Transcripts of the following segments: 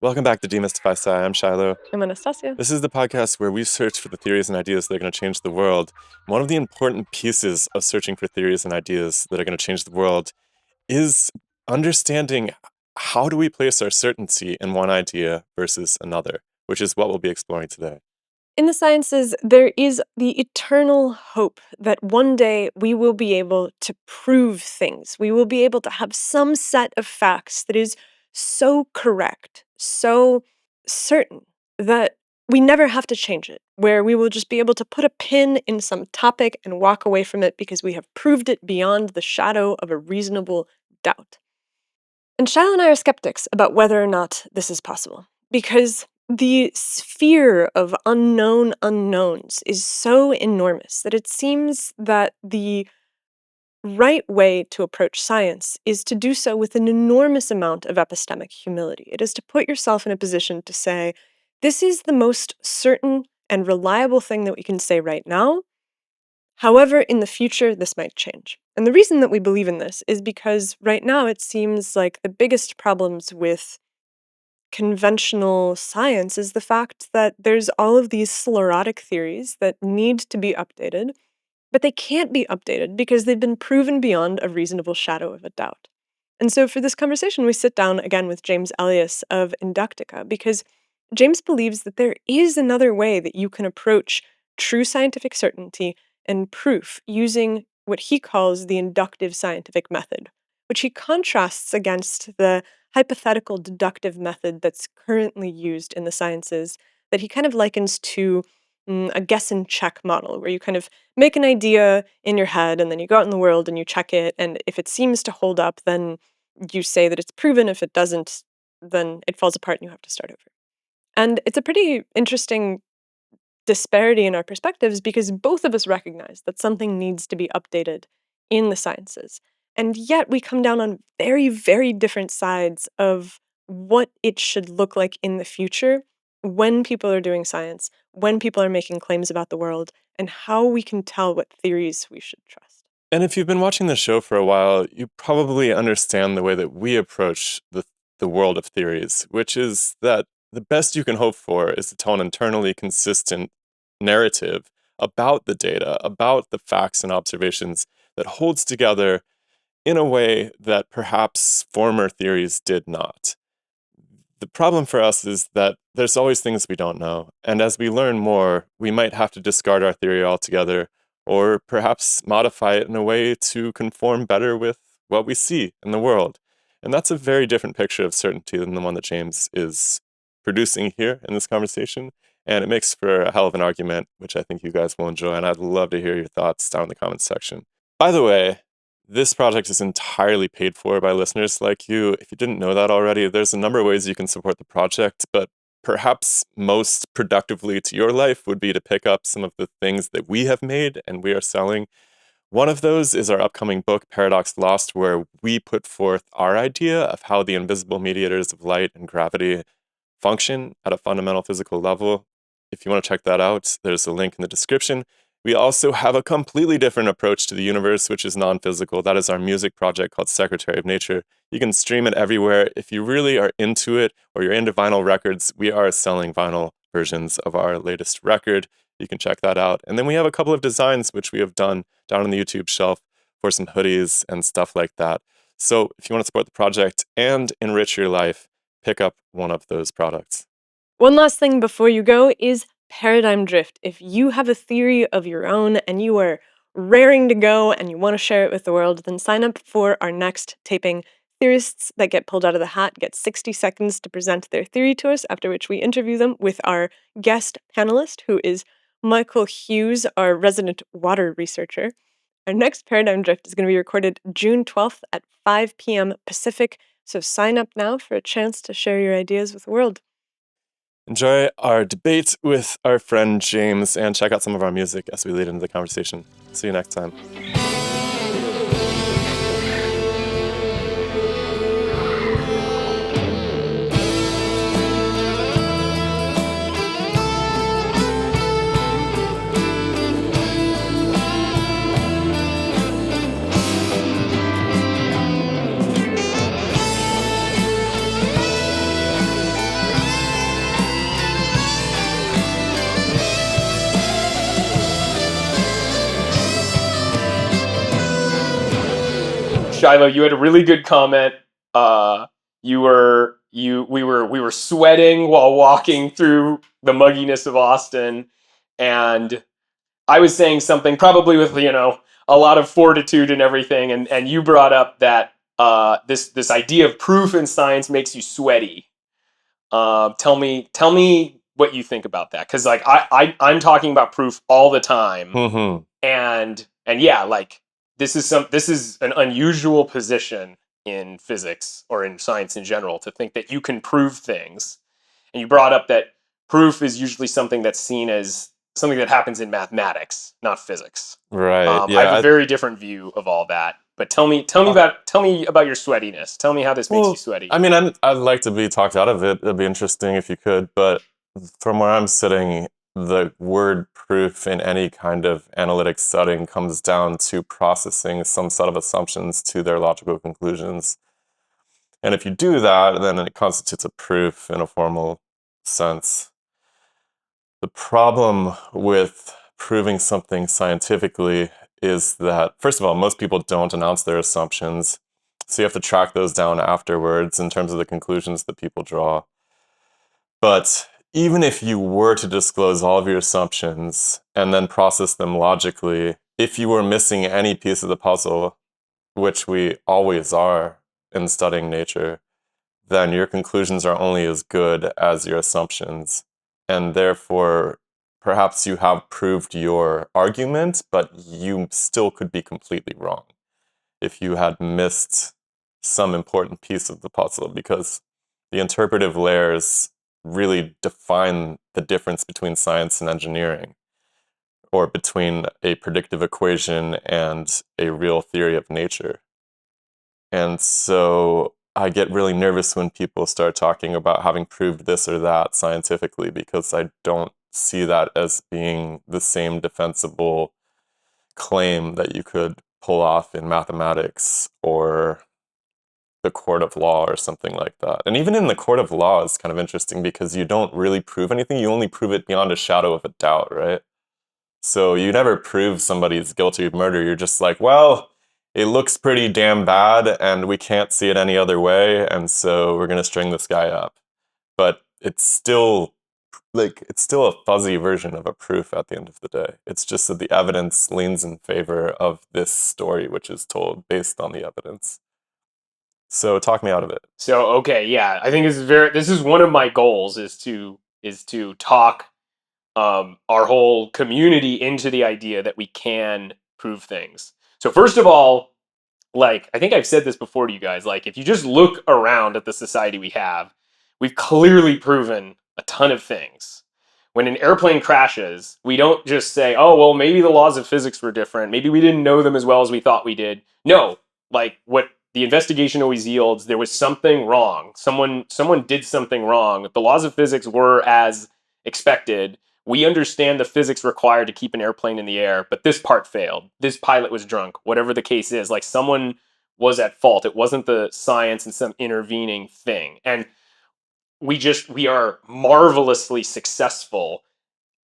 Welcome back to DemystifySci. I'm Shiloh. I'm Anastasia. This is the podcast where we search for the theories and ideas that are going to change the world. One of the important pieces of searching for theories and ideas that are going to change the world is understanding how do we place our certainty in one idea versus another, which is what we'll be exploring today. In the sciences, there is the eternal hope that one day we will be able to prove things. We will be able to have some set of facts that is so correct, so certain, that we never have to change it, where we will just be able to put a pin in some topic and walk away from it because we have proved it beyond the shadow of a reasonable doubt. And Shiloh and I are skeptics about whether or not this is possible, because the sphere of unknown unknowns is so enormous that it seems that the right way to approach science is to do so with an enormous amount of epistemic humility. It is to put yourself in a position to say, this is the most certain and reliable thing that we can say right now. However, in the future, this might change. And the reason that we believe in this is because right now it seems like the biggest problems with conventional science is the fact that there's all of these sclerotic theories that need to be updated, but they can't be updated because they've been proven beyond a reasonable shadow of a doubt. And so for this conversation, we sit down again with James Ellias of Inductica, because James believes that there is another way that you can approach true scientific certainty and proof using what he calls the inductive scientific method, which he contrasts against the hypothetical deductive method that's currently used in the sciences that he kind of likens to a guess and check model, where you kind of make an idea in your head and then you go out in the world and you check it, and if it seems to hold up, then you say that it's proven. If it doesn't, then it falls apart and you have to start over. And it's a pretty interesting disparity in our perspectives because both of us recognize that something needs to be updated in the sciences. And yet we come down on very, very different sides of what it should look like in the future when people are doing science, when people are making claims about the world, and how we can tell what theories we should trust. And if you've been watching the show for a while, you probably understand the way that we approach the world of theories, which is that the best you can hope for is to tell an internally consistent narrative about the data, about the facts and observations that holds together in a way that perhaps former theories did not. The problem for us is that there's always things we don't know, and as we learn more, we might have to discard our theory altogether, or perhaps modify it in a way to conform better with what we see in the world. And that's a very different picture of certainty than the one that James is producing here in this conversation. And it makes for a hell of an argument, which I think you guys will enjoy. And I'd love to hear your thoughts down in the comments section. By the way, this project is entirely paid for by listeners like you. If you didn't know that already, there's a number of ways you can support the project, but perhaps most productively to your life would be to pick up some of the things that we have made and we are selling. One of those is our upcoming book, Paradox Lost, where we put forth our idea of how the invisible mediators of light and gravity function at a fundamental physical level. If you want to check that out, there's a link in the description. We also have a completely different approach to the universe, which is non-physical. That is our music project called Secretary of Nature. You can stream it everywhere. If you really are into it or you're into vinyl records, we are selling vinyl versions of our latest record. You can check that out. And then we have a couple of designs which we have done down on the YouTube shelf for some hoodies and stuff like that. So if you want to support the project and enrich your life, pick up one of those products. One last thing before you go is paradigm drift. If you have a theory of your own and you are raring to go and you want to share it with the world, then sign up for our next taping. Theorists that get pulled out of the hat get 60 seconds to present their theory to us, after which we interview them with our guest panelist, who is Michael Hughes, our resident water researcher. Our next paradigm drift is going to be recorded June 12th at 5 p.m. Pacific, so sign up now for a chance to share your ideas with the world. Enjoy our debate with our friend James and check out some of our music as we lead into the conversation. See you next time. Shiloh, you had a really good comment. We were sweating while walking through the mugginess of Austin, and I was saying something probably with a lot of fortitude and everything, and you brought up that this idea of proof in science makes you sweaty. Tell me what you think about that, because like I'm talking about proof all the time, Hmm. and yeah, like this is an unusual position in physics or in science in general, to think that you can prove things. And you brought up that proof is usually something that's seen as something that happens in mathematics, not physics. Right. I have a Yeah. very different view of all that. But tell me about your sweatiness. Tell me how this makes you Well, sweaty. I mean, I'd like to be talked out of it. It'd be interesting if you could, but from where I'm sitting, the word proof in any kind of analytic setting comes down to processing some set of assumptions to their logical conclusions. And if you do that, then it constitutes a proof in a formal sense. The problem with proving something scientifically is that, first of all, most people don't announce their assumptions. So you have to track those down afterwards in terms of the conclusions that people draw. But even if you were to disclose all of your assumptions and then process them logically, if you were missing any piece of the puzzle, which we always are in studying nature, then your conclusions are only as good as your assumptions. And therefore, perhaps you have proved your argument, but you still could be completely wrong if you had missed some important piece of the puzzle, because the interpretive layers really define the difference between science and engineering, or between a predictive equation and a real theory of nature. And so I get really nervous when people start talking about having proved this or that scientifically, because I don't see that as being the same defensible claim that you could pull off in mathematics or the court of law or something like that. And even in the court of law is kind of interesting, because you don't really prove anything. You only prove it beyond a shadow of a doubt, right? So you never prove somebody's guilty of murder. You're just like, well, it looks pretty damn bad and we can't see it any other way, and so we're going to string this guy up. But it's still a fuzzy version of a proof at the end of the day. It's just that the evidence leans in favor of this story, which is told based on the evidence. So talk me out of it. So okay, yeah, I think this is one of my goals, is to talk our whole community into the idea that we can prove things. So first of all, like I think I've said this before to you guys, like if you just look around at the society we have, we've clearly proven a ton of things. When an airplane crashes, we don't just say, "Oh, well, maybe the laws of physics were different. Maybe we didn't know them as well as we thought we did." No, like what the investigation always yields, there was something wrong. Someone did something wrong. The laws of physics were as expected. We understand the physics required to keep an airplane in the air, but this part failed. This pilot was drunk. Whatever the case is, like someone was at fault. It wasn't the science and some intervening thing. And we are marvelously successful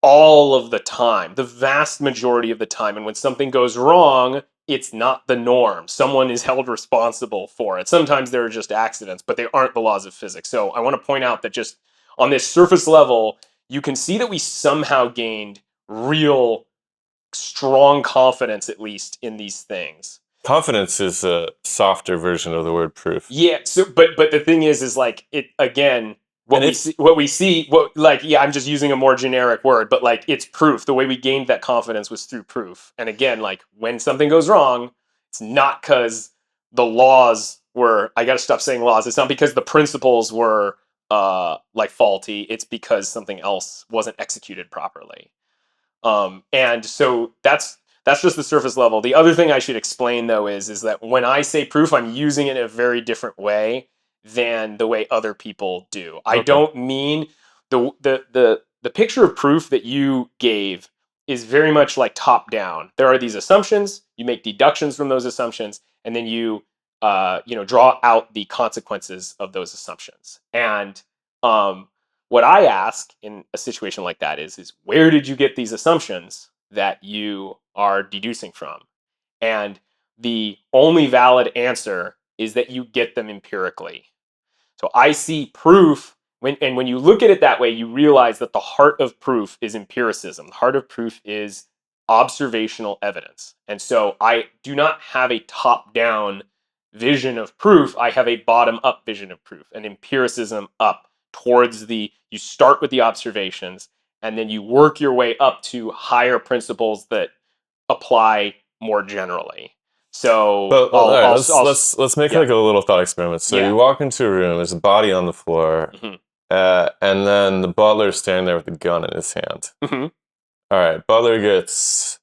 all of the time, the vast majority of the time. And when something goes wrong, it's not the norm. Someone is held responsible for it. Sometimes there are just accidents, but they aren't the laws of physics. So I want to point out that just on this surface level, you can see that we somehow gained real strong confidence, at least in these things. Confidence is a softer version of the word proof. Yeah. So, but the thing is like it again. And What we if see, what we see, what like yeah, I'm just using a more generic word, but like it's proof. The way we gained that confidence was through proof. And again, like when something goes wrong, it's not because the laws were. I got to stop saying laws. It's not because the principles were like faulty. It's because something else wasn't executed properly. And so that's just the surface level. The other thing I should explain though is that when I say proof, I'm using it in a very different way than the way other people do. I Okay. don't mean the picture of proof that you gave is very much like top down. There are these assumptions, you make deductions from those assumptions, and then you draw out the consequences of those assumptions. And um, what I ask in a situation like that is where did you get these assumptions that you are deducing from? And the only valid answer is that you get them empirically. So I see proof when you look at it that way, you realize that the heart of proof is empiricism. The heart of proof is observational evidence. And so I do not have a top-down vision of proof. I have a bottom-up vision of proof, an empiricism up towards you start with the observations and then you work your way up to higher principles that apply more generally. So But all right, let's I'll let's make yeah, like a little thought experiment. So yeah. you walk into a room, there's a body on the floor, Mhm. and then the butler's standing there with a gun in his hand. Mhm. All right, butler gets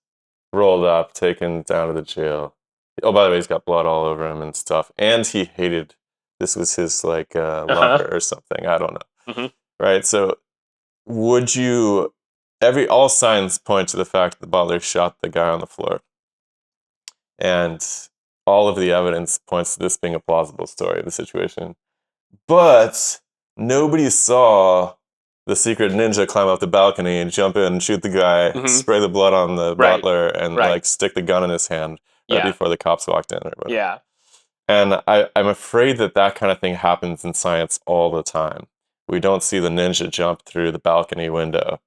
rolled up, taken down to the jail. Oh, by the way, he's got blood all over him and stuff. And he hated, this was his like Uh-huh. lover or something. I don't know. Mhm. Right. So would you, all signs point to the fact that the butler shot the guy on the floor. And all of the evidence points to this being a plausible story of the situation. But nobody saw the secret ninja climb up the balcony and jump in and shoot the guy, Mhm. spray the blood on the Right. butler, and Right. like stick the gun in his hand right Yeah. before the cops walked in or whatever. Yeah. And I'm afraid that that kind of thing happens in science all the time. We don't see the ninja jump through the balcony window.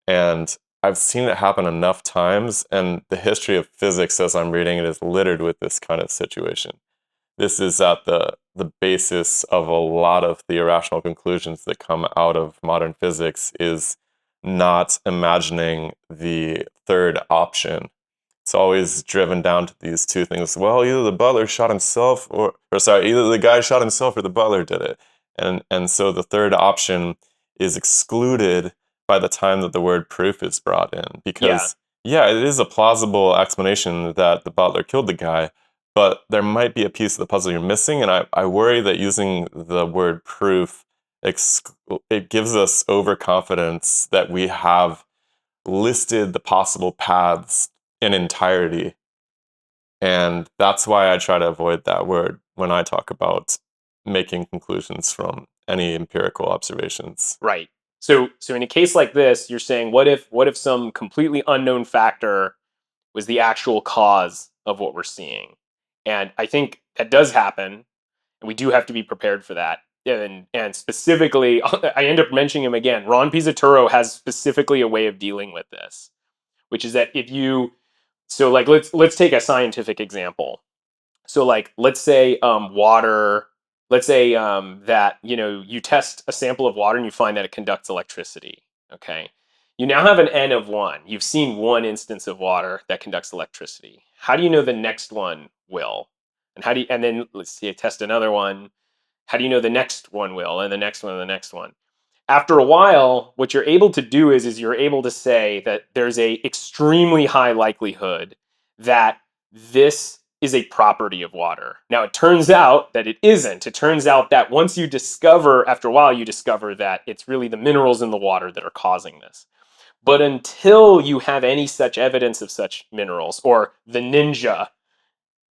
And I've seen it happen enough times, and the history of physics, as I'm reading it, is littered with this kind of situation. This is at the basis of a lot of the irrational conclusions that come out of modern physics, is not imagining the third option. It's always driven down to these two things. Well, either the butler shot himself or sorry, either the guy shot himself or the butler did it. And so the third option is excluded by the time that the word proof is brought in. Yeah. Because yeah, it is a plausible explanation that the butler killed the guy, but there might be a piece of the puzzle you're missing, and I worry that using the word proof, it gives us overconfidence that we have listed the possible paths in entirety. And that's why I try to avoid that word when I talk about making conclusions from any empirical observations. Right. So in a case like this, you're saying what if some completely unknown factor was the actual cause of what we're seeing? And I think that does happen, and we do have to be prepared for that. And specifically, I end up mentioning him again. Ron Pizzaturo has specifically a way of dealing with this, which is that if you so like let's take a scientific example. So like let's say water, let's say that you test a sample of water and you find that it conducts electricity. Okay. You now have an n of 1. You've seen one instance of water that conducts electricity. How do you know the next one will? And then let's see, test another one. How do you know the next one will, and the next one, and the next one? After a while, what you're able to do is you're able to say that there's a extremely high likelihood that this is a property of water. Now, it turns out that it isn't. It turns out that once you discover, after a while, you discover that it's really the minerals in the water that are causing this. But until you have any such evidence of such minerals, or the ninja,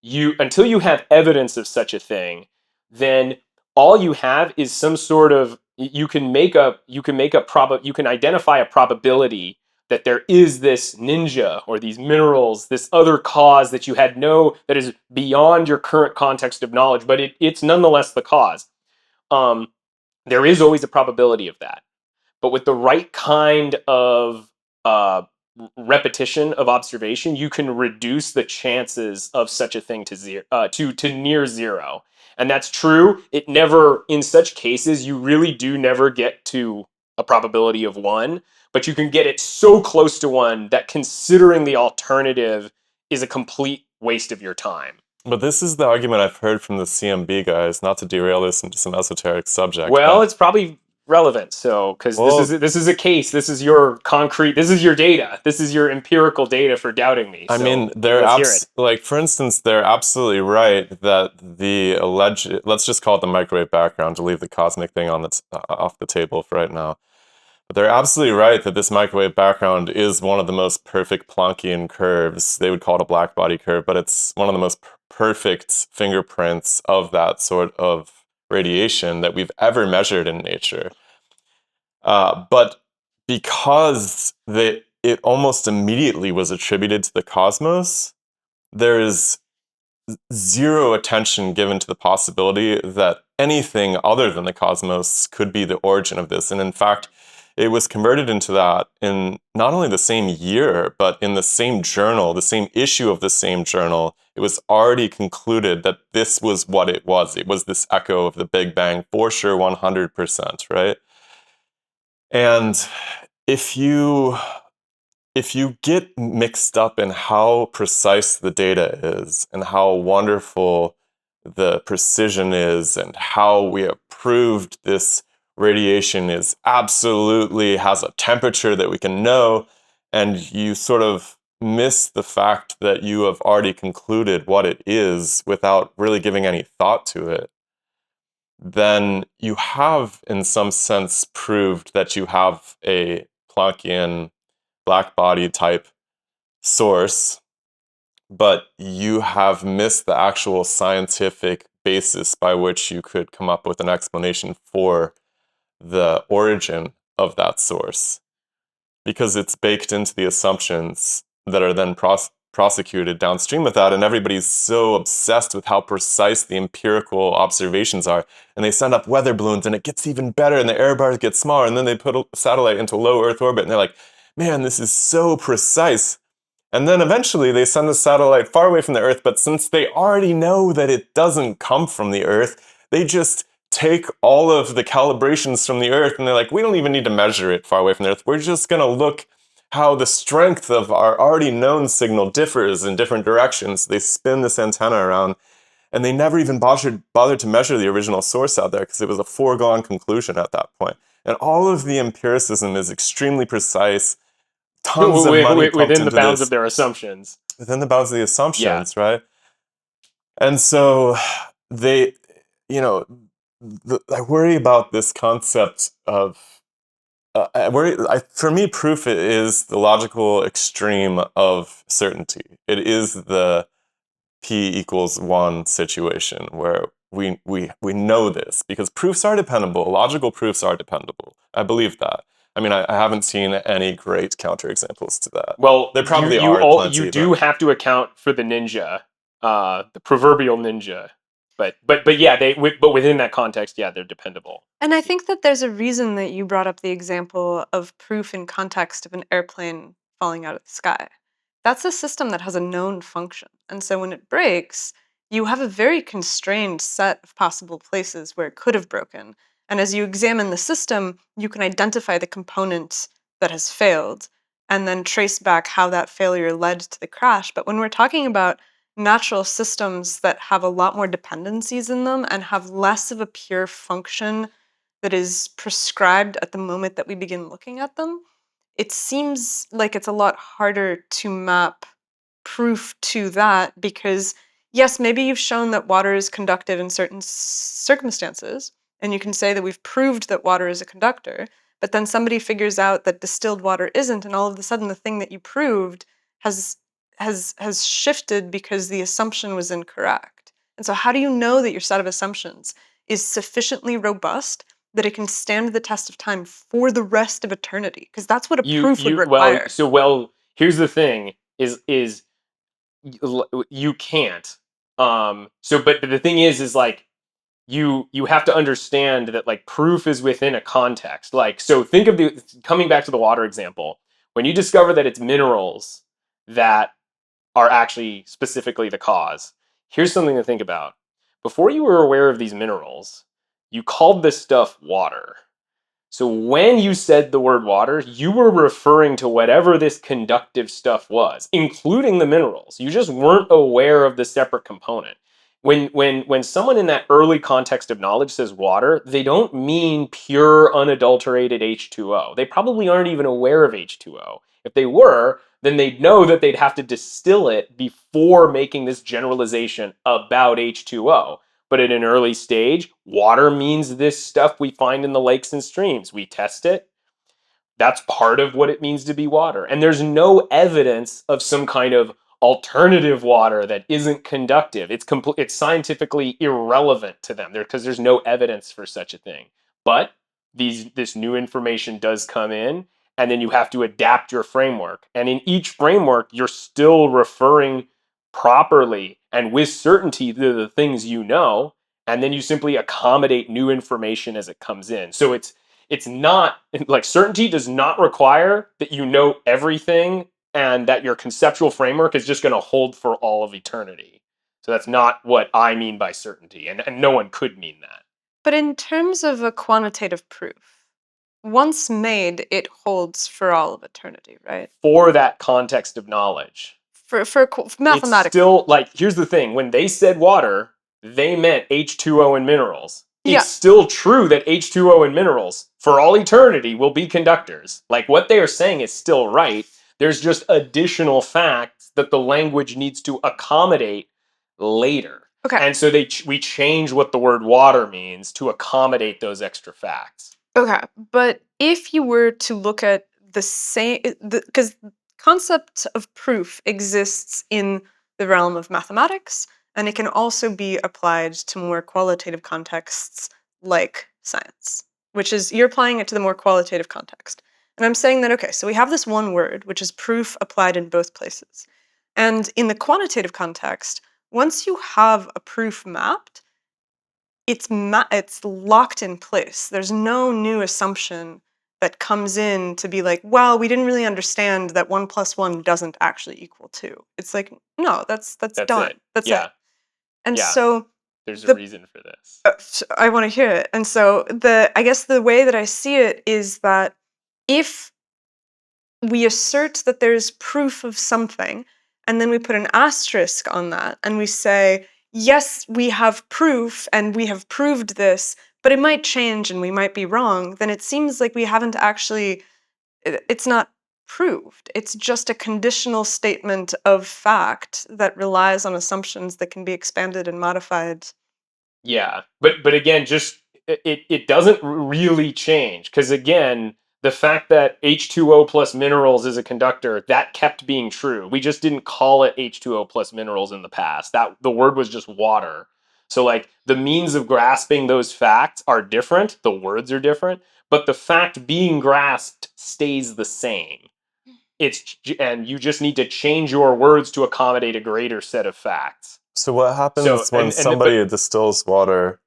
until you have evidence of such a thing, then all you have is some sort of you can identify a probability that there is this ninja or these minerals, this other cause that you had that is beyond your current context of knowledge, but it's nonetheless the cause. um, there is always a probability of that, but with the right kind of uh, repetition of observation, you can reduce the chances of such a thing to near zero. And that's true. It never, in such cases, you really do never get to a probability of 1, but you can get it so close to 1 that considering the alternative is a complete waste of your time. But this is the argument I've heard from the CMB guys, not to derail this into some esoteric subject, Well, but it's probably relevant. So, because well, this is a case, this is your concrete, this is your data, this is your empirical data for doubting me. I mean, So let's hear it. like for instance, they're absolutely right that the alleged, let's just call it the microwave background to leave the cosmic thing on off the table for right now. But they're absolutely right that this microwave background is one of the most perfect Planckian curves. They would call it a black body curve, but it's one of the most perfect fingerprints of that sort of radiation that we've ever measured in nature. But because it almost immediately was attributed to the cosmos, there's zero attention given to the possibility that anything other than the cosmos could be the origin of this. And in fact, it was converted into that in not only the same year, but in the same journal, the same issue of the same journal. It was already concluded that this was what it was. It was this echo of the Big Bang, for sure, 100%, right? And if you get mixed up in how precise the data is and how wonderful the precision is and how we have proved this radiation is absolutely has a temperature that we can know, and you sort of miss the fact that you have already concluded what it is without really giving any thought to it, then you have in some sense proved that you have a Planckian black body type source, but you have missed the actual scientific basis by which you could come up with an explanation for the origin of that source, because it's baked into the assumptions that are then prosecuted downstream of that. And everybody's so obsessed with how precise the empirical observations are. And they send up weather balloons and it gets even better and the error bars get smaller. And then they put a satellite into low Earth orbit and they're like, man, this is so precise. And then eventually they send the satellite far away from the Earth, but since they already know that it doesn't come from the Earth, they just take all of the calibrations from the Earth and they're like, we don't even need to measure it far away from the Earth. We're just going to look how the strength of our already known signal differs in different directions. They spin this antenna around and they never even bothered to measure the original source out there because it was a foregone conclusion at that point. And all of the empiricism is extremely precise. Tons of money pumped Within the into bounds of this their assumptions. within the bounds of the Yeah. assumptions, right? And so they, you know, I worry about this concept of, for me, proof is the logical extreme of certainty. It is the P=1 situation where we know this because proofs are dependable. Logical proofs are dependable. I believe that. I mean, I haven't seen any great counterexamples to that. Well, There probably are you plenty, do but have to account for the ninja, the proverbial ninja. But yeah, but within that context, yeah, they're dependable. And I think that there's a reason that you brought up the example of proof in context of an airplane falling out of the sky. That's a system that has a known function. And so when it breaks, you have a very constrained set of possible places where it could have broken. And as you examine the system, you can identify the component that has failed and then trace back how that failure led to the crash. But when we're talking about natural systems that have a lot more dependencies in them and have less of a pure function that is prescribed at the moment that we begin looking at them, it seems like it's a lot harder to map proof to that because, yes, maybe you've shown that water is conductive in certain circumstances, and you can say that we've proved that water is a conductor, but then somebody figures out that distilled water isn't, and all of a sudden the thing that you proved has has shifted because the assumption was incorrect. And so how do you know that your set of assumptions is sufficiently robust that it can stand the test of time for the rest of eternity? Because that's what a proof would require. Here's the thing: is you can't. But the thing is like you have to understand that like proof is within a context. Like, so think of the coming back to the water example. When you discover that it's minerals that are actually specifically the cause, here's something to think about. Before you were aware of these minerals, you called this stuff water. So when you said the word water, you were referring to whatever this conductive stuff was, including the minerals. You just weren't aware of the separate component. When someone in that early context of knowledge says water, they don't mean pure unadulterated H2O. They probably aren't even aware of H2O. If they were, then they'd know that they'd have to distill it before making this generalization about H2O. But at an early stage, water means this stuff we find in the lakes and streams. We test it. That's part of what it means to be water. And there's no evidence of some kind of alternative water that isn't conductive. It's scientifically irrelevant to them because there's no evidence for such a thing. But this new information does come in, and then you have to adapt your framework. And in each framework, you're still referring properly and with certainty the things you know, and then you simply accommodate new information as it comes in. So it's not like certainty does not require that you know everything and that your conceptual framework is just going to hold for all of eternity. So that's not what I mean by certainty, and no one could mean that. But in terms of a quantitative proof, once made, it holds for all of eternity, right? For that context of knowledge, For it's mathematically. still like, here's the thing, when they said water, they meant H2O and minerals. Yeah. It's still true that H2O and minerals for all eternity will be conductors. Like, what they are saying is still right. There's just additional facts that the language needs to accommodate later. Okay. And so we change what the word water means to accommodate those extra facts. Okay. But if you were to look at the same, because concept of proof exists in the realm of mathematics, and it can also be applied to more qualitative contexts like science, which is you're applying it to the more qualitative context. And I'm saying that, okay, so we have this one word, which is proof applied in both places. And in the quantitative context, once you have a proof mapped, it's locked in place. There's no new assumption that comes in to be like, well, we didn't really understand that 1 + 1 doesn't actually equal 2. It's like, no, that's done. It. That's Yeah. it. And Yeah. so There's a the reason for this. I want to hear it. And so I guess the way that I see it is that if we assert that there's proof of something, and then we put an asterisk on that, and we say, yes, we have proof, and we have proved this, but it might change and we might be wrong, then it seems like we haven't actually, it's not proved. It's just a conditional statement of fact that relies on assumptions that can be expanded and modified. Yeah, but again, just it doesn't really change, because again, the fact that H2O plus minerals is a conductor, that kept being true. We just didn't call it H2O plus minerals in the past. That the word was just water. So like the means of grasping those facts are different, the words are different, but the fact being grasped stays the same. And you just need to change your words to accommodate a greater set of facts. So what So happens when but somebody distills water?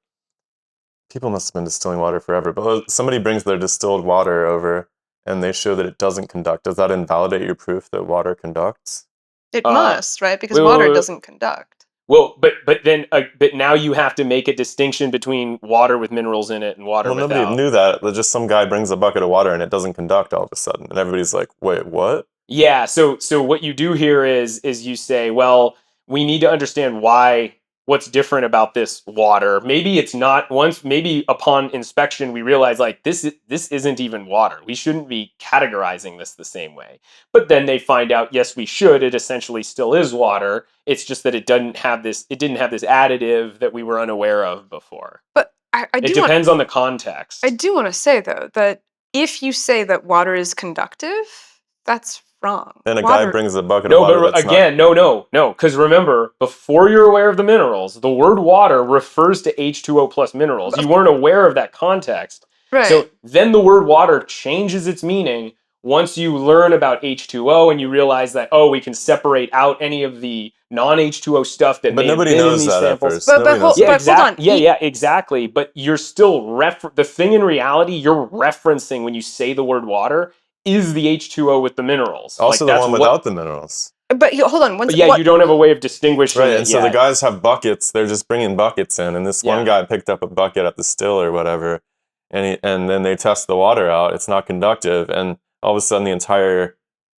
People must have been distilling water forever, but somebody brings their distilled water over and they show that it doesn't conduct. Does that invalidate your proof that water conducts? It uh must, right? Because wait, water doesn't conduct. well, but now you have to make a distinction between water with minerals in it and water Well, nobody without. knew that. Just some guy brings a bucket of water and it doesn't conduct all of a sudden, and everybody's like, "Wait, what?" Yeah, so what you do here is you say, well, we need to understand what's different about this water. Maybe it's not once maybe upon inspection we realize like this isn't even water. We shouldn't be categorizing this the same way. But then they find out, yes, we should. It essentially still is water. It's just that it didn't have this additive that we were unaware of before. But I It do want depends on the I context. do want to say though that if you say that water is conductive, that's wrong. And a guy Water, brings a bucket of No, water but that's not. again, no. Because remember, before you're aware of the minerals, the word water refers to H2O plus minerals. You weren't aware of that context. right? So then the word water changes its meaning once you learn about H2O and you realize that, oh, we can separate out any of the non H2O stuff that But may have nobody been in knows these that at samples. first. Nobody knows Yeah, that. Hold on. Yeah, exactly. But you're still the thing in reality you're referencing when you say the word water is the H2O with the minerals. Like Also, the that's one what. without the minerals. But hold on. Yeah, you don't have a way of distinguishing Right, it and so the yet. guys have buckets. They're just bringing buckets in, and this one guy picked up a bucket at the still or whatever, and then they test the water out. It's not conductive, and all of a sudden, the entire,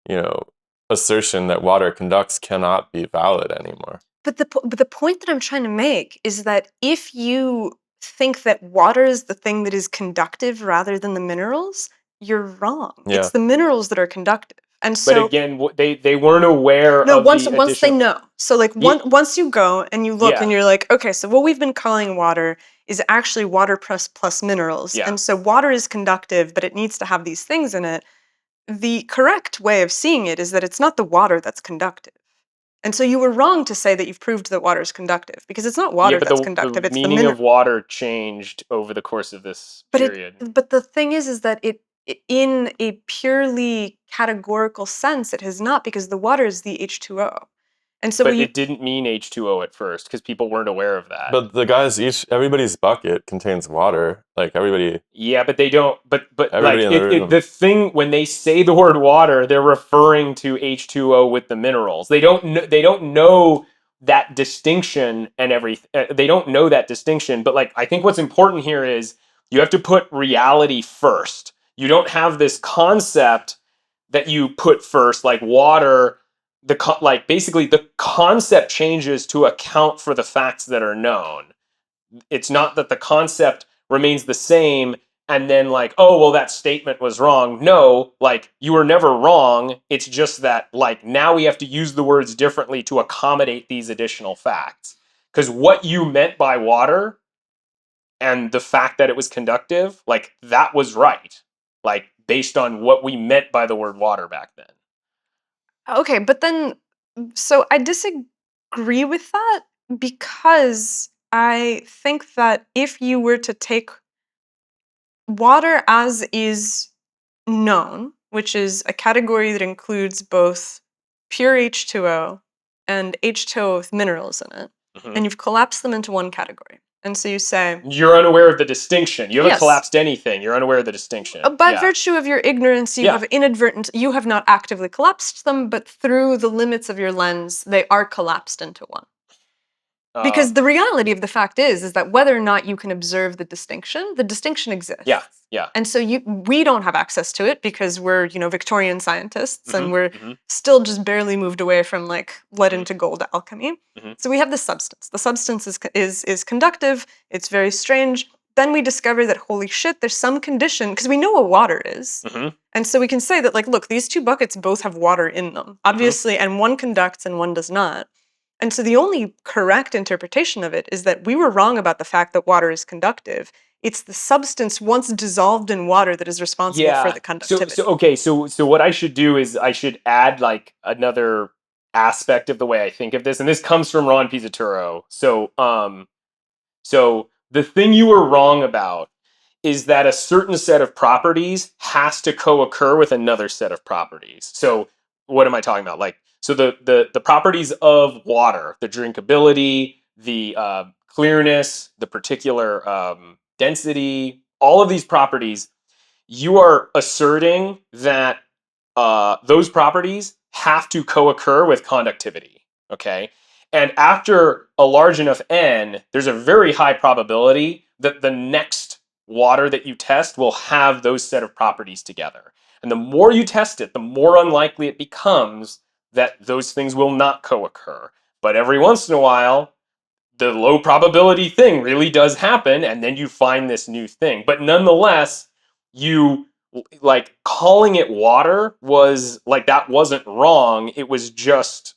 you know, assertion that water conducts cannot be valid anymore. But the point that I'm trying to make is that if you think that water is the thing that is conductive rather than the minerals, you're wrong. Yeah. It's the minerals that are conductive. And But so again, they weren't aware no, of the once they additional. know. So like once you go and you look and Yeah, you're like, okay, so what we've been calling water is actually water plus minerals. yeah. And so water is conductive, but it needs to have these things in it. The correct way of seeing it is that it's not the water that's conductive. And so you were wrong to say that you've proved that water is conductive because it's not Yeah, water but that's the conductive, it's the meaning mineral. of water changed over the course of this But period. but the thing is that in a purely categorical sense it has not because the water is the H2O. And so But it didn't mean H2O at first because people weren't aware of that. But the guys, everybody's bucket contains water. Like everybody, Yeah, but they don't. But everybody like in the room. the thing when they say the word water, they're referring to H2O with the minerals. They don't know that distinction and everything. They don't know that distinction. But like I think what's important here is you have to put reality first. You don't have this concept that you put first, like water. Like basically the concept changes to account for the facts that are known. It's not that the concept remains the same and then like, oh, well, that statement was wrong. No, like you were never wrong. It's just that like now we have to use the words differently to accommodate these additional facts. Because what you meant by water and the fact that it was conductive, like that was right. Like based on what we meant by the word water back then. Okay, but then, so I disagree with that because I think that if you were to take water as is known, which is a category that includes both pure H2O and H2O with minerals in it, and you've collapsed them into one category. And so you say, You're unaware of the distinction. You haven't yes, collapsed anything. You're unaware of the distinction. by Yeah. virtue of your ignorance, you have you have not actively collapsed them, but through the limits of your lens, they are collapsed into one. Because the reality of the fact is that whether or not you can observe the distinction exists. Yeah, yeah. And so we don't have access to it because we're, Victorian scientists and we're Mhm. still just barely moved away from like lead into gold alchemy. So we have the substance. The substance is conductive. It's very strange. Then we discover that holy shit, there's some condition because we know what water is. And so we can say that like, look, these two buckets both have water in them, obviously, and one conducts and one does not. And so the only correct interpretation of it is that we were wrong about the fact that water is conductive. It's the substance once dissolved in water that is responsible for the conductivity. So what I should do is I should add like another aspect of the way I think of this, and this comes from Ron Pizzaturo. So the thing you were wrong about is that a certain set of properties has to co-occur with another set of properties. So what am I talking about? Like, so the properties of water, the drinkability, the clearness, the particular density, all of these properties, you are asserting that those properties have to co-occur with conductivity. Okay. And after a large enough n, there's a very high probability that the next water that you test will have those set of properties together. And the more you test it, the more unlikely it becomes that those things will not co-occur. But every once in a while, the low probability thing really does happen, and then you find this new thing. But nonetheless, you like calling it water was like that wasn't wrong. It was just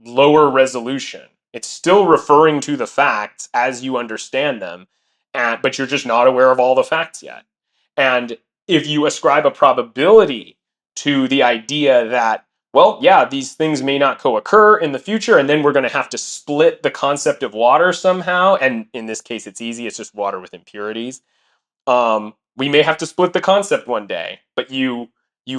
lower resolution. It's still referring to the facts as you understand them, but you're just not aware of all the facts yet. And if you ascribe a probability to the idea that, well, yeah, these things may not co-occur in the future, and then we're going to have to split the concept of water somehow, and in this case, it's easy, it's just water with impurities. We may have to split the concept one day, but you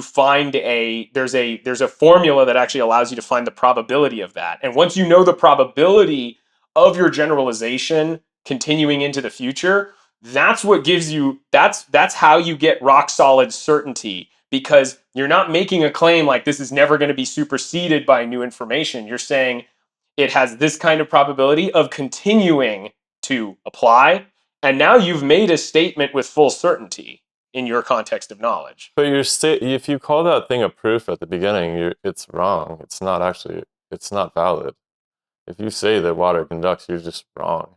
find there's a formula that actually allows you to find the probability of that. And once you know the probability of your generalization continuing into the future, that's what gives you that's how you get rock solid certainty, because you're not making a claim like this is never going to be superseded by new information. You're saying it has this kind of probability of continuing to apply, and now you've made a statement with full certainty in your context of knowledge. But if you call that thing a proof at the beginning, it's wrong. It's not valid. If you say that water conducts, you're just wrong.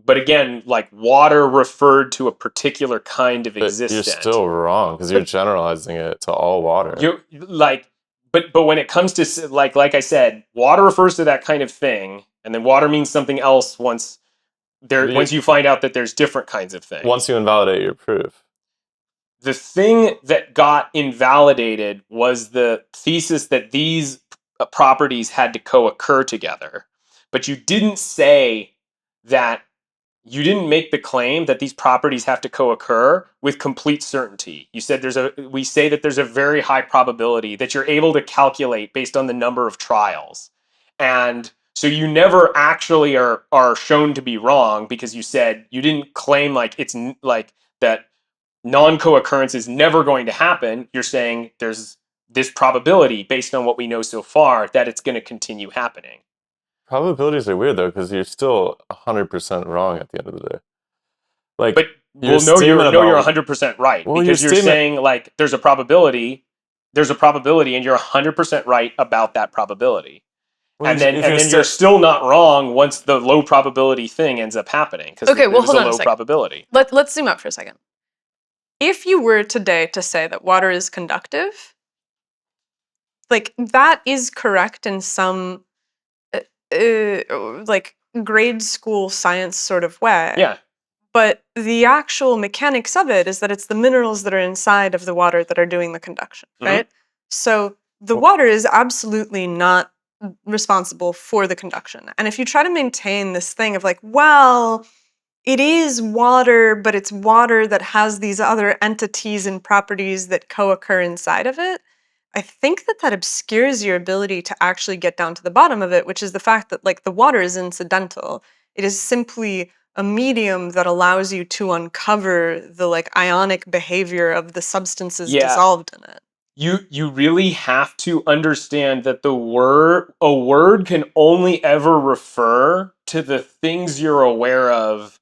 But again, like water referred to a particular kind of But existence. you're still wrong because you're generalizing it to all water. You're like, but when it comes to like I said, water refers to that kind of thing, and then water means something else once you find out that there's different kinds of things. Once you invalidate your proof. The thing that got invalidated was the thesis that these properties had to co-occur together. But you didn't say that, you didn't make the claim that these properties have to co-occur with complete certainty. You said we say that there's a very high probability that you're able to calculate based on the number of trials. And so you never actually are shown to be wrong because you said you didn't claim like it's like that non-co-occurrence is never going to happen. You're saying there's this probability based on what we know so far that it's going to continue happening. Probabilities are weird though, because you're still 100% wrong at the end of the day. Like But your well, no, statement you're about 100% right well, your because you're statement. saying like there's a probability, and you're 100% right about that probability. Well, And if then you're still not wrong once the low probability thing ends up happening because Okay, it well, was hold a on a low second. probability. Let's zoom out for a second. If you were today to say that water is conductive, like that is correct in some like grade school science sort of way. Yeah. But the actual mechanics of it is that it's the minerals that are inside of the water that are doing the conduction, right? So the water is absolutely not responsible for the conduction. And if you try to maintain this thing of like, well, it is water, but it's water that has these other entities and properties that co-occur inside of it, I think that that obscures your ability to actually get down to the bottom of it, which is the fact that like the water is incidental. It is simply a medium that allows you to uncover the like ionic behavior of the substances dissolved in it. You really have to understand that a word can only ever refer to the things you're aware of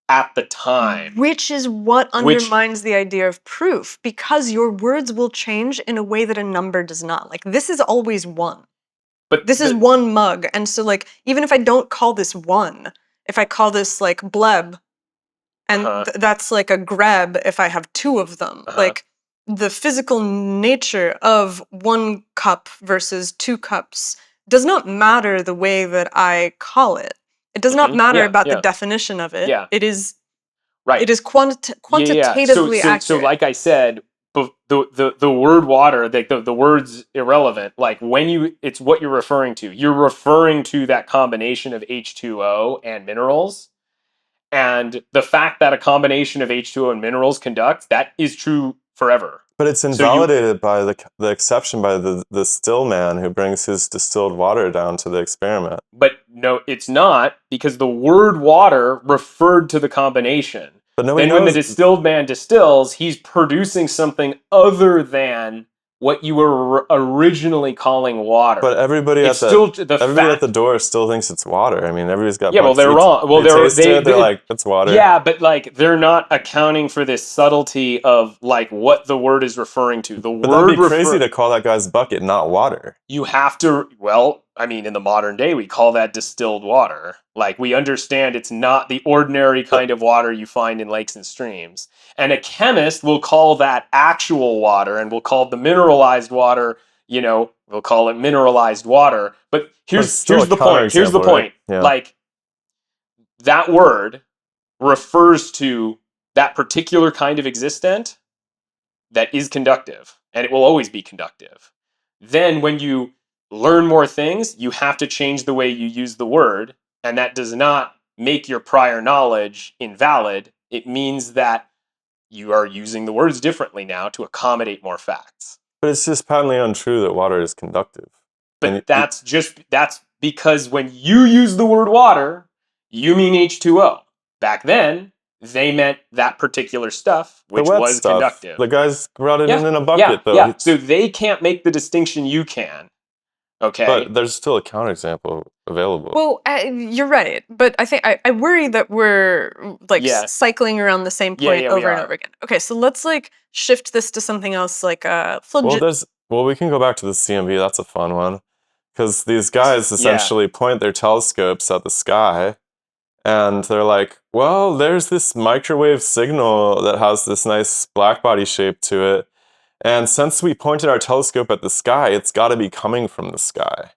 at the time. Which is what undermines the idea of proof, because your words will change in a way that a number does not. Like, this is always one. But this is one mug. And so, like, even if I don't call this one, if I call this, like, bleb, and that's like a grab if I have two of them. Like, the physical nature of one cup versus two cups does not matter the way that I call it. It does not matter about the definition of it. Yeah. It is right. It is quantitatively accurate. So like I said, the word water, the word's irrelevant. Like it's what you're referring to. You're referring to that combination of H2O and minerals. And the fact that a combination of H2O and minerals conducts, that is true forever. But it's invalidated by the exception by the still man who brings his distilled water down to the experiment. But no, it's not, because the word water referred to the combination. But nobody then knows. When the distilled man distills, he's producing something other than what you were originally calling water. But everybody at the door still thinks it's water. I mean, everybody's got. Yeah, well, they're wrong. Well, they're like, it's water. Yeah, but like they're not accounting for this subtlety of like what the word is referring to. But that'd be crazy to call that guy's bucket not water. You have to. Well, I mean, in the modern day, we call that distilled water. Like, we understand it's not the ordinary kind of water you find in lakes and streams. And a chemist will call that actual water, and will call the mineralized water, we'll call it mineralized water. But here's the point. Here's the point. Right? Yeah. Like, that word refers to that particular kind of existent that is conductive, and it will always be conductive. Then when you learn more things, you have to change the way you use the word, and that does not make your prior knowledge invalid. It means that you are using the words differently now to accommodate more facts. But it's just patently untrue that water is conductive. But that's because when you use the word water, you mean H2O. Back then, they meant that particular stuff, which was conductive. The guys brought it in a bucket, though. Yeah, so they can't make the distinction you can. Okay. But there's still a counterexample available. Well, you're right, but I think I worry that we're like cycling around the same point over and over again. Okay, so let's like shift this to something else, like well, we can go back to the CMB. That's a fun one, because these guys essentially point their telescopes at the sky, and they're like, "Well, there's this microwave signal that has this nice black body shape to it. And since we pointed our telescope at the sky, it's got to be coming from the sky.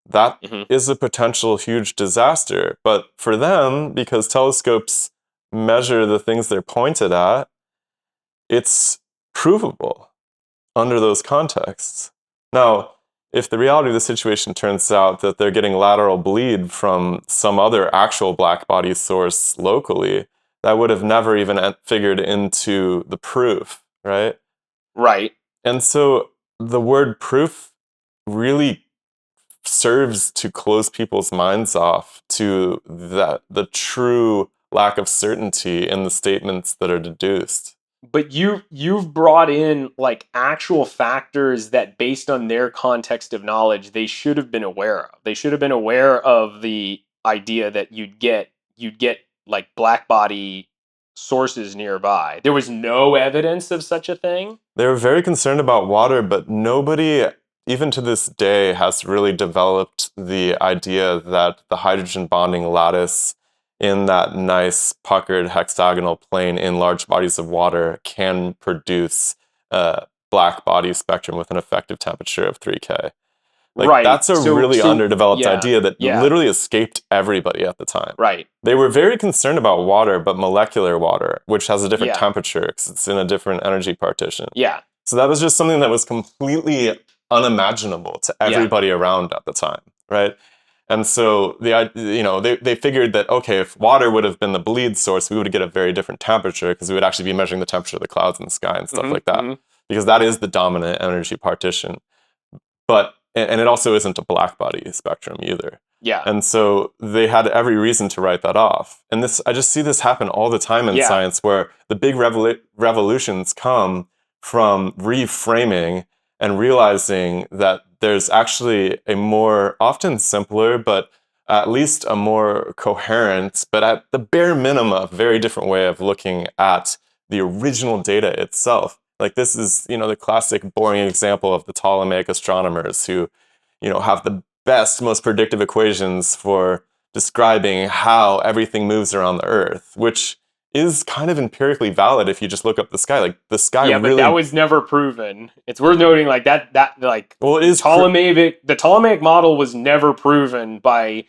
That is a potential huge disaster. But for them, because telescopes measure the things they're pointed at, it's provable under those contexts. Now, if the reality of the situation turns out that they're getting lateral bleed from some other actual black body source locally, that would have never even figured into the proof, right? Right. And so the word proof really serves to close people's minds off to the true lack of certainty in the statements that are deduced. But you've brought in like actual factors that, based on their context of knowledge, they should have been aware of. They should have been aware of the idea that you'd get like black body sources nearby. There was no evidence of such a thing. They were very concerned about water, but nobody, even to this day, has really developed the idea that the hydrogen bonding lattice in that nice puckered hexagonal plane in large bodies of water can produce a black body spectrum with an effective temperature of 3K. Like, Right. that's a really underdeveloped yeah, idea that yeah. literally escaped everybody at the time. Right. They were very concerned about water, but molecular water, which has a different Yeah. temperature because it's in a different energy partition. Yeah. So that was just something that was completely unimaginable to everybody around at the time, right? And so they figured that, okay, if water would have been the bleed source, we would get a very different temperature because we would actually be measuring the temperature of the clouds in the sky and stuff like that, because that is the dominant energy partition. But and it also isn't a black body spectrum either. Yeah. And so they had every reason to write that off. And I just see this happen all the time in science, where the big revolutions come from reframing and realizing that there's actually a more, often simpler, but at least a more coherent, but at the bare minimum, a very different way of looking at the original data itself. Like, this is, the classic boring example of the Ptolemaic astronomers who, have the best, most predictive equations for describing how everything moves around the Earth, which is kind of empirically valid if you just look up the sky. Like, the sky Yeah, really... but that was never proven. It's worth noting, like Well, it is the Ptolemaic model was never proven by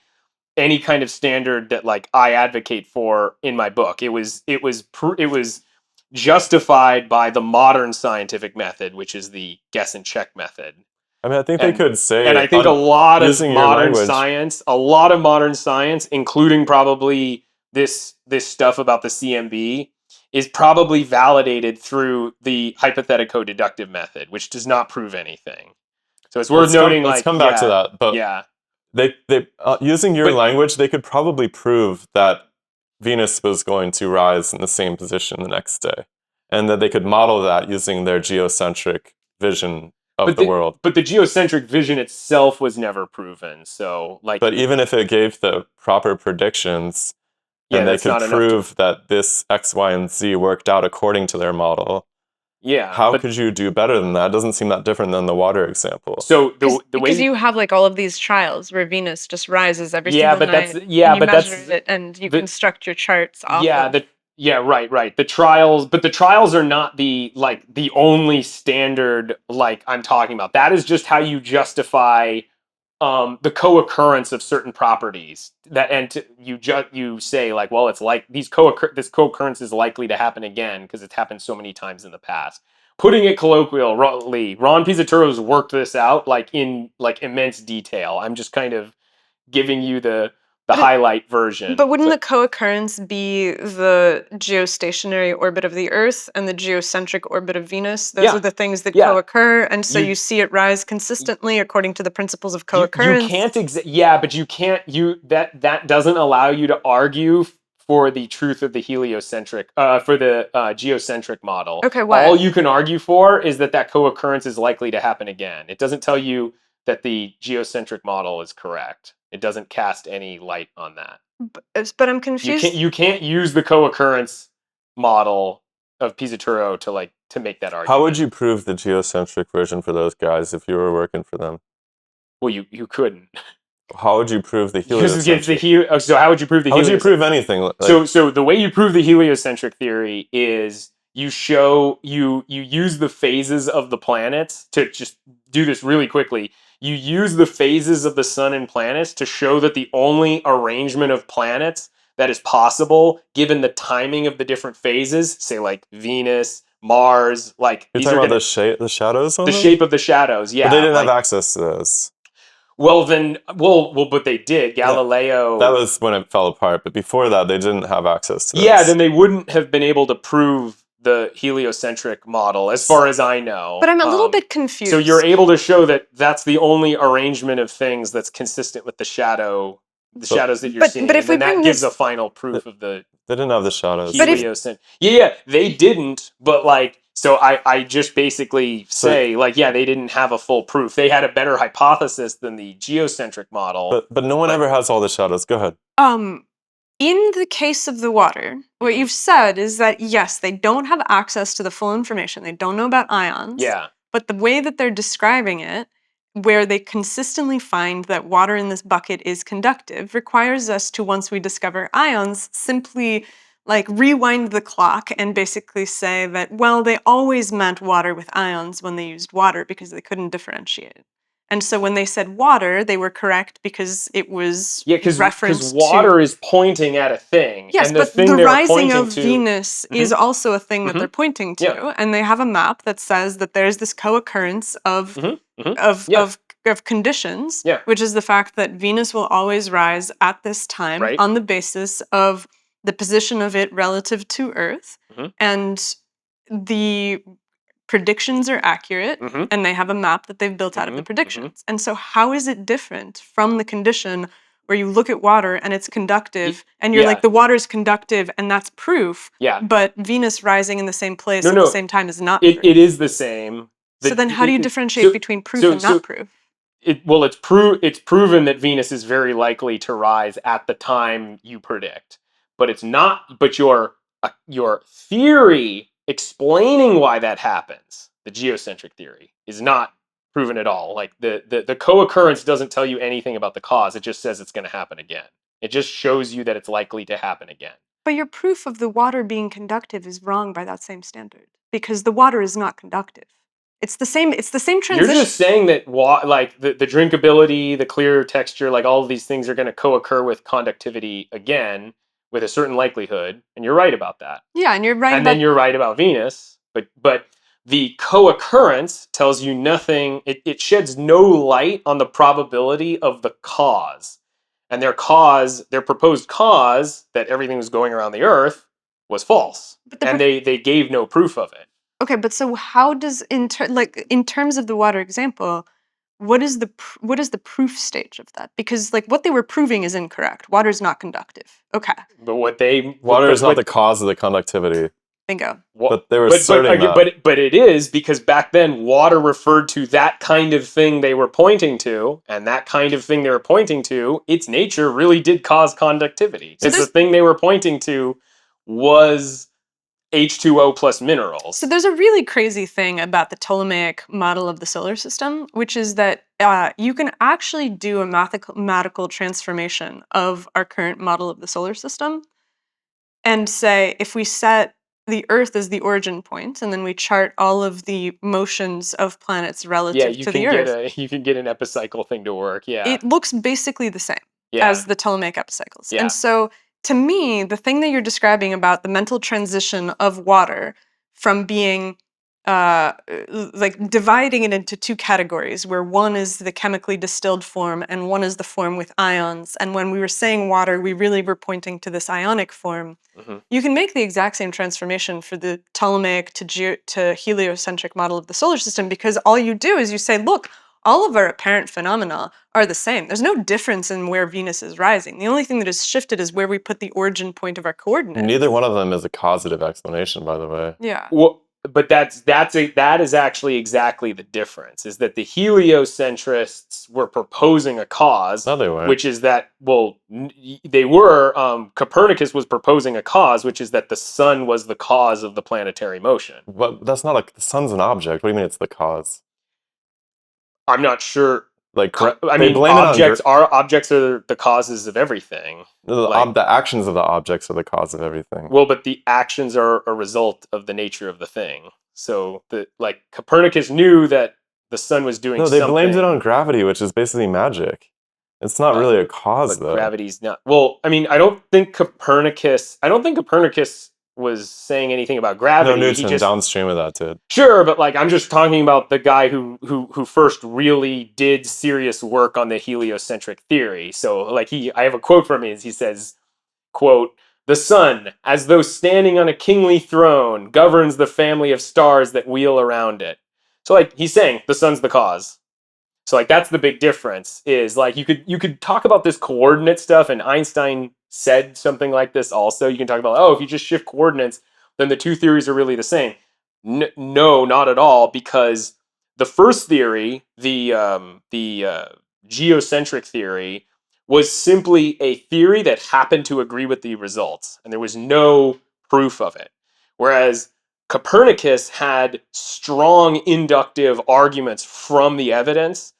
any kind of standard that like I advocate for in my book. It was justified by the modern scientific method, which is the guess and check method. I mean, I think they could say, And I think a lot of using your modern language, science, including probably this stuff about the CMB, is probably validated through the hypothetico-deductive method, which does not prove anything. So it's worth noting. Let's come back to that. But yeah, they using your language, they could probably prove that Venus was going to rise in the same position the next day, and that they could model that using their geocentric vision of the world. But the geocentric vision itself was never proven. So, like, but even if it gave the proper predictions, and they could prove that this X, Y, and Z worked out according to their model, how could you do better than that? It doesn't seem that different than the water example. So because you have like all of these trials where Venus just rises every single night. And you measure it and you construct your charts off of. Right. The trials are not the only standard like I'm talking about. That is just how you justify the co-occurrence of certain properties. You say like, well, it's like this co-occurrence is likely to happen again because it's happened so many times in the past. Putting it colloquially, Ron Pizzaturo's worked this out in immense detail. I'm just kind of giving you the highlight version. But wouldn't the co-occurrence be the geostationary orbit of the Earth and the geocentric orbit of Venus? Those are the things that co-occur, and so you see it rise consistently according to the principles of co-occurrence. But you can't. That doesn't allow you to argue for the truth of the heliocentric, for the geocentric model. Okay, what? All you can argue for is that co-occurrence is likely to happen again. It doesn't tell you that the geocentric model is correct. It doesn't cast any light on that. But I'm confused. You can't use the co-occurrence model of Pizzaturo to make that argument. How would you prove the geocentric version for those guys if you were working for them? Well, you couldn't. How would you prove the heliocentric? So how would you prove the heliocentric? How would you prove anything? So the way you prove the heliocentric theory is you use the phases of the planets to just do this really quickly. You use the phases of the sun and planets to show that the only arrangement of planets that is possible, given the timing of the different phases, say like Venus, Mars, like you're talking about the shadows on the them? shape of the shadows, yeah. But they didn't have access to those. Well, but they did. Galileo. That was when it fell apart. But before that, they didn't have access to those. Yeah, then they wouldn't have been able to prove the heliocentric model, as far as I know. But I'm a little bit confused. So you're able to show that that's the only arrangement of things that's consistent with the shadows that you're seeing. But if and then we that bring gives this, a final proof of the They didn't have the shadows. But if- heliocentric. Yeah, they didn't. But like, so I just basically say like, yeah, they didn't have a full proof. They had a better hypothesis than the geocentric model. But no one ever has all the shadows. Go ahead. in the case of the water, what you've said is that yes, they don't have access to the full information. They don't know about ions. Yeah. But the way that they're describing it, where they consistently find that water in this bucket is conductive, requires us to, once we discover ions, simply like rewind the clock and basically say that, well, they always meant water with ions when they used water because they couldn't differentiate. And so when they said water, they were correct because it was reference because water is pointing at a thing. Yes, and the but thing the they're rising pointing of to, Venus is also a thing that they're pointing to, Yeah. and they have a map that says that there's this co-occurrence of Yeah. of conditions, Yeah. which is the fact that Venus will always rise at this time Right. on the basis of the position of it relative to Earth, and the predictions are accurate, and they have a map that they've built out of the predictions. And so how is it different from the condition where you look at water and it's conductive, and you're Yeah. like, the water's conductive, and that's proof, Yeah. but Venus rising in the same place at No. the same time is not proof. It is the same. So then how do you differentiate between proof and not proof? It's proven that Venus is very likely to rise at the time you predict, but it's not. But your theory explaining why that happens, the geocentric theory, is not proven at all. Like the co-occurrence doesn't tell you anything about the cause. It just says it's going to happen again. It just shows you that it's likely to happen again. But your proof of the water being conductive is wrong by that same standard, because the water is not conductive. It's the same transition. You're just saying that like the drinkability, the clear texture, like all of these things are going to co-occur with conductivity again with a certain likelihood, and you're right about that. Yeah, and you're right And then you're right about Venus, but the co-occurrence tells you nothing. It sheds no light on the probability of the cause. And their proposed cause, that everything was going around the Earth, was false. And they gave no proof of it. Okay, but so how does in terms of the water example, what is the proof stage of that? Because like what they were proving is incorrect. Water is not conductive. Okay. But Water is not the cause of the conductivity. Bingo. But they were asserting that. But it is, because back then water referred to that kind of thing they were pointing to, and that kind of thing they were pointing to, its nature really did cause conductivity. Because the thing they were pointing to was H2O plus minerals. So there's a really crazy thing about the Ptolemaic model of the solar system, which is that you can actually do a mathematical transformation of our current model of the solar system and say, if we set the Earth as the origin point, and then we chart all of the motions of planets relative to the Earth. You can get an epicycle thing to work, yeah. It looks basically the same as the Ptolemaic epicycles. Yeah. And so, to me, the thing that you're describing about the mental transition of water from being like dividing it into two categories, where one is the chemically distilled form and one is the form with ions. And when we were saying water, we really were pointing to this ionic form. You can make the exact same transformation for the Ptolemaic to heliocentric model of the solar system, because all you do is you say, look, all of our apparent phenomena are the same. There's no difference in where Venus is rising. The only thing that has shifted is where we put the origin point of our coordinates. Neither one of them is a causative explanation, by the way. Yeah. Well, but that is actually exactly the difference, is that the heliocentrists were proposing a cause. No, they weren't. Which is that, they were, Copernicus was proposing a cause, which is that the sun was the cause of the planetary motion. But that's not the sun's an object. What do you mean it's the cause? I'm not sure. Like, objects are the causes of everything. The actions of the objects are the cause of everything. Well, but the actions are a result of the nature of the thing. So, Copernicus knew that the sun was doing something. No, they blamed it on gravity, which is basically magic. It's not really a cause, though. Gravity's not. Well, I mean, I don't think Copernicus was saying anything about gravity. No, Newton downstream of that did. Sure, but I'm just talking about the guy who first really did serious work on the heliocentric theory. So I have a quote from him. He says, quote, The sun, as though standing on a kingly throne, governs the family of stars that wheel around it. So like he's saying the sun's the cause. So like that's the big difference is like you could talk about this coordinate stuff, and Einstein said something like this also. You can talk about, oh, if you just shift coordinates, then the two theories are really the same. No, not at all, because the first theory, the geocentric theory, was simply a theory that happened to agree with the results, and there was no proof of it. Whereas Copernicus had strong inductive arguments from the evidence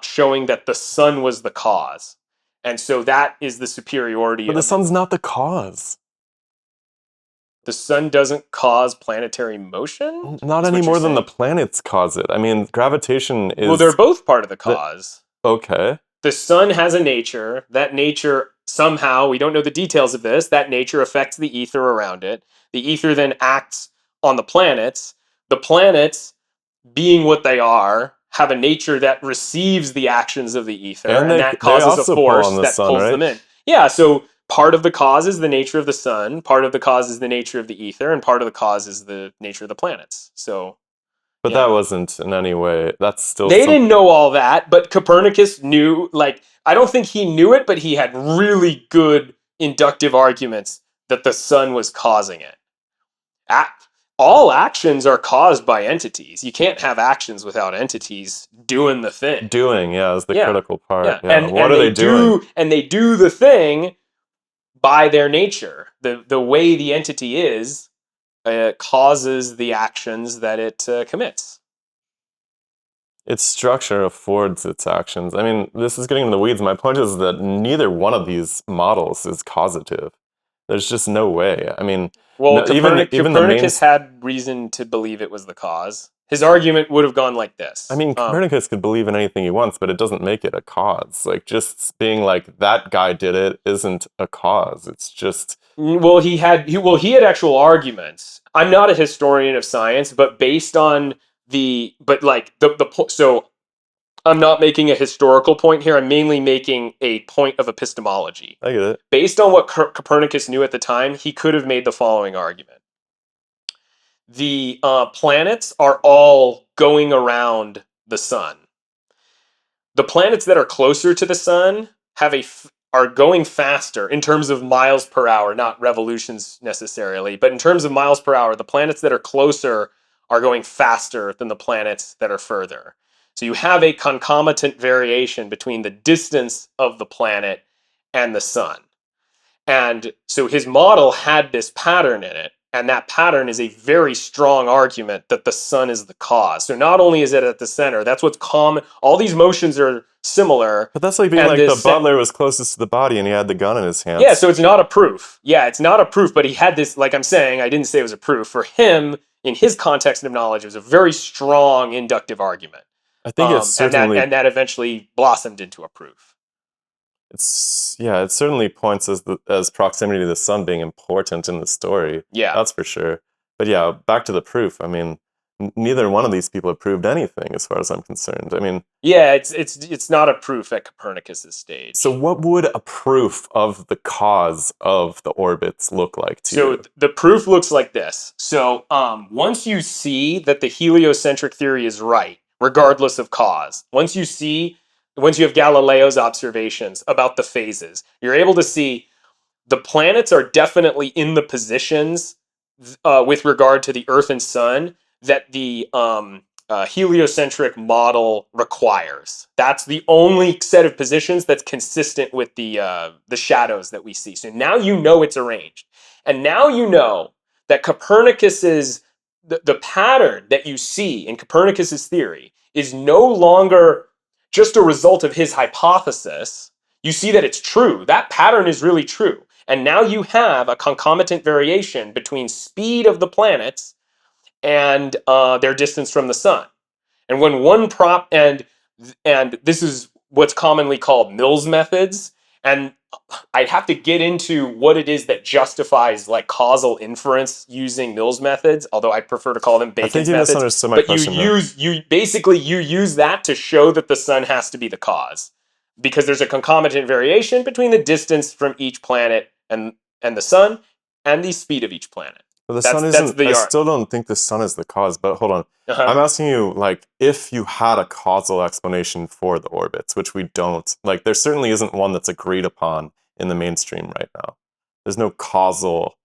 showing that the sun was the cause. And so that is the superiority But the of it. sun's not the cause. The sun doesn't cause planetary motion? Not Is any what you're more than the saying? planets cause it. I mean, gravitation Well, they're is both part of the the cause. okay. The sun has a nature. That nature, somehow, we don't know the details of this, that nature affects the ether around it. The ether then acts on the planets. The planets, being what they are, have a nature that receives the actions of the ether, And and that they causes a also pull on force the that sun, pulls right? them in. Yeah, so part of the cause is the nature of the sun, part of the cause is the nature of the ether, and part of the cause is the nature of the planets. So, But yeah. that wasn't in any way. That's still They didn't something. know all that, but Copernicus knew, like, I don't think he knew it, but he had really good inductive arguments that the sun was causing it. All actions are caused by entities. You can't have actions without entities doing the thing. Doing, yeah, is the Yeah. critical part. Yeah. Yeah. What And are they doing? they do the thing by their nature. The way the entity is causes the actions that it commits. Its structure affords its actions. I mean, this is getting in the weeds. My point is that neither one of these models is causative. There's just no way. I mean, Well, no, even the main. Copernicus had reason to believe it was the cause. His argument would have gone like I this. mean, Copernicus could believe in anything he wants, but it doesn't make it a cause. Like, just being like that guy did it isn't a cause. It's just Well, he had actual arguments. I'm not a historian of science, but based on so I'm not making a historical point here. I'm mainly making a point of epistemology. I get it. Based on what Copernicus knew at the time, he could have made the following argument: the planets are all going around the sun. The planets that are closer to the sun are going faster in terms of miles per hour, not revolutions necessarily, but in terms of miles per hour, the planets that are closer are going faster than the planets that are further. So you have a concomitant variation between the distance of the planet and the sun. And so his model had this pattern in it. And that pattern is a very strong argument that the sun is the cause. So not only is it at the center, that's what's common. All these motions are similar. But that's like being And like the this, butler was closest to the body and he had the gun in his yeah, hands. so it's not a proof. Yeah, it's not a proof, but he had this, like I'm saying, I didn't say it was a proof. For him, in his context of knowledge, it was a very strong inductive argument. I think it's certainly And that eventually blossomed into a proof. it certainly points as proximity to the sun being important in the story. Yeah. That's for sure. But yeah, back to the proof. I mean, neither one of these people have proved anything as far as I'm concerned. I mean, yeah, it's not a proof at Copernicus's stage. so what would a proof of the cause of the orbits look like to you? The proof looks like this. So once you see that the heliocentric theory is right, regardless of cause, once you have Galileo's observations about the phases, you're able to see the planets are definitely in the positions with regard to the Earth and Sun that the heliocentric model requires. That's the only set of positions that's consistent with the shadows that we see. So now you know it's arranged, and now you know that Copernicus's the pattern that you see in Copernicus's theory is no longer just a result of his hypothesis. You see that it's true. That pattern is really true. And now you have a concomitant variation between speed of the planets and their distance from the sun. And when one prop and this is what's commonly called Mills methods, and I'd have to get into what it is that justifies like causal inference using Mills methods, although I prefer to call them I think Bacon's you methods. misunderstood my But question, though. you use that to show that the sun has to be the cause, because there's a concomitant variation between the distance from each planet and and the sun and the speed of each planet. But the That's sun isn't. the I art. still don't think the sun is the cause. But hold on, Uh-huh. I'm asking you, like, if you had a causal explanation for the orbits, which we don't. Like, there certainly isn't one that's agreed upon in the mainstream right now. There's no causal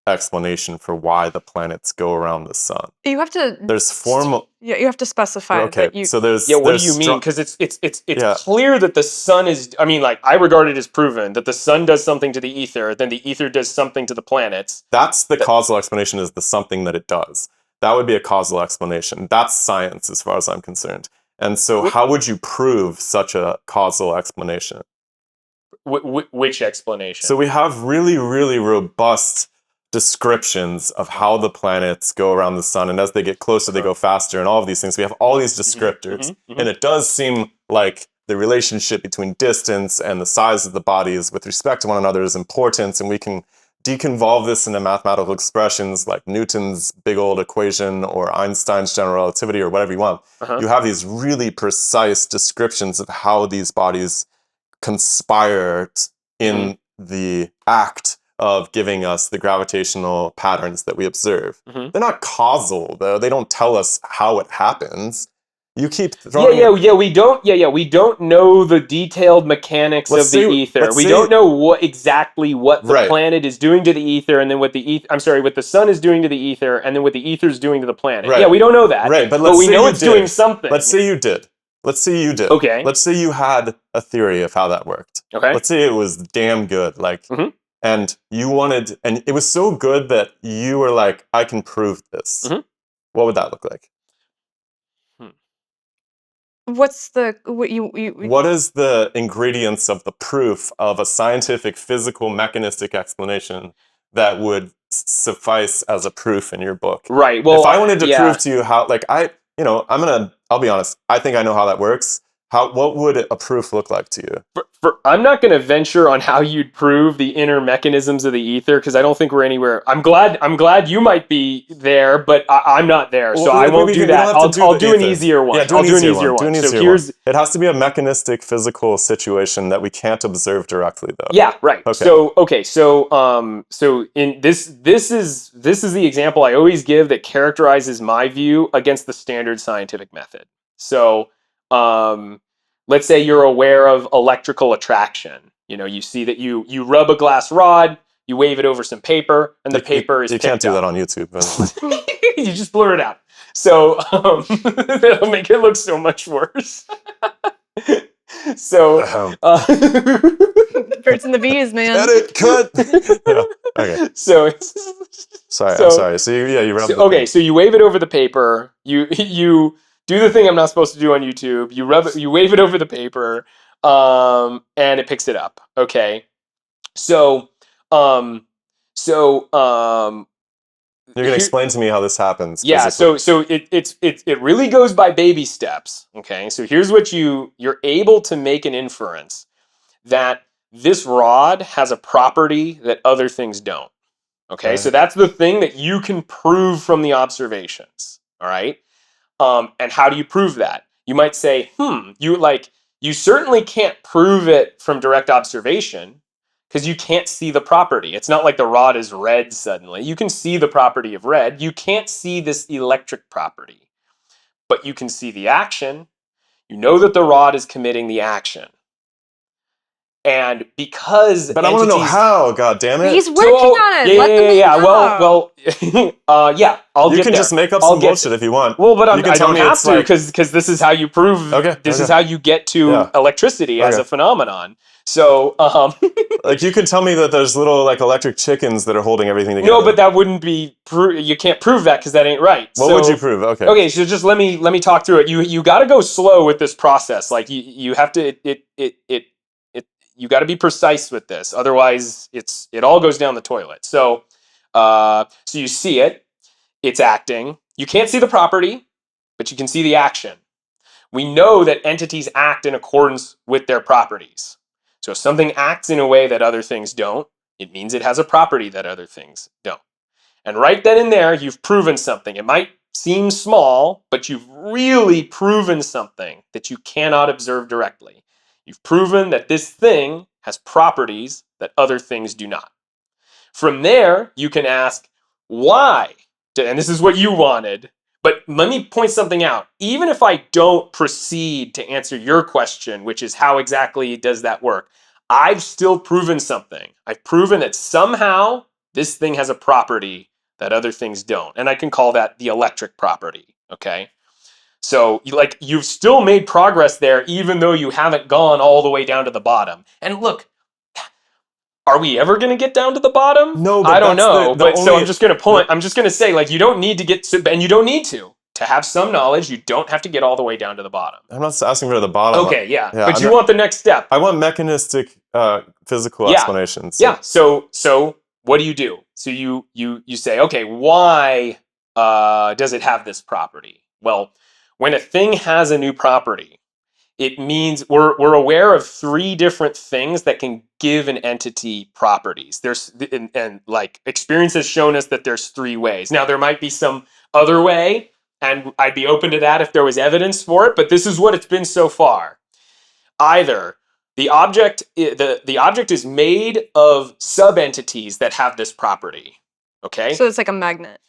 explanation for why the planets go around the sun. You have to. There's formal. Yeah, you have to specify Okay, that you. so there's Yeah, what there's do you mean? strong- Because it's Yeah. clear that the sun is. I mean, like, I regard it as proven that the sun does something to the ether, then the ether does something to the planets. That's the causal explanation, is the something that it does. That would be a causal explanation. That's science as far as I'm concerned. And so how would you prove such a causal explanation? Which explanation? So we have really, really robust descriptions of how the planets go around the sun, and as they get closer, they go faster, and all of these things. We have all these descriptors, and it does seem like the relationship between distance and the size of the bodies with respect to one another is important, and we can deconvolve this into mathematical expressions like Newton's big old equation or Einstein's general relativity or whatever you want. You have these really precise descriptions of how these bodies conspire in the act of giving us the gravitational patterns that we observe. They're not causal, though. They don't tell us how it happens. You keep throwing we don't know the detailed mechanics of the ether. We don't know what the planet is doing to the ether, and then what the sun is doing to the ether, and then what the ether is doing to the planet. Right. Yeah, we don't know that. Right, but we know it's doing something. Let's say you did. Let's say you did. Okay. Let's say you had a theory of how that worked. Okay. Let's say it was damn good, like, and you wanted, and it was so good that you were like, I can prove this. What would that look like? What's the What is the ingredients of the proof of a scientific, physical, mechanistic explanation that would suffice as a proof in your book? Right. Well, if I wanted to prove to you how, like, I'll be honest. I think I know how that works. What would a proof look like to you? I'm not going to venture on how you'd prove the inner mechanisms of the ether, because I don't think we're anywhere. I'm glad you might be there, but I'm not there, so I won't do that. I'll do an easier one. Yeah, do an easier one. It has to be a mechanistic, physical situation that we can't observe directly, though. Yeah, right. Okay. So in this is the example I always give that characterizes my view against the standard scientific method. So, let's say you're aware of electrical attraction. You know, you see that you rub a glass rod, you wave it over some paper, and the paper is picked up. You can't do that on YouTube. You just blur it out. So that'll make it look so much worse. So birds and the bees, man. Edit, cut. Yeah. Okay. So I'm sorry. So you rub. So you wave it over the paper. You do the thing I'm not supposed to do on YouTube. You wave it over the paper, and it picks it up. Okay. So you're gonna explain to me how this happens. Yeah. So it really goes by baby steps. Okay. So here's what you're able to make an inference that this rod has a property that other things don't. Okay. So that's the thing that you can prove from the observations. All right. And how do you prove that? You might say, you certainly can't prove it from direct observation because you can't see the property. It's not like the rod is red suddenly. You can see the property of red. You can't see this electric property, but you can see the action. You know that the rod is committing the action. And because I want to know how, God damn it. He's working on it. Let the man know. I'll get there. You can just make up some bullshit if you want. Well, but I don't have to, because this is how you prove. This is how you get to electricity as a phenomenon. So, like, you could tell me that there's little, like, electric chickens that are holding everything together. No, but that wouldn't be. You can't prove that because that ain't right. What would you prove? Okay. Okay, so just let me talk through it. You got to go slow with this process. Like, you have to you got to be precise with this, otherwise it all goes down the toilet. So you see it, it's acting. You can't see the property, but you can see the action. We know that entities act in accordance with their properties. So if something acts in a way that other things don't, it means it has a property that other things don't. And right then and there, you've proven something. It might seem small, but you've really proven something that you cannot observe directly. You've proven that this thing has properties that other things do not. From there, you can ask why, and this is what you wanted. But let me point something out. Even if I don't proceed to answer your question, which is how exactly does that work, I've still proven something. I've proven that somehow this thing has a property that other things don't. And I can call that the electric property, okay? So you've still made progress there, even though you haven't gone all the way down to the bottom. And look, are we ever going to get down to the bottom? No, but I don't that's know. the But so I'm only just going to point. I'm just going to say, like, you don't need to get to, and you don't need to have some knowledge. You don't have to get all the way down to the bottom. I'm not asking for the bottom. Okay, yeah. Yeah, But you want the next step. I want mechanistic physical Yeah. explanations. Yeah. So what do? So you say, okay, why does it have this property? Well, when a thing has a new property, it means we're aware of three different things that can give an entity properties. There's and like experience has shown us that there's three ways. Now there might be some other way, and I'd be open to that if there was evidence for it, but this is what it's been so far. Either the object is made of subentities that have this property. Okay? So it's like a magnet.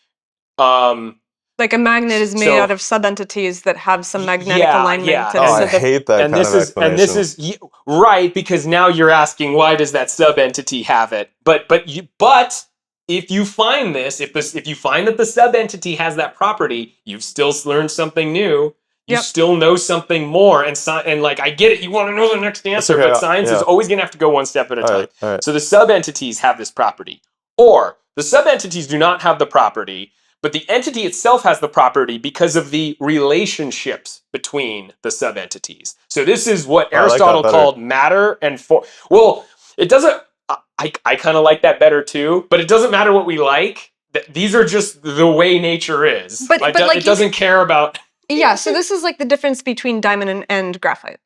Um Like a magnet is made So- out of subentities that have some magnetic Yeah, alignment. yeah. And Oh, so I hate that and kind this of is explanation. right, because now you're asking, why does that subentity have it? But if you find this, if you find that the subentity has that property, you've still learned something new. You Yep. still know something more, and like I get it, you want to know the next answer, okay, but science is yeah. always going to have to go one step at a time. All right. So the subentities have this property, or the subentities do not have the property, but the entity itself has the property because of the relationships between the subentities. So this is what I like that Aristotle better. called matter and form. Well, it doesn't. I kind of like that better too, but it doesn't matter what we like. These are just the way nature is. But like it doesn't care about. Yeah, so this is like the difference between diamond and graphite.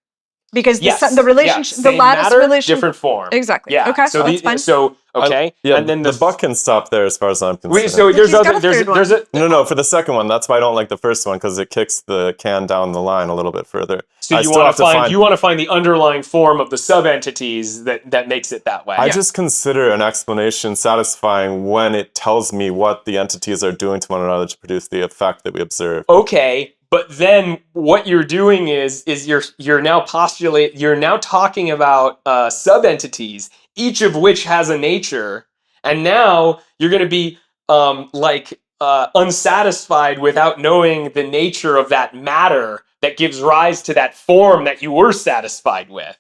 Because Yes, the relationship, the same lattice matter, relation, different form. Exactly. Yeah. Okay, So that's fine. okay. Yeah, and then the buck can stop there as far as I'm concerned. So But there's he's got other a third there's a No, for the second one. That's why I don't like the first one, because it kicks the can down the line a little bit further. So you want to find the underlying form of the subentities that makes it that way. I just consider an explanation satisfying when it tells me what the entities are doing to one another to produce the effect that we observe. Okay, but then what you're doing is you're now talking about subentities, each of which has a nature, and now you're going to be unsatisfied without knowing the nature of that matter that gives rise to that form that you were satisfied with.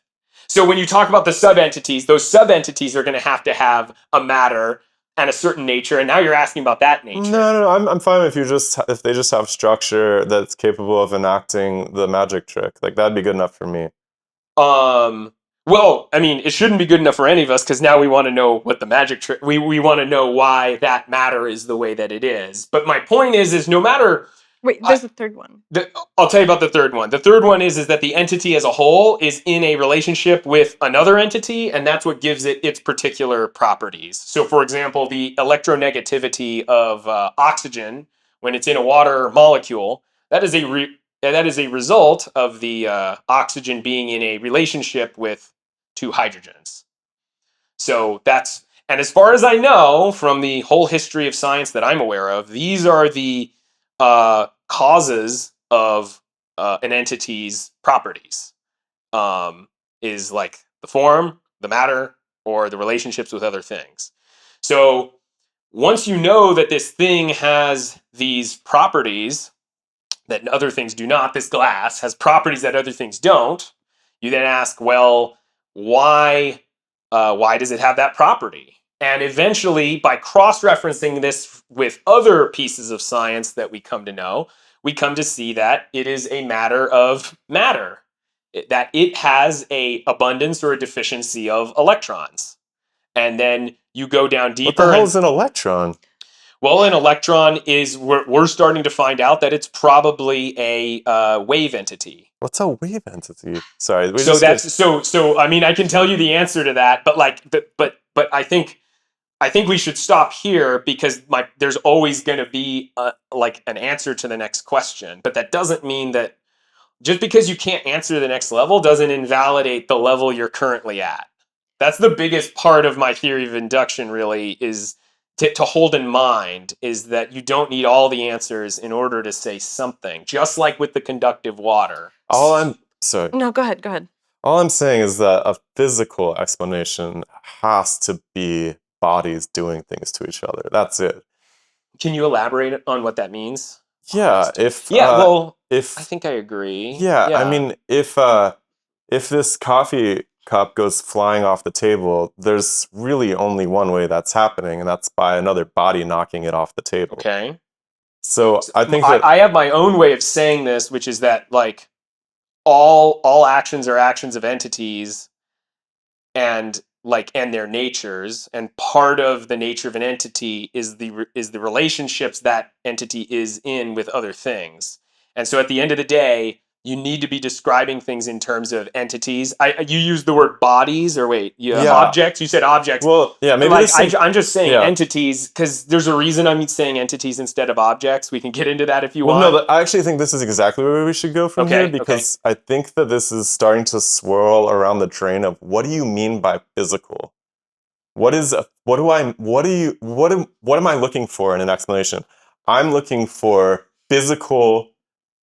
So when you talk about the subentities, those subentities are going to have a matter and a certain nature, and now you're asking about that nature. No, I'm fine if they just have structure that's capable of enacting the magic trick. Like that'd be good enough for me. Well, I mean, it shouldn't be good enough for any of us, because now we want to know what the magic trick. We want to know why that matter is the way that it is. But my point is no matter. Wait, there's a third one. I'll tell you about the third one. The third one is that the entity as a whole is in a relationship with another entity, and that's what gives it its particular properties. So, for example, the electronegativity of oxygen when it's in a water molecule, that is a result of the oxygen being in a relationship with two hydrogens. So and as far as I know from the whole history of science that I'm aware of, these are the causes of an entity's properties, is like the form, the matter, or the relationships with other things. So once you know that this thing has these properties that other things do not, this glass has properties that other things don't, you then ask, well, why does it have that property? And eventually, by cross-referencing this with other pieces of science that we come to know, we come to see that it is a matter of matter, that it has a abundance or a deficiency of electrons. And then you go down deeper. What the hell is an electron? Well, an electron is, we're starting to find out that it's probably a wave entity. What's a wave entity? Sorry. So I mean, I can tell you the answer to that, but I think we should stop here, because there's always going to be an answer to the next question. But that doesn't mean that just because you can't answer the next level doesn't invalidate the level you're currently at. That's the biggest part of my theory of induction, really, is to hold in mind is that you don't need all the answers in order to say something. Just like with the conductive water. Sorry. No, go ahead. Go ahead. All I'm saying is that a physical explanation has to be bodies doing things to each other. That's it. Can you elaborate on what that means? Yeah, if I if think I agree. yeah, I mean if this coffee cup goes flying off the table, there's really only one way that's happening, and that's by another body knocking it off the table. Okay. So I think that I have my own way of saying this, which is that like all actions are actions of entities, and their natures, and part of the nature of an entity is the relationships that entity is in with other things. And so at the end of the day, you need to be describing things in terms of entities. You used the word bodies, or wait, objects. You said objects. Well, yeah, maybe like I'm just saying entities because there's a reason I'm saying entities instead of objects. We can get into that if you want. No, I actually think this is exactly where we should go from here, because I think that this is starting to swirl around the drain of what do you mean by physical? What am I looking for in an explanation? I'm looking for physical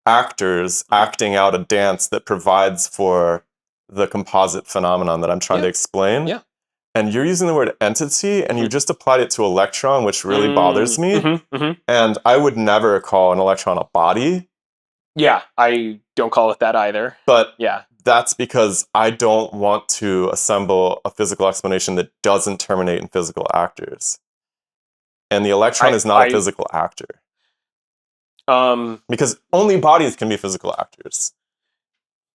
actors acting out a dance that provides for the composite phenomenon that I'm trying to explain. Yeah. And you're using the word entity, and you just applied it to electron, which really bothers me. And I would never call an electron a body. Yeah, I don't call it that either. But yeah, that's because I don't want to assemble a physical explanation that doesn't terminate in physical actors. And the electron is not a physical actor. Because only bodies can be physical actors.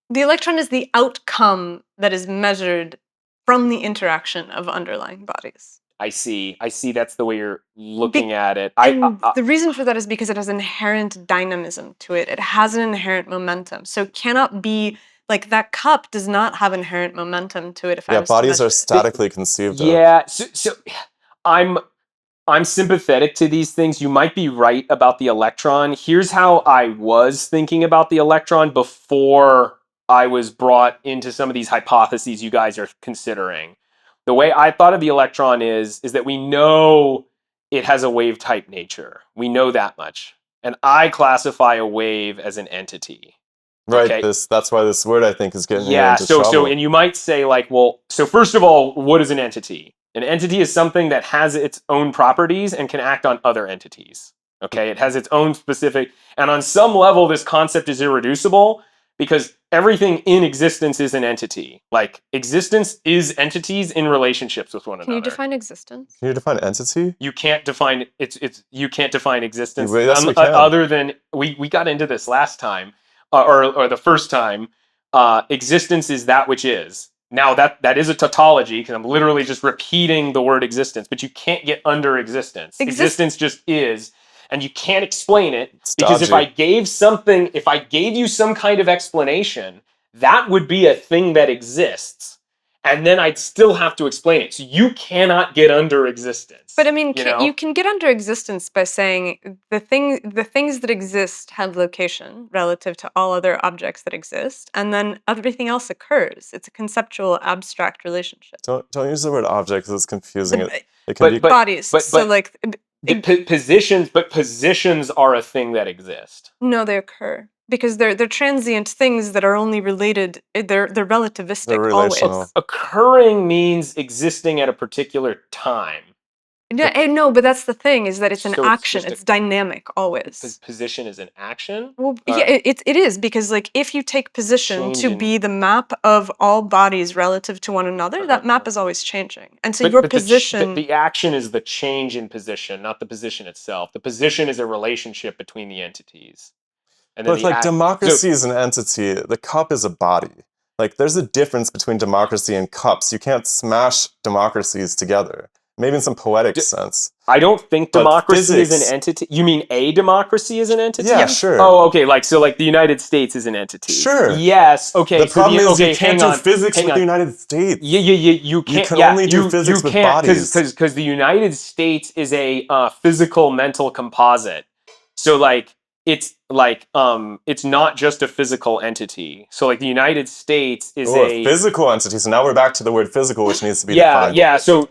The electron is the outcome that is measured from the interaction of underlying bodies. I see. That's the way you're looking at it. The reason for that is because it has inherent dynamism to it. It has an inherent momentum. So it cannot be like that cup does not have inherent momentum to it. Bodies are statically conceived of. Yeah. So I'm sympathetic to these things. You might be right about the electron. Here's how I was thinking about the electron before I was brought into some of these hypotheses you guys are considering. The way I thought of the electron is that we know it has a wave type nature. We know that much. And I classify a wave as an entity. Right. Okay? That's why this word, I think, is getting into trouble. So and you might say like, well, so first of all, what is an entity? An entity is something that has its own properties and can act on other entities. Okay, it has its own specific, and on some level, this concept is irreducible because everything in existence is an entity. Like existence is entities in relationships with one another. Can you define existence? Can you define entity? You can't define you can't define existence other than we got into this last time or the first time. Existence is that which is. Now that is a tautology because I'm literally just repeating the word existence, but you can't get under existence. Existence just is, and you can't explain it because if I gave you some kind of explanation, that would be a thing that exists, and then I'd still have to explain it. So you cannot get under existence. But I mean, you can get under existence by saying the things that exist have location relative to all other objects that exist, and then everything else occurs. It's a conceptual, abstract relationship. Don't use the word object because it's confusing. It can be bodies. Positions are a thing that exist. No, they occur. Because they're transient things that are only related. They're relativistic. They're always. Occurring means existing at a particular time. No, but that's the thing is that it's an action. It's dynamic always. Position is an action. Well, yeah, it is because like if you take position to be the map of all bodies relative to one another, that map is always changing, and so your position. The action is the change in position, not the position itself. The position is a relationship between the entities. And but like democracy is an entity. The cup is a body. Like there's a difference between democracy and cups. You can't smash democracies together. Maybe in some poetic sense. I don't think democracy is an entity. You mean a democracy is an entity? Yeah, sure. Oh, okay. Like the United States is an entity. Sure. Yes. Okay. The problem is you can't do physics with the United States. Yeah. You can't. You can only do physics with bodies. Because the United States is a physical mental composite. So like it's like it's not just a physical entity. So like the United States is Oh, a physical entity. So now we're back to the word physical, which needs to be defined. yeah. So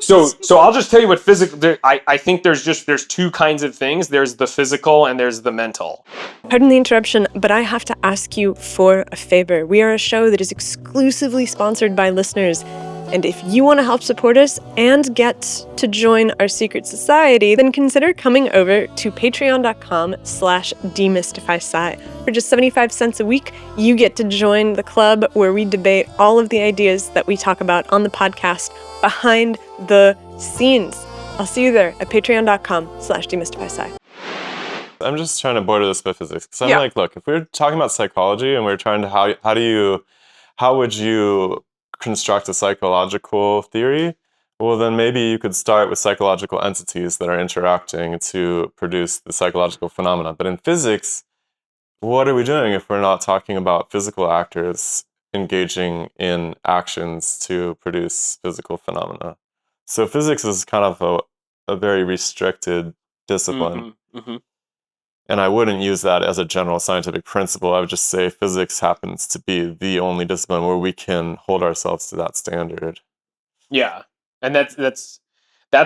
I'll just tell you what physical. I think there's two kinds of things. There's the physical and there's the mental. Pardon the interruption, but I have to ask you for a favor. We are a show that is exclusively sponsored by listeners. And if you want to help support us and get to join our secret society, then consider coming over to patreon.com/DemystifySci. For just 75 cents a week, you get to join the club where we debate all of the ideas that we talk about on the podcast behind the scenes. I'll see you there at patreon.com/DemystifySci. I'm just trying to border this by physics. Because I'm like, look, if we're talking about psychology and we're trying to, how would you construct a psychological theory? Well, then maybe you could start with psychological entities that are interacting to produce the psychological phenomena. But in physics, what are we doing if we're not talking about physical actors engaging in actions to produce physical phenomena? So physics is kind of a very restricted discipline. And I wouldn't use that as a general scientific principle. I would just say physics happens to be the only discipline where we can hold ourselves to that standard. Yeah, and that's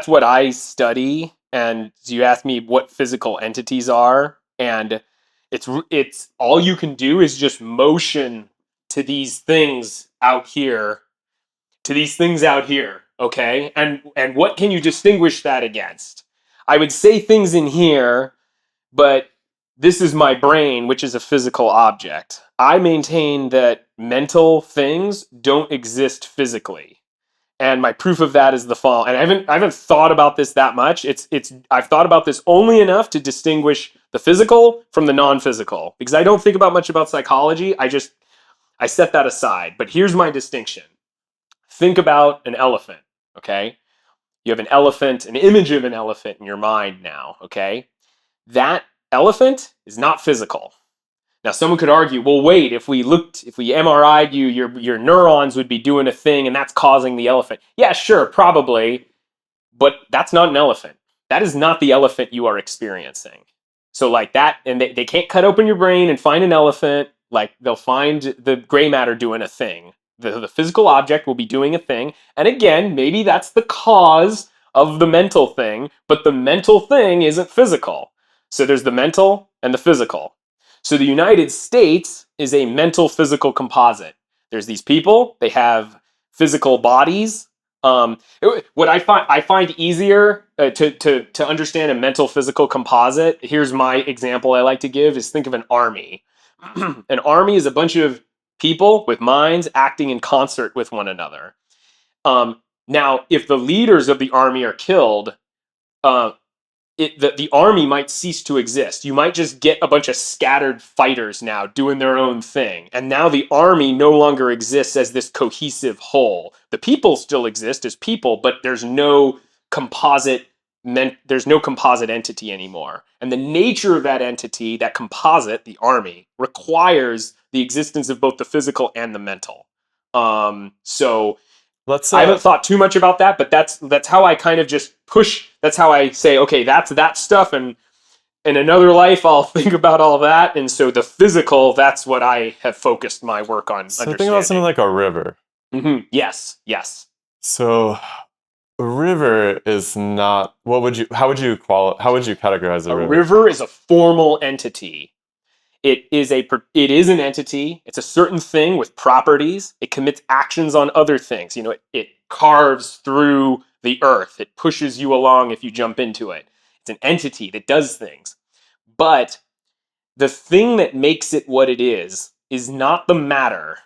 what I study. And you ask me what physical entities are, and it's all you can do is just motion to these things out here, okay? And what can you distinguish that against? I would say things in here, but this is my brain, which is a physical object. I maintain that mental things don't exist physically. And my proof of that is the fall. And I haven't thought about this that much. I've thought about this only enough to distinguish the physical from the non-physical, because I don't think about much about psychology. I set that aside. But here's my distinction. Think about an elephant, okay? You have an elephant, an image of an elephant in your mind now, okay? That elephant is not physical. Now, someone could argue, well, wait, if we MRI'd you, your neurons would be doing a thing and that's causing the elephant. Yeah, sure, probably, but that's not an elephant. That is not the elephant you are experiencing. So like that, and they can't cut open your brain and find an elephant. Like they'll find the gray matter doing a thing. The physical object will be doing a thing. And again, maybe that's the cause of the mental thing, but the mental thing isn't physical. So there's the mental and the physical. So the United States is a mental physical composite. There's these people, they have physical bodies. What I find easier to understand a mental physical composite, here's my example I like to give, is think of an army. An army is a bunch of people with minds acting in concert with one another. Now, if the leaders of the army are killed, uh, the army might cease to exist. You might just get a bunch of scattered fighters now doing their own thing. And now the army no longer exists as this cohesive whole. The people still exist as people, but there's no composite entity anymore. And the nature of that entity, that composite, the army, requires the existence of both the physical and the mental. So I haven't thought too much about that, but that's how I kind of just push. That's how I say, okay, that's that stuff, and in another life, I'll think about all that. And so the physical, that's what I have focused my work on. So think about something like a river. Yes. So a river is not. How would you categorize a river? A river is a formal entity. It is an entity. It's a certain thing with properties. It commits actions on other things. It carves through the earth. It pushes you along if you jump into it. It's an entity that does things. But the thing that makes it what it is not the matter.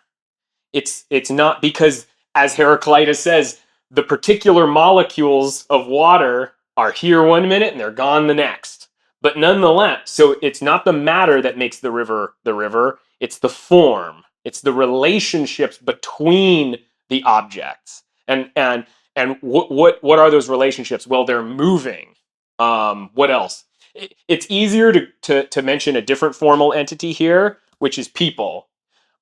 It's not, because, as Heraclitus says, the particular molecules of water are here one minute and they're gone the next. But nonetheless, so it's not the matter that makes the river, it's the form. It's the relationships between the objects. And what are those relationships? Well, they're moving. What else? It's easier to mention a different formal entity here, which is people.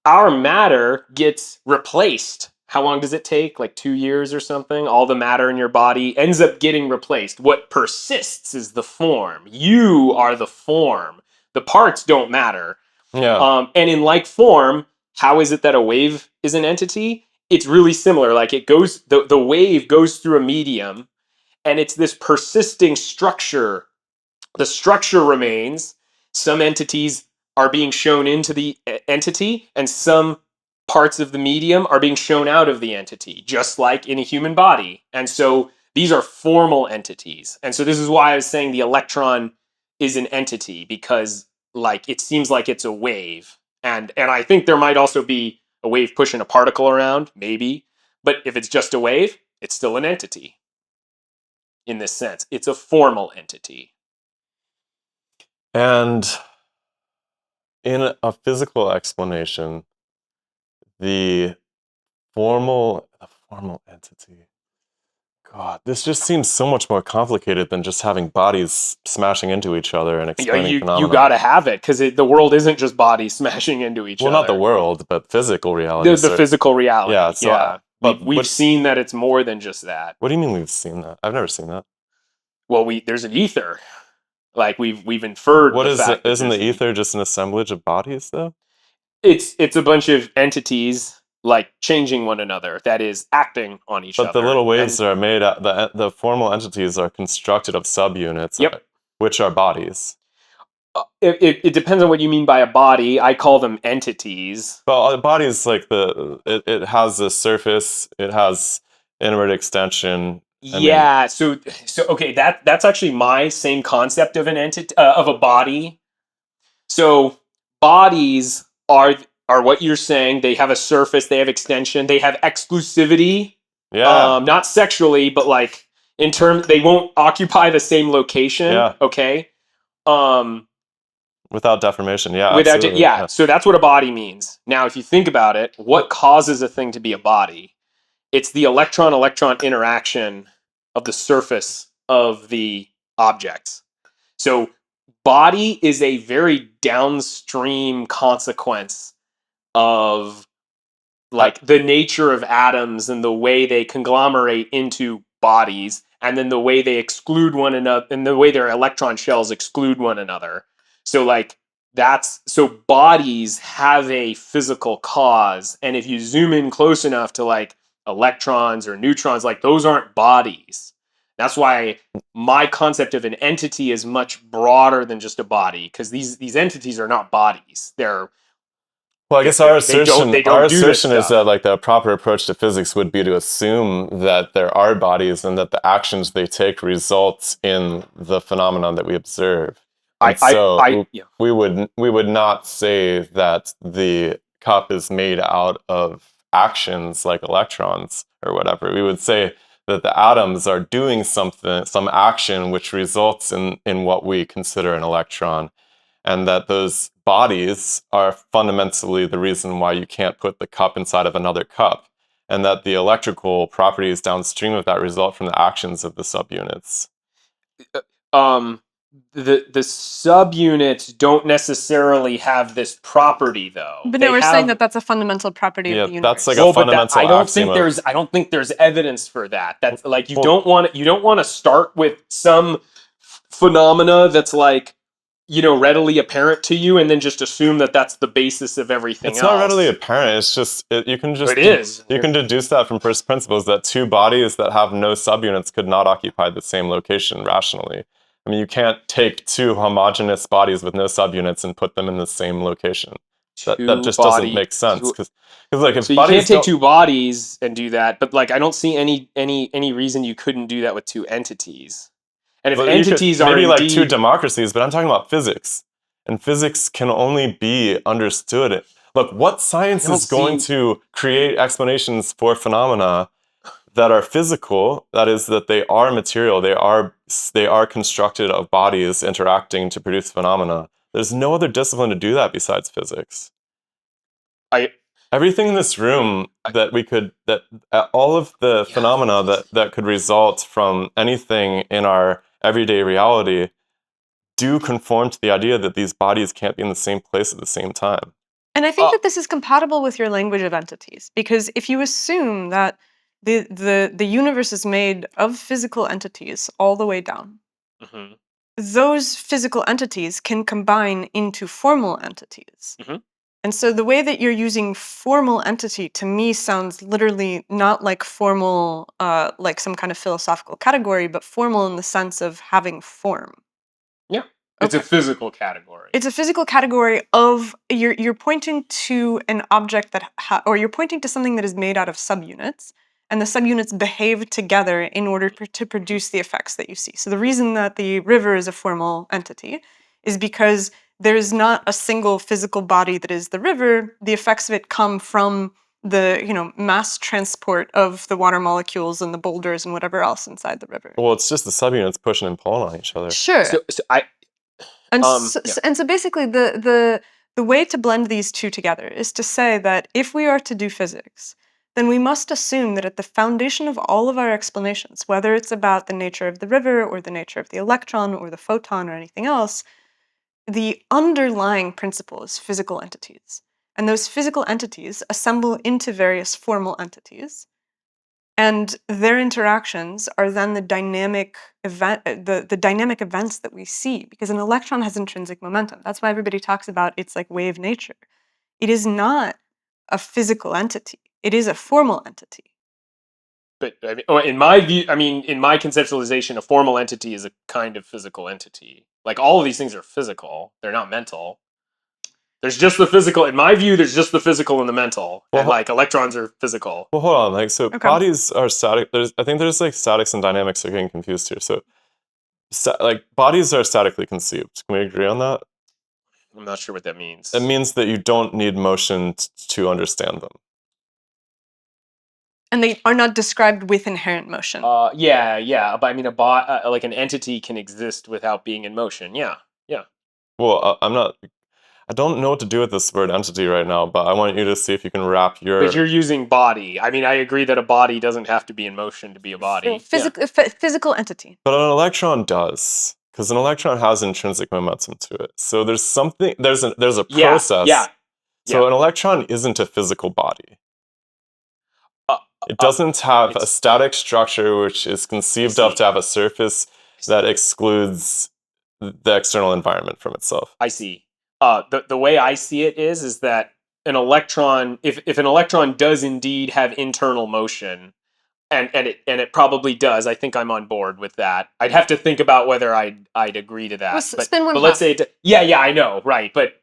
Our matter gets replaced. How long does it take? Like 2 years or something? All the matter in your body ends up getting replaced. What persists is the form. You are the form. The parts don't matter. Yeah. And in like form, how is it that a wave is an entity? It's really similar. Like it goes, the wave goes through a medium, and it's this persisting structure. The structure remains. Some entities are being shown into the entity, and some parts of the medium are being shown out of the entity, just like in a human body. And so these are formal entities. And so this is why I was saying the electron is an entity, because like it seems like it's a wave. And I think there might also be a wave pushing a particle around, maybe. But if it's just a wave, it's still an entity in this sense. It's a formal entity. And in a physical explanation, the formal entity. God, this just seems so much more complicated than just having bodies smashing into each other and Yeah, explaining you phenomena. got to have it, because the world isn't just bodies smashing into each Well, other. not the world, but physical reality. The physical reality. Yeah. So, Yeah. but We've seen that it's more than just that. what do you mean we've seen that? I've never seen that. Well, there's an ether. Like we've inferred What the is it? fact that Isn't there's the ether just an assemblage of bodies, though? it's a bunch of entities like changing one another, that is acting on each But other. the little waves And, are made. The formal entities are constructed of subunits, yep. which are bodies. It depends on what you mean by a body. I call them entities. Well, a body is like it has a surface, it has inward extension. I mean, Yeah, so okay, that's actually my same concept of an entity, of a body. So bodies are what you're saying. They have a surface, they have extension, they have exclusivity. yeah, Not sexually, but like in terms, they won't occupy the same location. yeah, Okay. Um, without deformation. Yeah, without absolutely. yeah. Yeah. So that's what a body means. Now, if you think about it, what causes a thing to be a body? It's the electron-electron interaction of the surface of the objects. So body is a very downstream consequence of I, like the nature of atoms and the way they conglomerate into bodies, and then the way they exclude one another, and the way their electron shells exclude one another. So like so bodies have a physical cause, and if you zoom in close enough to like electrons or neutrons, like those aren't bodies. That's why my concept of an entity is much broader than just a body, because these entities are not bodies. well, I guess our assertion They don't do this is that stuff. like the proper approach to physics would be to assume that there are bodies and that the actions they take results in the phenomenon that we observe. And so Yeah. we would not say that the cup is made out of actions like electrons or whatever. We would say that the atoms are doing something, some action which results in what we consider an electron, and that those bodies are fundamentally the reason why you can't put the cup inside of another cup, and that the electrical properties downstream of that result from the actions of the subunits. Um, the subunits don't necessarily have this property, though. But no, They we're saying that have that's a fundamental property of Yeah, the that's like universe. a well, but that fundamental axiom. I don't think there's evidence for that. That's like Well, you don't want to start with some phenomena that's like readily apparent to you, and then just assume that that's the basis of everything it's not readily else. apparent. It's just you can It just is. you can deduce that from first principles that two bodies that have no subunits could not occupy the same location rationally. I mean, you can't take two homogeneous bodies with no subunits and put them in the same location. That Two just doesn't body make sense two because like if So you can't bodies take don't. two bodies and do that, but like I don't see any reason you couldn't do that with two entities. And if Well, you could entities are maybe like two indeed democracies, but I'm talking about physics, and physics can only be understood. Look, what I science don't is going see to create explanations for phenomena that are physical? That is, that they are material. They are constructed of bodies interacting to produce phenomena. There's no other discipline to do that besides physics. I Everything in this room that we could that all of the yeah. phenomena that could result from anything in our everyday reality do conform to the idea that these bodies can't be in the same place at the same time. And I think that this is compatible with your language of entities, because if you assume that the universe is made of physical entities all the way down, Mhm. those physical entities can combine into formal entities. Mhm. And so the way that you're using formal entity to me sounds literally not like formal, like some kind of philosophical category, but formal in the sense of having form. Yeah. It's a Okay. physical category. It's a physical category of you're pointing to an object that or you're pointing to something that is made out of subunits, and the subunits behave together in order to produce the effects that you see. So the reason that the river is a formal entity is because there is not a single physical body that is the river. The effects of it come from the mass transport of the water molecules and the boulders and whatever else inside the river. Well, it's just the subunits pushing and pulling on each other. Sure. So I And yeah. so basically, the way to blend these two together is to say that if we are to do physics, then we must assume that at the foundation of all of our explanations, whether it's about the nature of the river or the nature of the electron or the photon or anything else, the underlying principle is physical entities. And those physical entities assemble into various formal entities. And their interactions are then the dynamic the dynamic events that we see, because an electron has intrinsic momentum. That's why everybody talks about it's like wave nature. It is not a physical entity. It is a formal entity. But I mean, in my view, I mean, in my conceptualization, a formal entity is a kind of physical entity. Like all of these things are physical; they're not mental. There's just the physical. In my view, there's just the physical and the mental, and Well, like electrons are physical. well, hold on. Like, so Okay. bodies are static. I think there's like statics and dynamics are getting confused here. So, like, bodies are statically conceived. Can we agree on that? I'm not sure what that means. It means that you don't need motion to understand them. And they are not described with inherent motion. Yeah. But I mean, like an entity can exist without being in motion. Yeah. Well, I'm not. I don't know what to do with this word entity right now, but I want you to see if you can wrap your. But you're using body. I mean, I agree that a body doesn't have to be in motion to be a body. Physical entity. But an electron does, because an electron has intrinsic momentum to it. So there's something. There's a process. Yeah. So an electron isn't a physical body. It doesn't have a static structure which is conceived of to have a surface that excludes the external environment from itself. I see. The way I see it is that an electron, if an electron does indeed have internal motion, and it probably does, I think I'm on board with that. I'd have to think about whether I'd agree to that. Well, spin one but let's half. say I know, right? But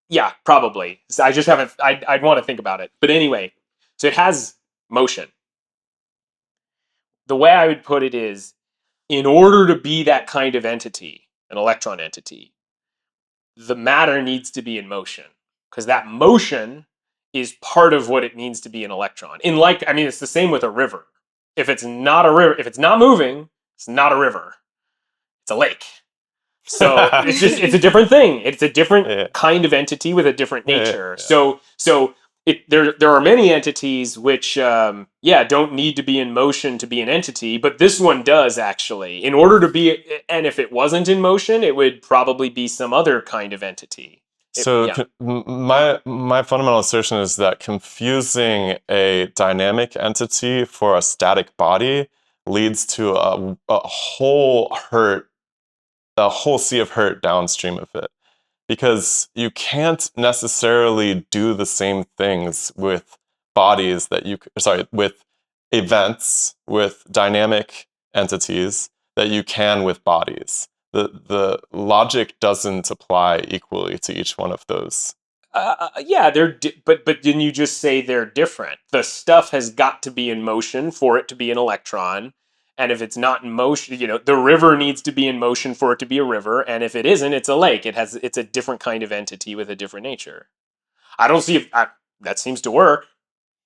yeah, probably. So I just haven't. I'd want to think about it. But anyway, so it has motion. The way I would put it is, in order to be that kind of entity, an electron entity, the matter needs to be in motion, because that motion is part of what it means to be an electron. I mean, it's the same with a river. If it's not a river, if it's not moving, it's not a river. It's a lake. So it's a different thing. It's a different kind of entity with a different nature. So there are many entities which don't need to be in motion to be an entity, but this one does actually. In order to be, and if it wasn't in motion, it would probably be some other kind of entity. My fundamental assertion is that confusing a dynamic entity for a static body leads to a whole sea of hurt downstream of it. Because you can't necessarily do the same things with bodies with events, with dynamic entities that you can with bodies. The logic doesn't apply equally to each one of those. But didn't you just say they're different? The stuff has got to be in motion for it to be an electron. And if it's not in motion, the river needs to be in motion for it to be a river. And if it isn't, it's a lake. It's a different kind of entity with a different nature. I don't see if that seems to work.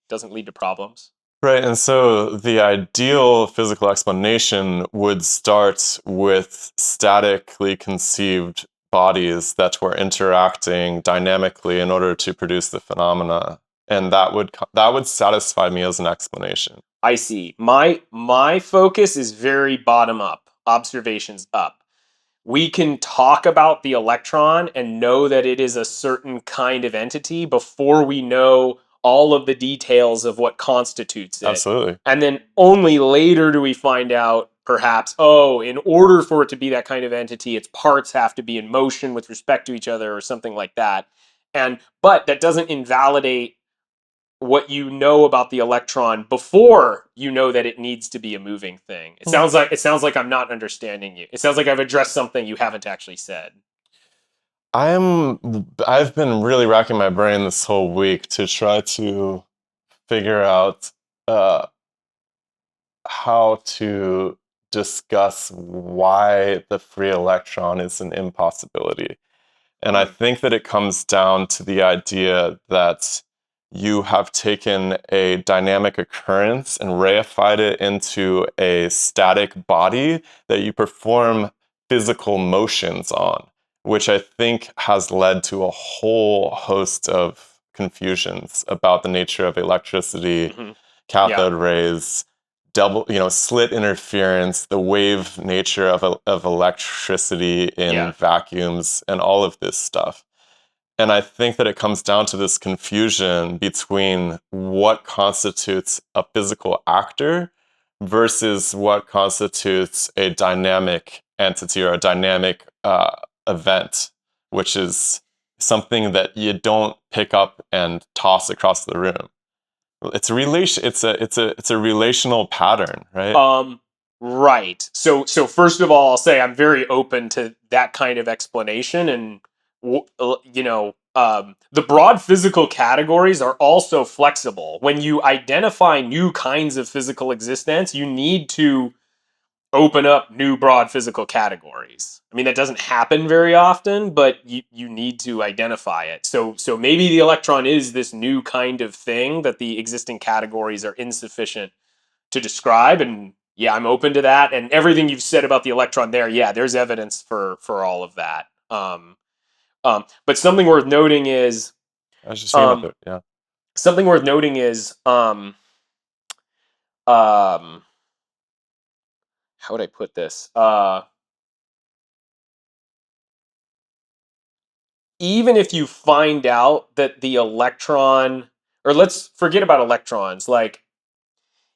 Doesn't lead to problems. Right, and so the ideal physical explanation would start with statically conceived bodies that were interacting dynamically in order to produce the phenomena, and that would satisfy me as an explanation. I see. My focus is very bottom up, observations up. We can talk about the electron and know that it is a certain kind of entity before we know all of the details of what constitutes it. Absolutely. And then only later do we find out perhaps, oh, in order for it to be that kind of entity, its parts have to be in motion with respect to each other or something like that. But that doesn't invalidate what you know about the electron before you know that it needs to be a moving thing. It sounds like I'm not understanding you. It sounds like I've addressed something you haven't actually said. I've been really racking my brain this whole week to try to figure out uh, how to discuss why the free electron is an impossibility. And I Mm. think that it comes down to the idea that you have taken a dynamic occurrence and reified it into a static body that you perform physical motions on, which I think has led to a whole host of confusions about the nature of electricity, Hmm. Yeah, cathode rays, slit interference, the wave nature of electricity in yeah. vacuums, and all of this stuff. And I think that it comes down to this confusion between what constitutes a physical actor versus what constitutes a dynamic entity or a dynamic event, which is something that you don't pick up and toss across the room. It's a relation. It's a relational pattern, right? Um, right. So first of all, I'll say I'm very open to that kind of explanation, and the broad physical categories are also flexible. When you identify new kinds of physical existence, you need to open up new broad physical categories. I mean, that doesn't happen very often, but you need to identify it. So maybe the electron is this new kind of thing that the existing categories are insufficient to describe. And yeah, I'm open to that. And everything you've said about the electron there, yeah, there's evidence for all of that. But something worth noting is I was just thinking about um, that. Yeah. something worth noting is um, how would I put this? Even if you find out that the electron, or let's forget about electrons, like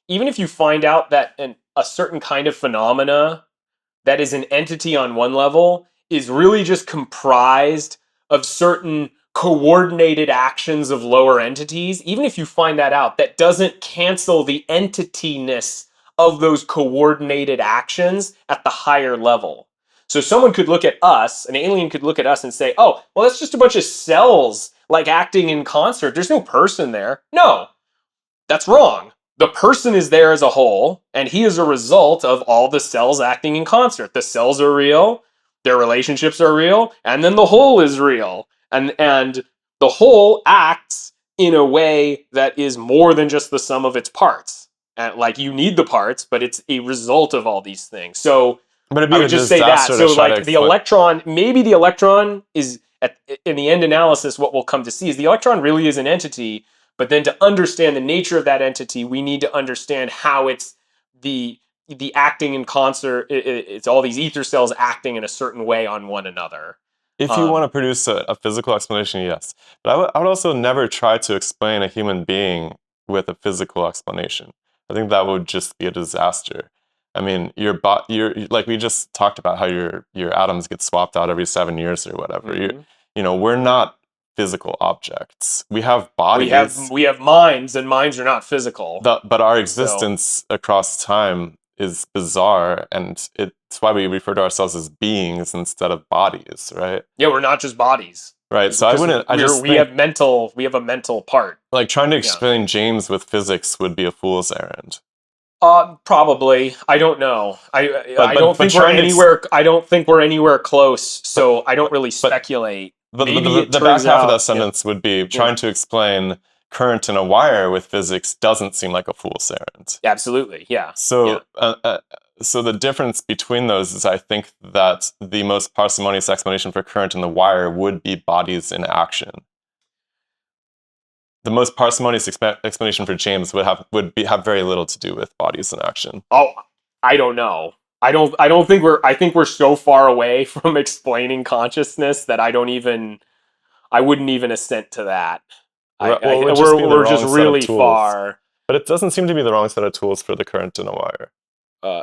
even if you find out that a certain kind of phenomena that is an entity on one level is really just comprised of certain coordinated actions of lower entities, even if you find that out, that doesn't cancel the entityness of those coordinated actions at the higher level. So someone could look at us, an alien could look at us and say, oh, well, that's just a bunch of cells like acting in concert. There's no person there. No, that's wrong. The person is there as a whole, and he is a result of all the cells acting in concert. The cells are real, their relationships are real, and then the whole is real. And the whole acts in a way that is more than just the sum of its parts. And like you need the parts, but it's a result of all these things. So But it'd I be a would just say that. disaster to So try to like the explain. electron, maybe the electron is in the end analysis, what we'll come to see is the electron really is an entity, but then to understand the nature of that entity, we need to understand how it's the the acting in concert. It's all these ether cells acting in a certain way on one another. If you want to Um, produce a physical explanation, yes. But I would also never try to explain a human being with a physical explanation. I think that would just be a disaster. I mean, your like we just talked about how your atoms get swapped out every 7 years or whatever. mhm. We're not physical objects. We have We have bodies, we have minds, and minds are not physical. but our So existence across time is bizarre, and it's why we refer to ourselves as beings instead of bodies, right? yeah, we're not just bodies Right. So I because wouldn't. I we're just we think have mental we have a mental part. like trying to Yeah. explain James with physics would be a fool's errand. Probably. I don't know. But I don't but think we're trying to ex- anywhere. I don't think we're anywhere close. but So I don't but really but speculate. but Maybe it the back turns half of that out. Yeah. sentence would be Yeah. trying to explain current in a wire with physics doesn't seem like a fool's errand. Absolutely. Yeah. Yeah. So so the difference between those is I think that the most parsimonious explanation for current in the wire would be bodies in action. The most parsimonious explanation for James have very little to do with bodies in action. Oh, I don't know. I don't think we're. I think we're so far away from explaining consciousness that I don't even. I wouldn't even assent to that. Well, it would just be the We're just wrong set of really tools. far. But it doesn't seem to be the wrong set of tools for the current in a wire.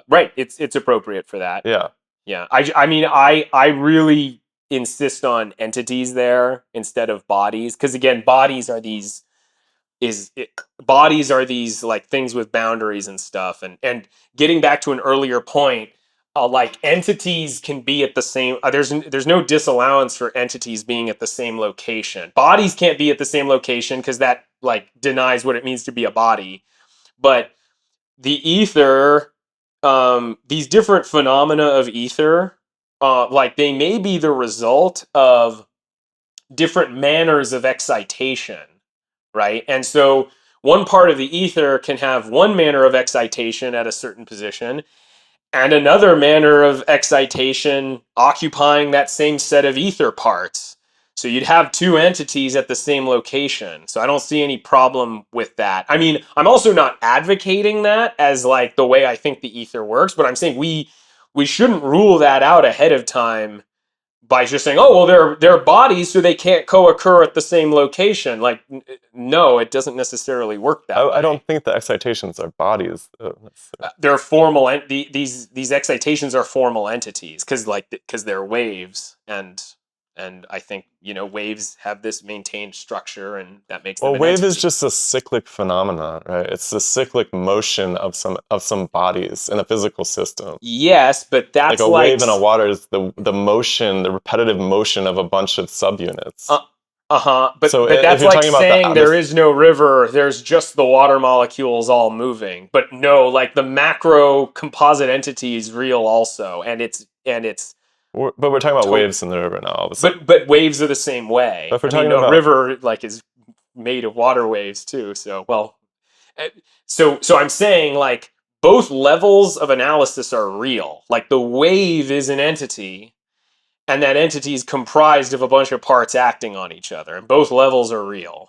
right, it's appropriate for that. Yeah. Yeah, I mean, I really insist on entities there instead of bodies, because again, bodies are these like things with boundaries and stuff, and getting back to an earlier point, like entities can be at the same. There's no disallowance for entities being at the same location. Bodies can't be at the same location because that like denies what it means to be a body. But the ether, these different phenomena of ether, like they may be the result of different manners of excitation, right? And so one part of the ether can have one manner of excitation at a certain position, and another manner of excitation occupying that same set of ether parts. So you'd have two entities at the same location. So I don't see any problem with that. I mean, I'm also not advocating that as like the way I think the ether works, but I'm saying we shouldn't rule that out ahead of time by just saying, "Oh, well, they're bodies, so they can't co-occur at the same location." Like, no, it doesn't necessarily work that way. I don't think the excitations are bodies. They're formal. These excitations are formal entities because they're waves, and I think waves have this maintained structure, and that makes them Well, an wave is entity. just a cyclic phenomenon, right? It's the cyclic motion of some bodies in a physical system. Yes, but Like that's a like wave in a water is the motion, the repetitive motion of a bunch of subunits. But So but if that's you're like talking about saying there this, is no river, there's just the water molecules all moving. But no, like the macro composite entity is real also, and it's but we're talking about to- waves in the river now, all of a sudden. but waves are the same But way. if we're I mean, talking a about, river like is made of water waves too. So well, eh, so I'm saying like both levels of analysis are real. Like the wave is an entity, and that entity is comprised of a bunch of parts acting on each other, and both levels are real.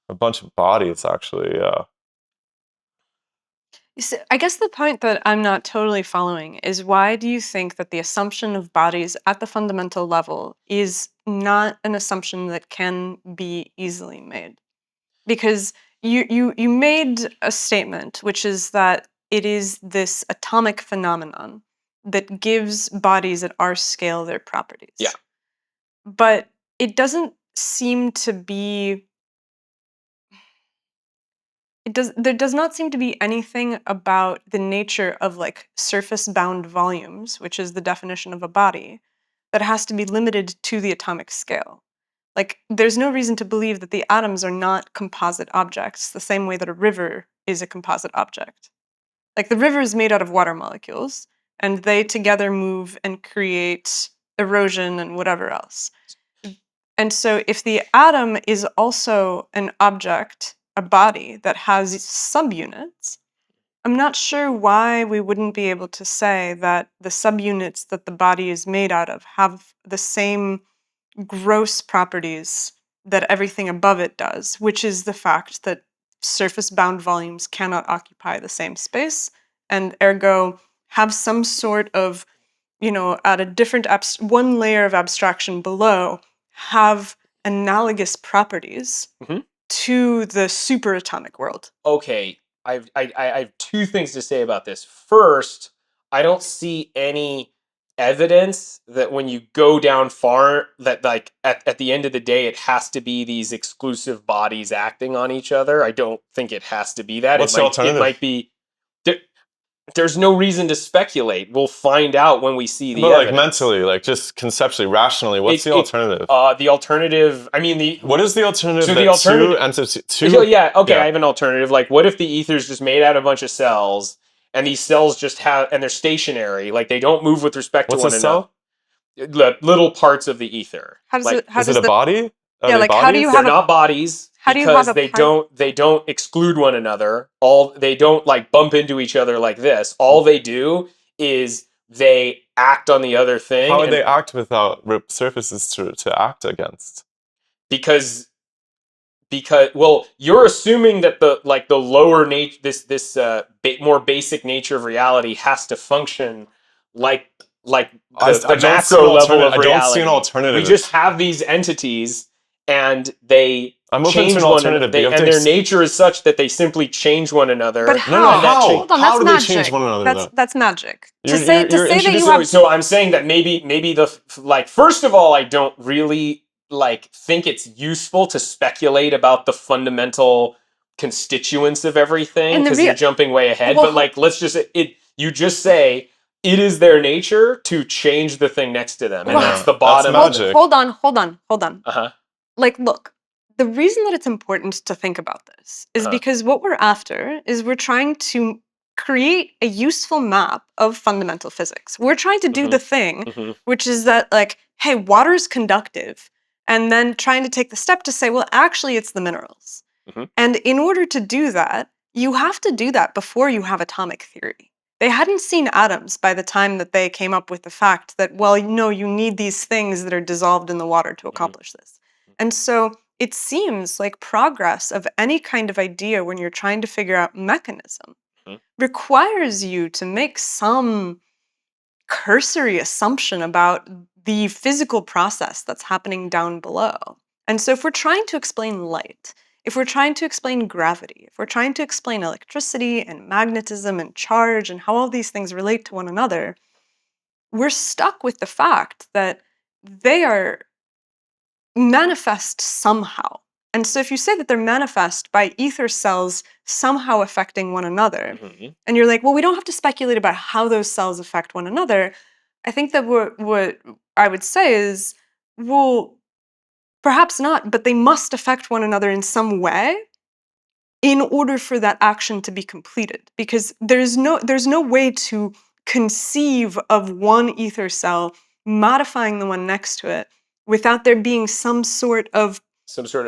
a bunch of bodies, actually, yeah. I guess the point that I'm not totally following is, why do you think that the assumption of bodies at the fundamental level is not an assumption that can be easily made? Because you made a statement, which is that it is this atomic phenomenon that gives bodies at our scale their properties. Yeah. But it doesn't seem to be there does not seem to be anything about the nature of like surface bound volumes, which is the definition of a body, that has to be limited to the atomic scale. Like, there's no reason to believe that the atoms are not composite objects, the same way that a river is a composite object. Like, the river is made out of water molecules, and they together move and create erosion and whatever else. And so, if the atom is also an object, a body that has subunits, I'm not sure why we wouldn't be able to say that the subunits that the body is made out of have the same gross properties that everything above it does, which is the fact that surface-bound volumes cannot occupy the same space, and ergo have some sort of, at a different one layer of abstraction below, have analogous properties Mhm. to the superatomic world. Okay, I have two things to say about this. First, I don't see any evidence that when you go down far, that like at the end of the day it has to be these exclusive bodies acting on each other. I don't think it has to be that. What's the It alternative? might be there, there's no reason to speculate. We'll find out when we see the But like evidence. mentally, like just conceptually, rationally, what's the It alternative? the alternative, I mean the What is the alternative so the that two alternative entities, yeah, okay, I yeah, have an alternative. Like, what if the ether's just made out of a bunch of cells, and these cells just have, and they're stationary, like they don't move with respect to what's a one another? cell? Little parts of the ether. How does Like, it? How Is it does a the? body? Are Yeah, they like how do you bodies? they're have a? not bodies How do you have because a part? they don't exclude one another. They don't like bump into each other like this. All they do is they act on the other How thing, would and they act without surfaces to act against? because well, you're assuming that the lower nature, more basic nature of reality has to function like I the don't see an macro level alternative. of I don't see an reality. We alternative. just have these entities, and they I'm open to change an one another, alternative. and their nature is such that they simply change one another. But how? And that how? Hold on, How that's do they magic. change one another? That's magic. You're To say that you have. So I'm saying that maybe like, first of all, I don't really like think it's useful to speculate about the fundamental constituents of everything because you're jumping way ahead. Well, but like, let's just you just say it is their nature to change the thing next to them, and that's the bottom. That's magic. Hold on. Uh-huh. Like, look, the reason that it's important to think about this is because what we're after is we're trying to create a useful map of fundamental physics. We're trying to do the thing, which is that, like, hey, water is conductive, and then trying to take the step to say, well, actually, it's the minerals. And in order to do that, you have to do that before you have atomic theory. They hadn't seen atoms by the time that they came up with the fact that, well, no, you need these things that are dissolved in the water to accomplish this. And so it seems like progress of any kind of idea when you're trying to figure out mechanism requires you to make some cursory assumption about the physical process that's happening down below. And so if we're trying to explain light, if we're trying to explain gravity, if we're trying to explain electricity and magnetism and charge and how all these things relate to one another, we're stuck with the fact that they are manifest somehow. And so if you say that they're manifest by ether cells somehow affecting one another, and you're like, well, we don't have to speculate about how those cells affect one another, I think that what I would say is, well, perhaps not, but they must affect one another in some way in order for that action to be completed. Because there's no way to conceive of one ether cell modifying the one next to it without there being some sort of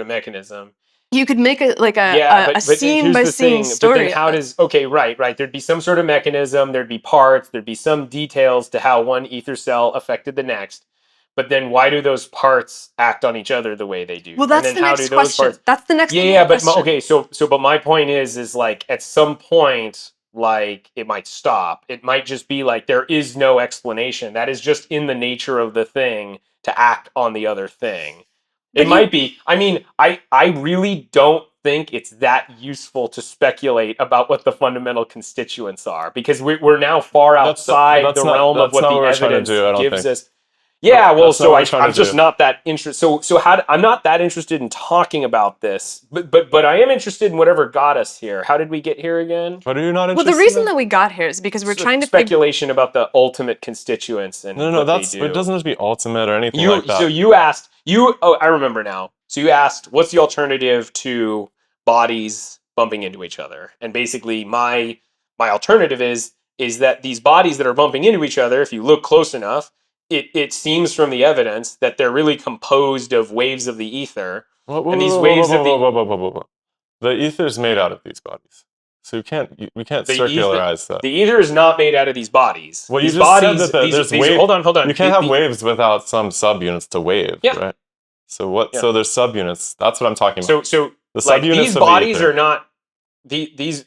mechanism. You could make it like a scene by scene story. But then how does right? There'd be some sort of mechanism. There'd be parts. There'd be some details to how one ether cell affected the next. But then why do those parts act on each other the way they do? Well, that's and then the next question. That's the next question. But my point is like at some point, like it might stop. It might just be like there is no explanation. That is just in the nature of the thing to act on the other thing. It might be. I mean, I really don't think it's that useful to speculate about what the fundamental constituents are because we're now far outside the realm of what the evidence gives us. Yeah, well, so I'm just not that interested. So I'm not that interested in talking about this, but I am interested in whatever got us here. How did we get here again? What are you not interested? Well, the reason that we got here is because we're trying to speculation about the ultimate constituents and no, that's it doesn't have to be ultimate or anything like that. So you asked I remember now. So you asked, what's the alternative to bodies bumping into each other? And basically, my alternative is that these bodies that are bumping into each other, if you look close enough. It seems from the evidence that they're really composed of waves of the ether. And these waves of the ether is made out of these bodies. So we can't circularize that. The ether is not made out of these bodies. Well, you these just bodies, said that there's waves. Hold on. You can't have waves without some subunits to wave, right? So what? So there's subunits. That's what I'm talking about. So the like subunits these of bodies the ether are not these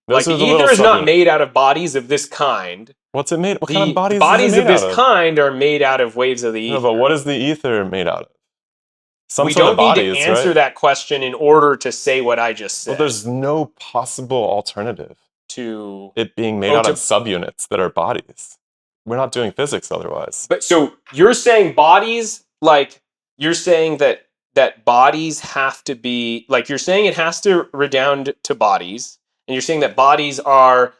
like the ether is not made out of bodies of this kind. What's it made? What kind of bodies? Bodies is it made of this kind are made out of waves of the ether. No, but what is the ether made out of? We don't need to answer that question in order to say what I just said. Well, there's no possible alternative to it being made out of subunits that are bodies. We're not doing physics otherwise. But so you're saying bodies, like you're saying that bodies have to be like you're saying it has to redound to bodies, and you're saying that bodies are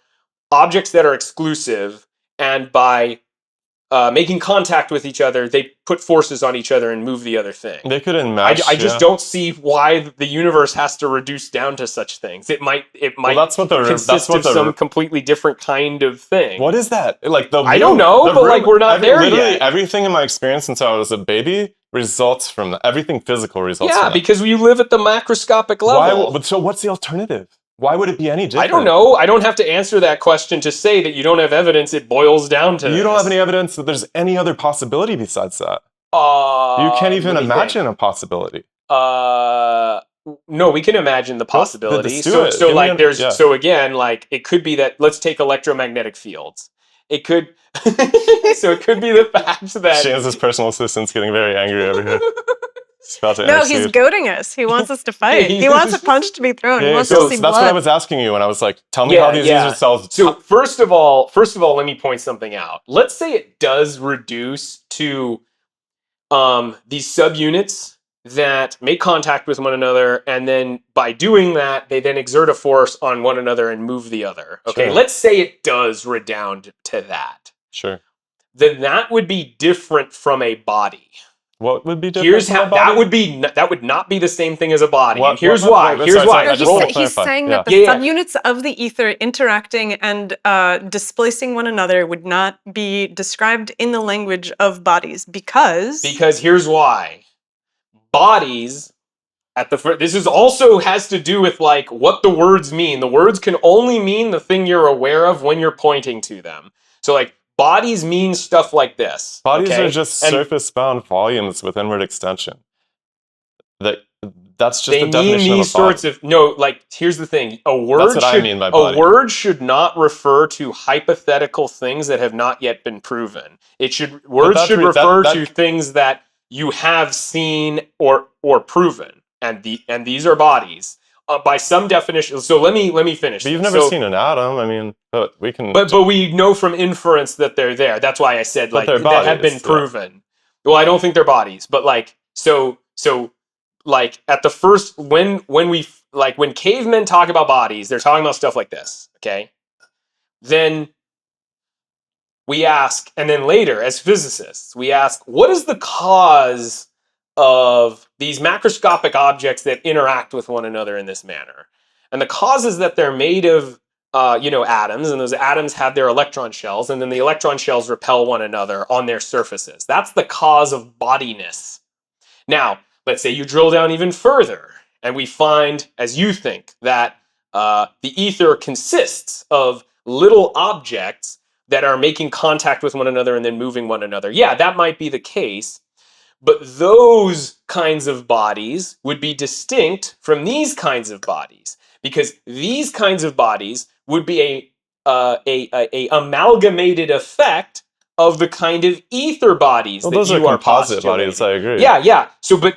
objects that are exclusive, and by making contact with each other, they put forces on each other and move the other thing. They couldn't match. I just don't see why the universe has to reduce down to such things. It might consist of some completely different kind of thing. What is that? Like I don't know, but like we're not there yet. Everything in my experience since I was a baby results from that. Everything physical results from that. Yeah, because you live at the macroscopic level. But so what's the alternative? Why would it be any different? I don't know. I don't have to answer that question to say that you don't have evidence. It boils down to you don't have any evidence that there's any other possibility besides that. You can't even imagine a possibility. No, we can imagine the possibility. So again, like it could be that let's take electromagnetic fields. It could so it could be the fact that James' personal assistant's getting very angry over here. He's about to No, he's intercede. goading us. He wants us to fight. He wants a punch to be thrown. He Yeah, wants so to see that's what I blood. was asking you, and I was like, tell me how these ether cells. So first of all, let me point something out. Let's say it does reduce to these subunits that make contact with one another, and then by doing that, they then exert a force on one another and move the other. Okay, Sure. let's say it does redound to that. Sure. Then that would be different from a body. What would be different Here's from how a body? that would not be the same thing as a body. What- And here's what- why. wait, Here's sorry, why. sorry, I No, just want to he's clarify. saying Yeah. that the Yeah. subunits of the ether interacting and displacing one another would not be described in the language of bodies because Here's why. Bodies at the this is also has to do with like what the words mean. The words can only mean the thing you're aware of when you're pointing to them. So like bodies mean stuff like this. Bodies okay? are just And surface-bound volumes with inward extension. That's just they the mean definition these of a body. sorts of no. Like here's the thing: a word That's what I should mean by body. a word should not refer to hypothetical things that have not yet been proven. Words that should re- that- refer that- to things that you have seen or proven, and these are bodies by some definition. So let me finish. But you've this. never So- seen an atom. I mean, but we can. but we know from inference that they're there. That's why I said But like they're that have been bodies, yeah. proven. Well, I don't think they're bodies, but like so like at the first when cavemen talk about bodies, they're talking about stuff like this. Okay, then we ask, and then later as physicists, we ask, what is the cause of these macroscopic objects that interact with one another in this manner? And the cause is that they're made of atoms, and those atoms have their electron shells, and then the electron shells repel one another on their surfaces. That's the cause of bodiness. Now, let's say you drill down even further, and we find, as you think, that the ether consists of little objects that are making contact with one another and then moving one another. Yeah, that might be the case, but those kinds of bodies would be distinct from these kinds of bodies, because these kinds of bodies would be a amalgamated effect of the kind of ether bodies Well, that those you are are composite postulating. bodies. I agree. Yeah. So there'd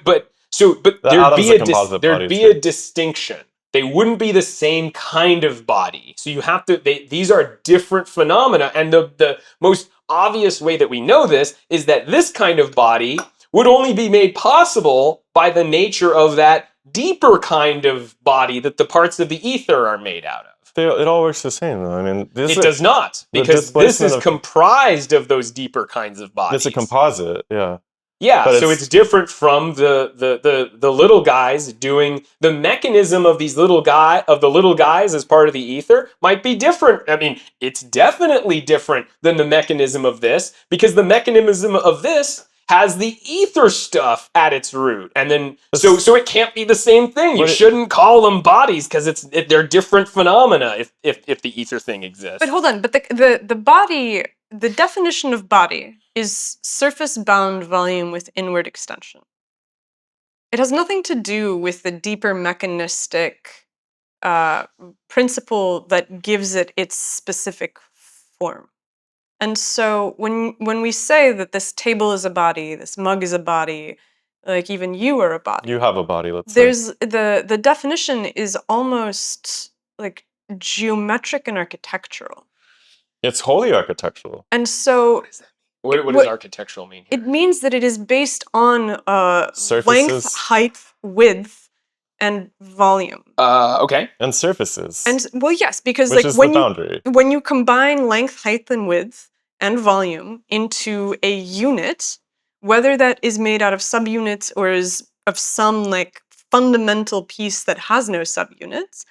atom's be a composite there'd body, be too. a distinction. They wouldn't be the same kind of body. So you have to. These are different phenomena, and the most obvious way that we know this is that this kind of body would only be made possible by the nature of that deeper kind of body that the parts of the ether are made out of. It all works the same, though. I mean, It does not, the because this displacement is of- comprised of those deeper kinds of bodies. It's a composite, yeah. Yeah, But so it's different from the little guys doing the mechanism of the little guys as part of the ether might be different. I mean, it's definitely different than the mechanism of this, because the mechanism of this has the ether stuff at its root, and then so it can't be the same thing. You shouldn't call them bodies because they're different phenomena if the ether thing exists. But hold on, but the body, the definition of body is surface-bound volume with inward extension. It has nothing to do with the deeper mechanistic principle that gives it its specific form. And so when we say that this table is a body, this mug is a body, like even you are a body. You have a body, let's say. There's the definition is almost like geometric and architectural. It's wholly architectural. And so what does architectural mean here? it means that it is based on Surfaces. length, height, width, and volume. Okay. And surfaces. And well, yes, because which like is when the boundary. when you combine length, height, and width and volume into a unit, whether that is made out of subunits or is of some like fundamental piece that has no subunits,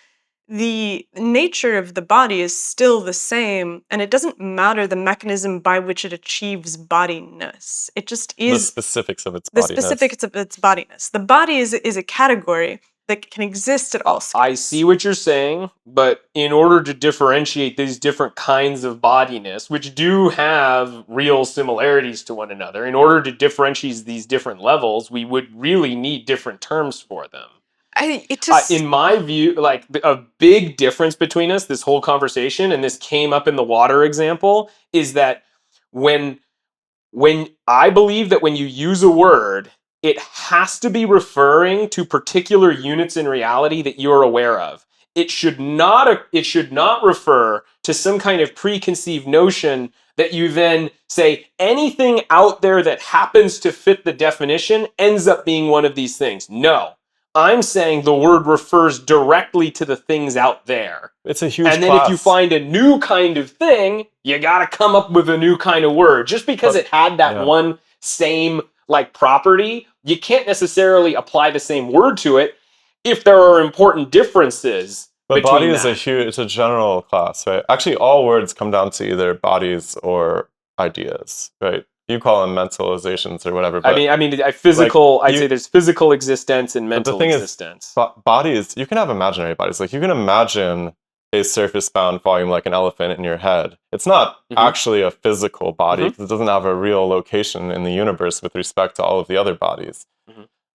the nature of the body is still the same, and it doesn't matter the mechanism by which it achieves bodiness. It just is the specifics of its the bodiness. specifics of its bodiness. The body is a category that can exist at all scales. I see what you're saying, but in order to differentiate these different kinds of bodiness, which do have real similarities to one another, in order to differentiate these different levels, we would really need different terms for them. In my view, like a big difference between us, this whole conversation, and this came up in the water example, is that when I believe that when you use a word, it has to be referring to particular units in reality that you're aware of. It should not refer to some kind of preconceived notion that you then say anything out there that happens to fit the definition ends up being one of these things. No. I'm saying the word refers directly to the things out there. It's a huge And then if you find a new kind of thing, you got to come up with a new kind of word. Just because it had that one same like property, you can't necessarily apply the same word to it if there are important differences. But body is it's a general class, right? Actually, all words come down to either bodies or ideas, right? You call them mentalizations or whatever. But I mean, physical. I'd say there's physical existence and mental existence. Bodies, you can have imaginary bodies. Like you can imagine a surface-bound volume like an elephant in your head. It's not actually a physical body because it doesn't have a real location in the universe with respect to all of the other bodies.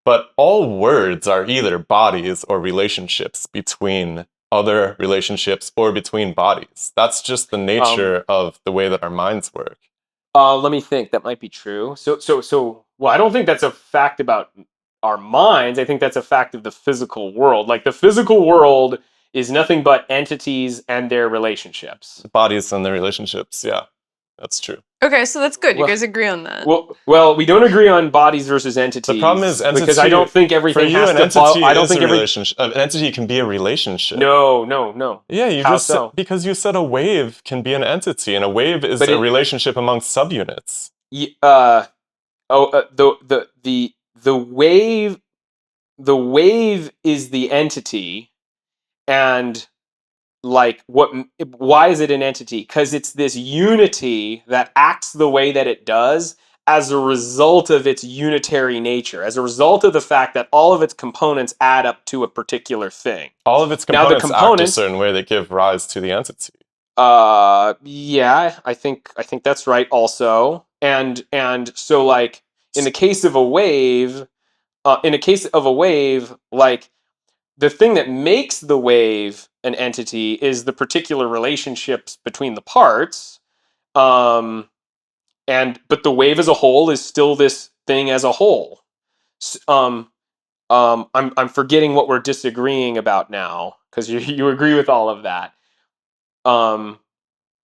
But all words are either bodies or relationships between other relationships or between bodies. That's just the nature of the way that our minds work. Let me think. That might be true. Well, I don't think that's a fact about our minds. I think that's a fact of the physical world. Like the physical world is nothing but entities and their relationships. Bodies and their relationships, yeah. That's true. Okay, so that's good. You guys agree on that. Well, we don't agree on bodies versus entities. The problem is entity, because I don't think everything has to follow. I don't think an entity can be a relationship. No. Yeah, said, because you said a wave can be an entity, and a wave is a relationship among subunits. The wave is the entity, and like why is it an entity? Because it's this unity that acts the way that it does as a result of its unitary nature, as a result of the fact that all of its components add up to a particular thing. All of its components act a certain way that give rise to the entity. Yeah, I think that's right also. And so like in the case of a wave, like the thing that makes the wave an entity is the particular relationships between the parts. But the wave as a whole is still this thing as a whole. I'm forgetting what we're disagreeing about now because you agree with all of that.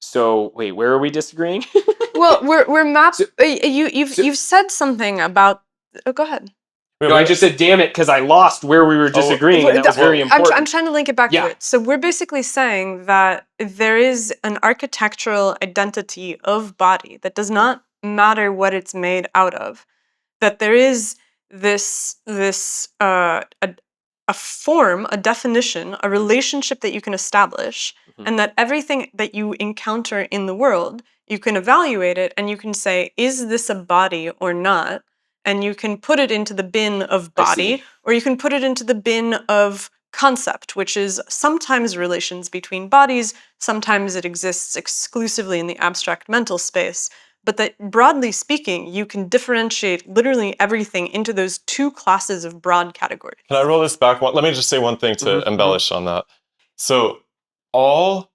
So wait, where are we disagreeing? Well, we're mapped. You've said something about. Oh, go ahead. No, I just said damn it because I lost where we were disagreeing, and that was very important. I'm trying to link it back to it. So we're basically saying that there is an architectural identity of body that does not matter what it's made out of. That there is a form, a definition, a relationship that you can establish, and that everything that you encounter in the world, you can evaluate it and you can say, is this a body or not? And you can put it into the bin of body, or you can put it into the bin of concept, which is sometimes relations between bodies, sometimes it exists exclusively in the abstract mental space, but that broadly speaking, you can differentiate literally everything into those two classes of broad categories. Can I roll this back? Let me just say one thing to embellish on that. So all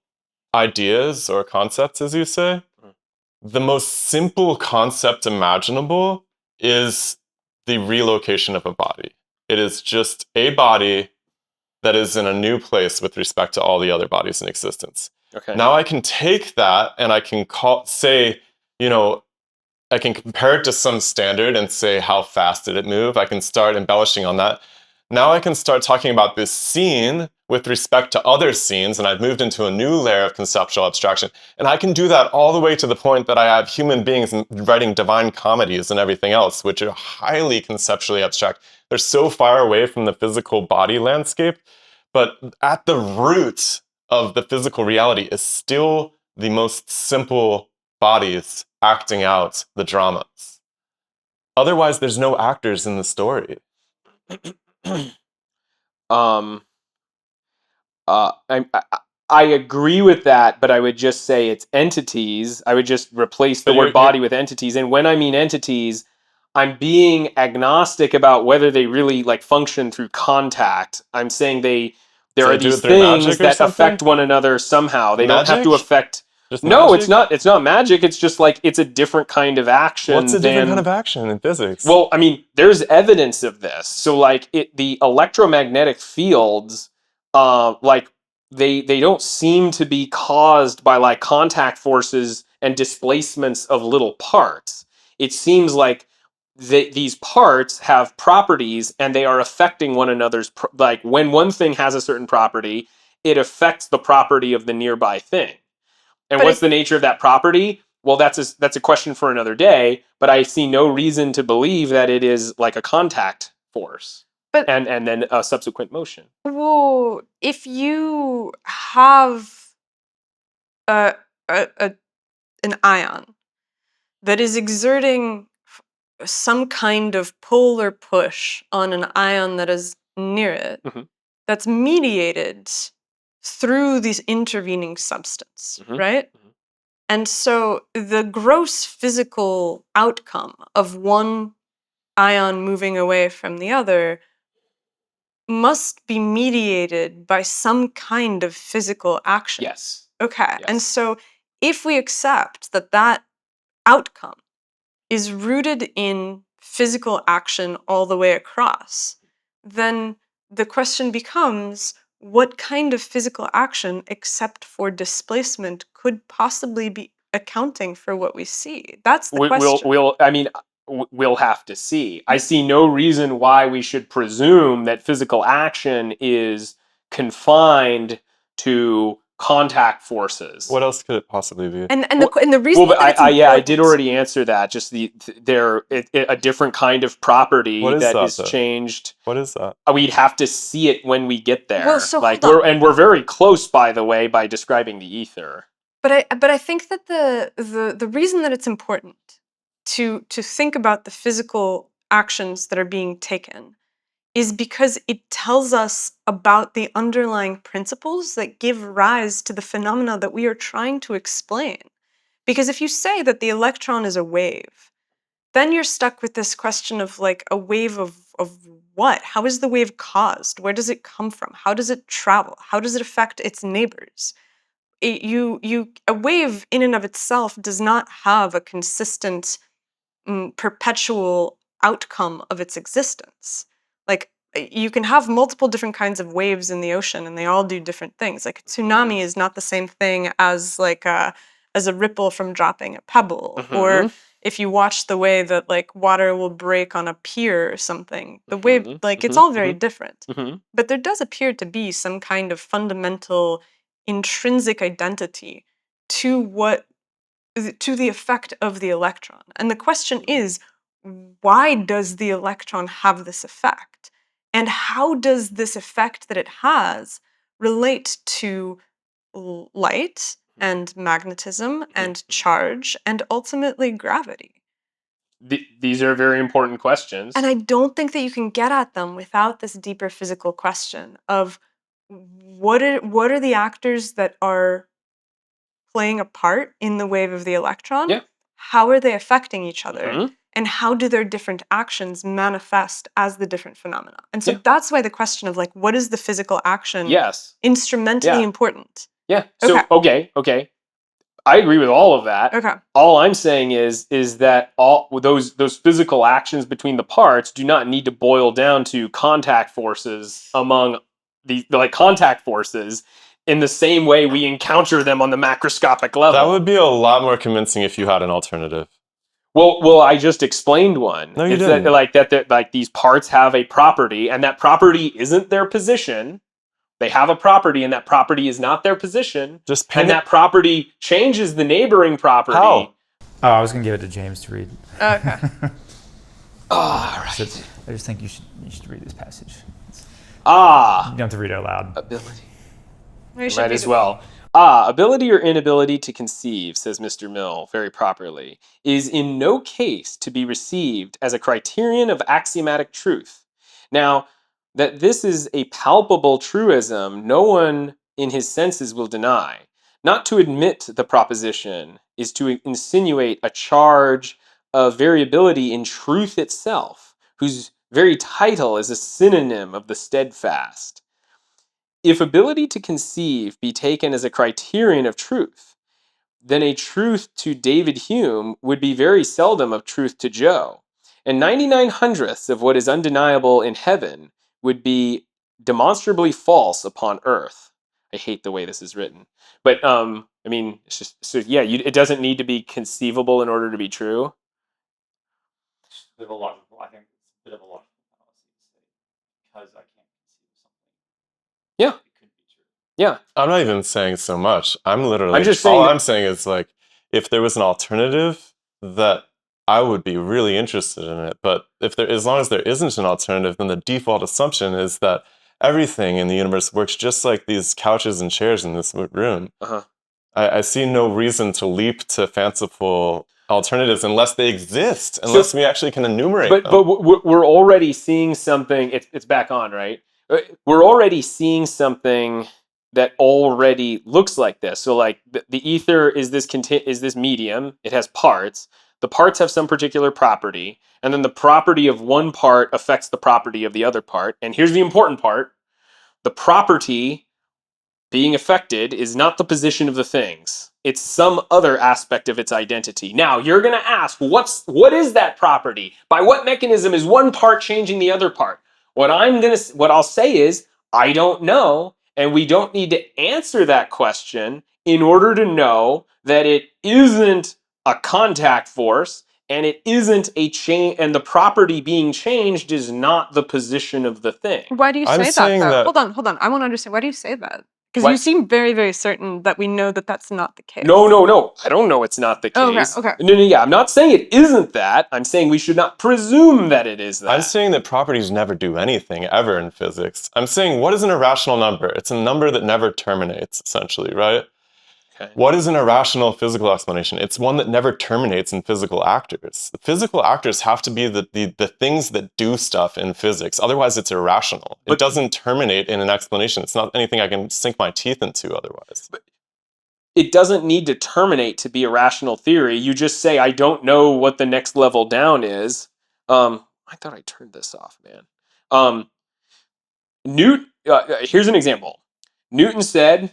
ideas or concepts, as you say, the most simple concept imaginable is the relocation of a body. It is just a body that is in a new place with respect to all the other bodies in existence. Okay. Now I can take that and I can I can compare it to some standard and say how fast did it move. I can start embellishing on that. Now I can start talking about this scene with respect to other scenes, and I've moved into a new layer of conceptual abstraction. And I can do that all the way to the point that I have human beings writing divine comedies and everything else, which are highly conceptually abstract. They're so far away from the physical body landscape, but at the root of the physical reality is still the most simple bodies acting out the dramas. Otherwise, there's no actors in the story. I agree with that, but I would just say it's entities. I would just replace the word body with entities. And when I mean entities, I'm being agnostic about whether they really like function through contact. I'm saying there are these things that affect one another somehow. They don't have to affect Just No, magic? it's not. It's not magic. It's just like it's a different kind of action. What's a different kind of action in physics? Well, I mean, there's evidence of this. So, like, the electromagnetic fields, like they don't seem to be caused by like contact forces and displacements of little parts. It seems like these parts have properties and they are affecting one another's. Like, when one thing has a certain property, it affects the property of the nearby thing. And But what's the nature of that property? Well, that's a question for another day, but I see no reason to believe that it is like a contact force but and then a subsequent motion. well, if you have a, a an ion that is exerting some kind of pull or push on an ion that is near it, Mhm. that's mediated through this intervening substance, Mhm. right? Mhm. And so the gross physical outcome of one ion moving away from the other must be mediated by some kind of physical action. Yes. Okay. And Yes. so if we accept that that outcome is rooted in physical action all the way across, then the question becomes what kind of physical action, except for displacement, could possibly be accounting for what we see? That's the question. We'll have to see. I see no reason why we should presume that physical action is confined to contact forces. What else could it possibly be? And the reason Well, but that it's I did important. already answer that. Just a different kind of property What is that that, is though? changed. What is that? We'd have to see it when we get there. Well, so Like hold on. we're very close, by the way, by describing the ether. But I think that the reason that it's important to think about the physical actions that are being taken is because it tells us about the underlying principles that give rise to the phenomena that we are trying to explain. Because if you say that the electron is a wave, then you're stuck with this question of like a wave of what? How is the wave caused? Where does it come from? How does it travel? How does it affect its neighbors? A wave in and of itself does not have a consistent perpetual outcome of its existence. Like you can have multiple different kinds of waves in the ocean and they all do different things. Like a tsunami is not the same thing as like as a ripple from dropping a pebble, or Mm-hmm. if you watch the way that like water will break on a pier or something, the wave, like it's all very Mm-hmm. different. Mm-hmm. But there does appear to be some kind of fundamental intrinsic identity to what to the effect of the electron. And the question is, why does the electron have this effect? And how does this effect that it has relate to light and magnetism and charge and ultimately gravity? These are very important questions. And I don't think that you can get at them without this deeper physical question of what are the actors that are playing a part in the wave of the electron? Yeah. How are they affecting each other? Mm-hmm. And how do their different actions manifest as the different phenomena? And so Yeah. that's why the question of like, what is the physical action Yes. instrumentally Yeah. important? Yeah. Okay. So okay. I agree with all of that. Okay. All I'm saying is that all those physical actions between the parts do not need to boil down to contact forces among the like contact forces in the same way we encounter them on the macroscopic level. That would be a lot more convincing if you had an alternative. Well, I just explained one. No, you It's didn't. that like these parts have a property, and that property isn't their position. They have a property, and that property is not their position. Just And paint it. that property changes the neighboring property. How? Oh, I was gonna give it to James to read. Okay. All right. I just think you should read this passage. You Ah, don't have to read it aloud. ability. We should Might read as it. well. Ah, ability or inability to conceive, says Mr. Mill very properly, is in no case to be received as a criterion of axiomatic truth. Now, that this is a palpable truism, no one in his senses will deny. Not to admit the proposition is to insinuate a charge of variability in truth itself, whose very title is a synonym of the steadfast. If ability to conceive be taken as a criterion of truth, then a truth to David Hume would be very seldom of truth to Joe. And 99 hundredths of what is undeniable in heaven would be demonstrably false upon earth. I hate the way this is written. But, I mean, it's just, so yeah, it doesn't need to be conceivable in order to be true. It's a bit of a logical, I think it's a bit of a logical fallacy to say, because I can't conceive something. Yeah. It could be true. Yeah. I'm not even saying so much. I'm literally, just saying all that- I'm saying is like, if there was an alternative, that I would be really interested in it. But as long as there isn't an alternative, then the default assumption is that everything in the universe works just like these couches and chairs in this room. Uh-huh. I see no reason to leap to fanciful alternatives unless they exist, unless we actually can enumerate them. But we're already seeing something. It's back on, right? We're already seeing something that already looks like this. So like the ether is this medium. It has parts. The parts have some particular property, and then the property of one part affects the property of the other part. And here's the important part: the property being affected is not the position of the things. It's some other aspect of its identity. Now, you're going to ask, what is that property? By what mechanism is one part changing the other part? What I'll say is, I don't know, and we don't need to answer that question in order to know that it isn't a contact force and it isn't a change, and the property being changed is not the position of the thing. Why do you I'm say that, saying though? that- Hold on. I want to understand. Why do you say that? Because What? you seem very, very certain that we know that that's not the case. No. I don't know it's not the case. Okay. No, yeah. I'm not saying it isn't that. I'm saying we should not presume that it is that. I'm saying that properties never do anything ever in physics. I'm saying, what is an irrational number? It's a number that never terminates, essentially, right? Okay. What is an irrational physical explanation? It's one that never terminates in physical actors. The physical actors have to be the things that do stuff in physics. Otherwise, it's irrational. It doesn't terminate in an explanation. It's not anything I can sink my teeth into otherwise. It doesn't need to terminate to be a rational theory. You just say, I don't know what the next level down is. I thought I turned this off, man. Here's an example. Newton said,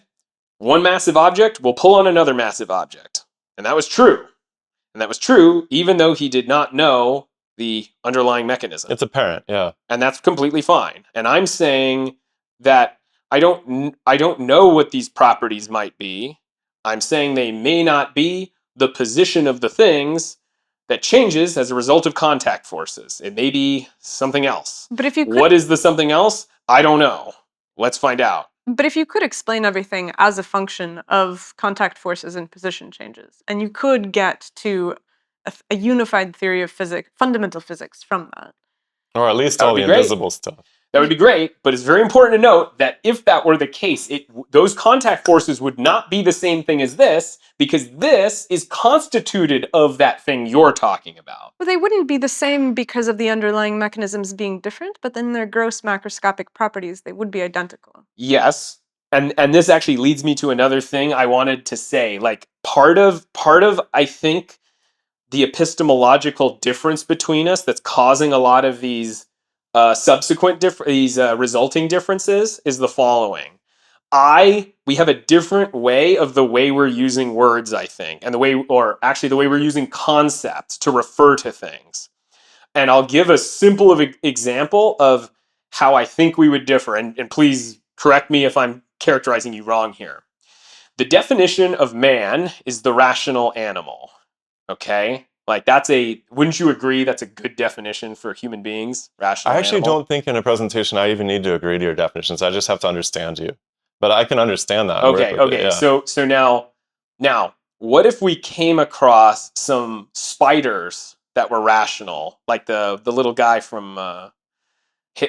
one massive object will pull on another massive object. And that was true. And that was true even though he did not know the underlying mechanism. It's apparent, yeah. And that's completely fine. And I'm saying that I don't know what these properties might be. I'm saying they may not be the position of the things that changes as a result of contact forces. It may be something else. But if you could, What is the something else? I don't know. Let's find out. But if you could explain everything as a function of contact forces and position changes, and you could get to a unified theory of physics, fundamental physics from that. Or at least That all would the be great. invisible stuff. That would be great, but it's very important to note that if that were the case, those contact forces would not be the same thing as this, because this is constituted of that thing you're talking about. Well, they wouldn't be the same because of the underlying mechanisms being different, but then their gross macroscopic properties, they would be identical. Yes. And this actually leads me to another thing I wanted to say. Like part of I think the epistemological difference between us that's causing a lot of these resulting differences is the following. We have a different way of the way we're using words, I think, and the way we're using concepts to refer to things. And I'll give a simple example of how I think we would differ, and please correct me if I'm characterizing you wrong here. The definition of man is the rational animal, okay? Like wouldn't you agree that's a good definition for human beings? Rational I actually animal? don't think in a presentation I even need to agree to your definitions. I just have to understand you. But I can understand that. and work Okay, with it, okay. yeah. So now, what if we came across some spiders that were rational, like the little guy from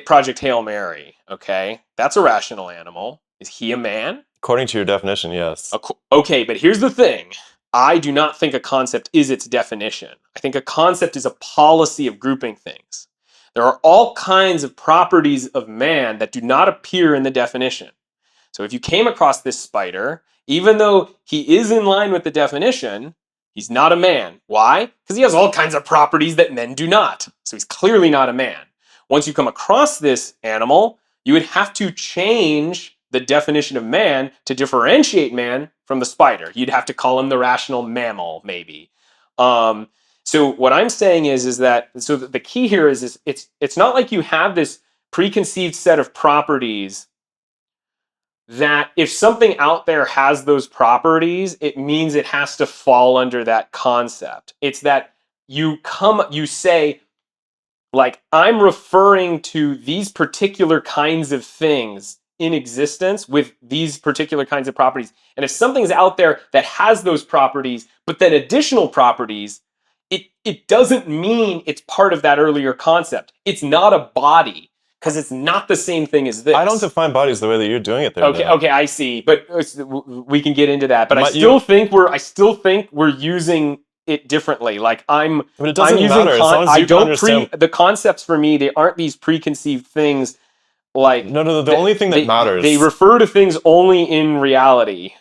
Project Hail Mary? Okay, that's a rational animal. Is he a man? According to your definition, yes. Okay, but here's the thing. I do not think a concept is its definition. I think a concept is a policy of grouping things. There are all kinds of properties of man that do not appear in the definition. So if you came across this spider, even though he is in line with the definition, he's not a man. Why? Because he has all kinds of properties that men do not. So he's clearly not a man. Once you come across this animal, you would have to change the definition of man to differentiate man from the spider. You'd have to call him the rational mammal, maybe. So what I'm saying is that so the key here is it's not like you have this preconceived set of properties that if something out there has those properties, it means it has to fall under that concept. It's that you say, like, I'm referring to these particular kinds of things in existence with these particular kinds of properties. And if something's out there that has those properties, but then additional properties, it doesn't mean it's part of that earlier concept. It's not a body because it's not the same thing as this. I don't define bodies the way that you're doing it there. Okay, though. okay, I see. But we can get into that. But I But still think we're using it differently. Like But it doesn't using matter as long as I you can don't understand. the concepts for me. They aren't these preconceived things. Like No. The only thing that matters. They refer to things only in reality.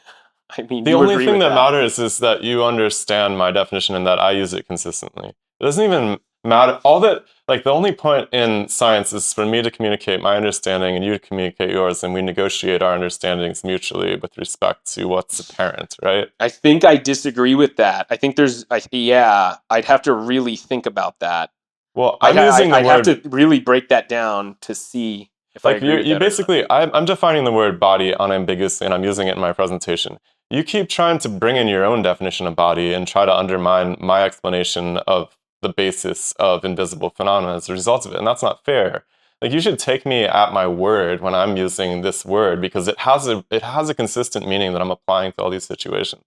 I mean, The you only agree thing with that matters is that you understand my definition and that I use it consistently. It doesn't even matter. The only point in science is for me to communicate my understanding and you to communicate yours, and we negotiate our understandings mutually with respect to what's apparent, right? I think I disagree with that. I think I'd have to really think about that. Well, I'm using the I'd word. have to really break that down to see if I agree with you that or not. basically, I'm defining the word body unambiguously, and I'm using it in my presentation. You keep trying to bring in your own definition of body and try to undermine my explanation of the basis of invisible phenomena as a result of it, and that's not fair. Like, you should take me at my word when I'm using this word because it has a consistent meaning that I'm applying to all these situations.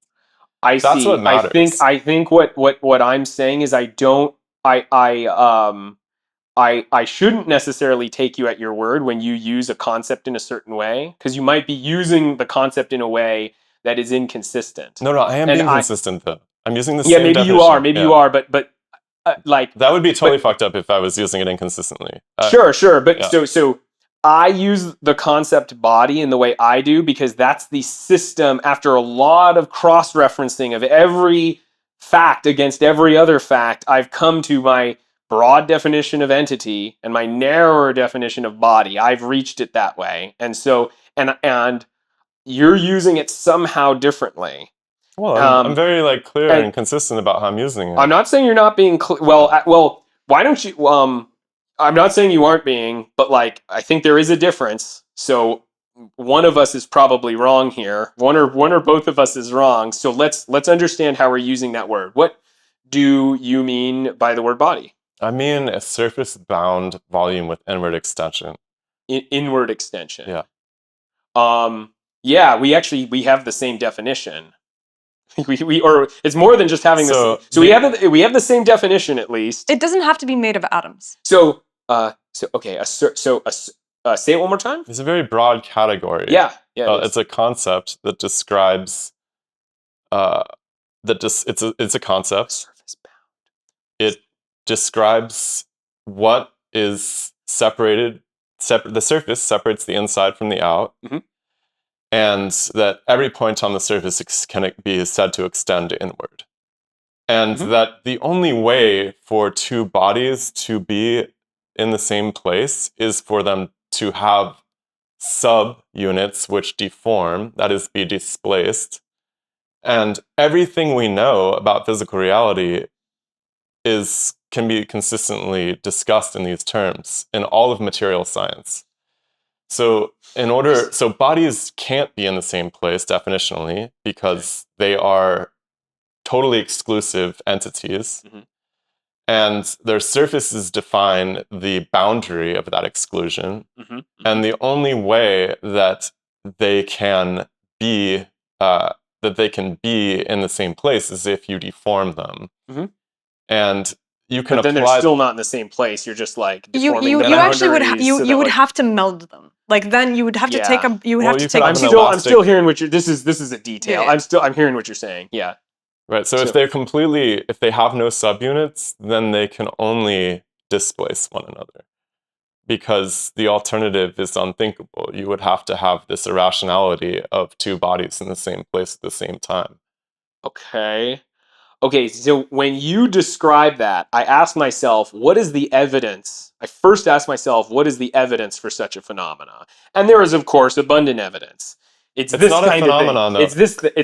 I That's see. what matters. I think what I'm saying is I shouldn't necessarily take you at your word when you use a concept in a certain way, because you might be using the concept in a way that is inconsistent. No, I am being consistent though. I'm using the same maybe definition. you are, maybe you are, but that would be totally fucked up if I was using it inconsistently. Sure, but yeah. so I use the concept body in the way I do because that's the system after a lot of cross-referencing of every fact against every other fact. I've come to my broad definition of entity and my narrower definition of body. I've reached it that way. And so and you're using it somehow differently. Well, I'm very clear and consistent about how I'm using it. I'm not saying you're not being well, why don't you I'm not saying you aren't being, but I think there is a difference. So one of us is probably wrong here. One or both of us is wrong. So let's understand how we're using that word. What do you mean by the word body? I mean a surface-bound volume with inward extension. Inward extension. Yeah. Yeah, we have the same definition. Or it's more than just having this. So we have the same definition at least. It doesn't have to be made of atoms. Say it one more time. It's a very broad category. Yeah. It's a concept that describes. It's a concept. Surface bound. It describes what is separated. The surface separates the inside from the out. Mm-hmm. And that every point on the surface can be said to extend inward. And that the only way for two bodies to be in the same place is for them to have subunits which deform, that is, be displaced. And everything we know about physical reality can be consistently discussed in these terms in all of material science. So bodies can't be in the same place definitionally because they are totally exclusive entities. Mm-hmm. And their surfaces define the boundary of that exclusion. Mm-hmm. And the only way that they can be in the same place is if you deform them. Mm-hmm. And you can but then they're still not in the same place. You're just deforming you the actually would boundaries you would have to meld them. Then you would have to take a I'm still hearing what you're. This is a detail. Yeah. I'm hearing what you're saying. Yeah. Right. So if they have no subunits, then they can only displace one another, because the alternative is unthinkable. You would have to have this irrationality of two bodies in the same place at the same time. Okay. Okay, so when you describe that, I asked myself, what is the evidence? I first asked myself, what is the evidence for such a phenomena? And there is, of course, abundant evidence. It's It's this not a kind of thing. phenomenon, though. It's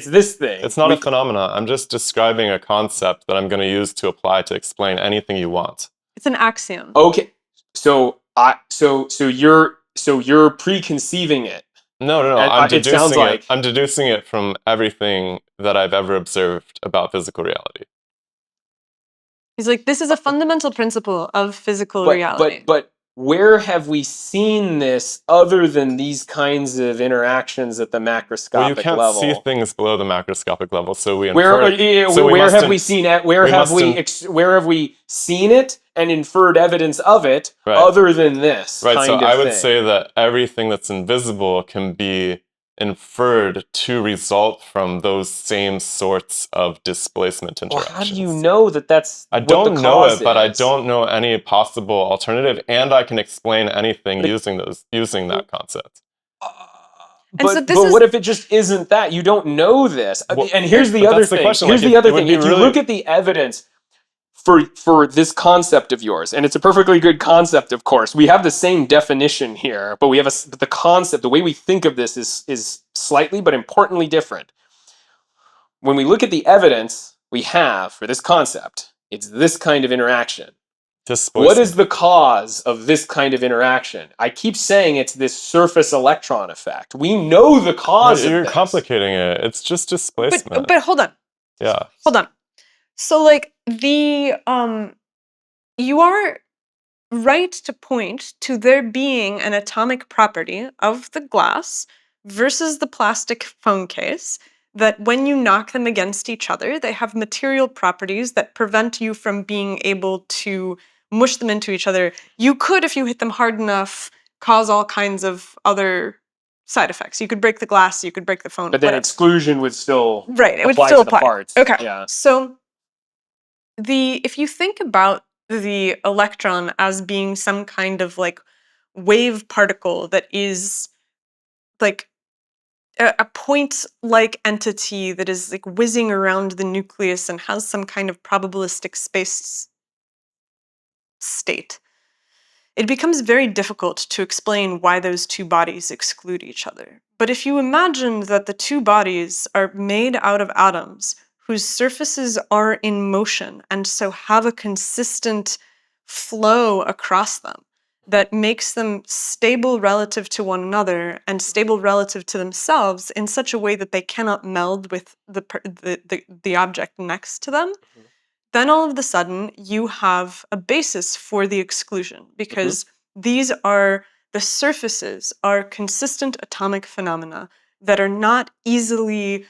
this thing. It's not a phenomenon. I'm just describing a concept that I'm going to use to apply to explain anything you want. It's an axiom. Okay, so you're preconceiving it. No. And it sounds like I'm deducing it from everything that I've ever observed about physical reality. He's like, this is a fundamental principle of physical reality. But where have we seen this other than these kinds of interactions at the macroscopic Well, you can't level? see things below the macroscopic level, so we Where infer. where have we seen it? Where have we seen it and inferred evidence of it Right. other than this Right. kind So of I would thing? say that everything that's invisible can be inferred to result from those same sorts of displacement Well, interactions. how do you know that that's I what don't the know cause it, but I is? don't know any possible alternative, and I can explain anything using that concept. But what if it just isn't that? You don't know this. Well, And here's the but other that's the thing. question, Here's like, the other it would thing. be If you really- look at the evidence for this concept of yours, and it's a perfectly good concept, of course. We have the same definition here, but we have the concept, the way we think of this is slightly but importantly different. When we look at the evidence we have for this concept, it's this kind of interaction. What is the cause of this kind of interaction? I keep saying it's this surface electron effect. We know the cause of You're this. complicating it. It's just displacement. But hold on. Yeah. Hold on. So like you are right to point to there being an atomic property of the glass versus the plastic phone case that when you knock them against each other, they have material properties that prevent you from being able to mush them into each other. You could, if you hit them hard enough, cause all kinds of other side effects. You could break the glass, you could break the phone. But then whatever. exclusion would still It would apply still to the apply. parts. Okay. Yeah. So if you think about the electron as being some kind of like wave particle that is like a point-like entity that is like whizzing around the nucleus and has some kind of probabilistic space state, it becomes very difficult to explain why those two bodies exclude each other. But if you imagine that the two bodies are made out of atoms whose surfaces are in motion and so have a consistent flow across them that makes them stable relative to one another and stable relative to themselves in such a way that they cannot meld with the object next to them, then all of a sudden you have a basis for the exclusion because these are the surfaces are consistent atomic phenomena that are not easily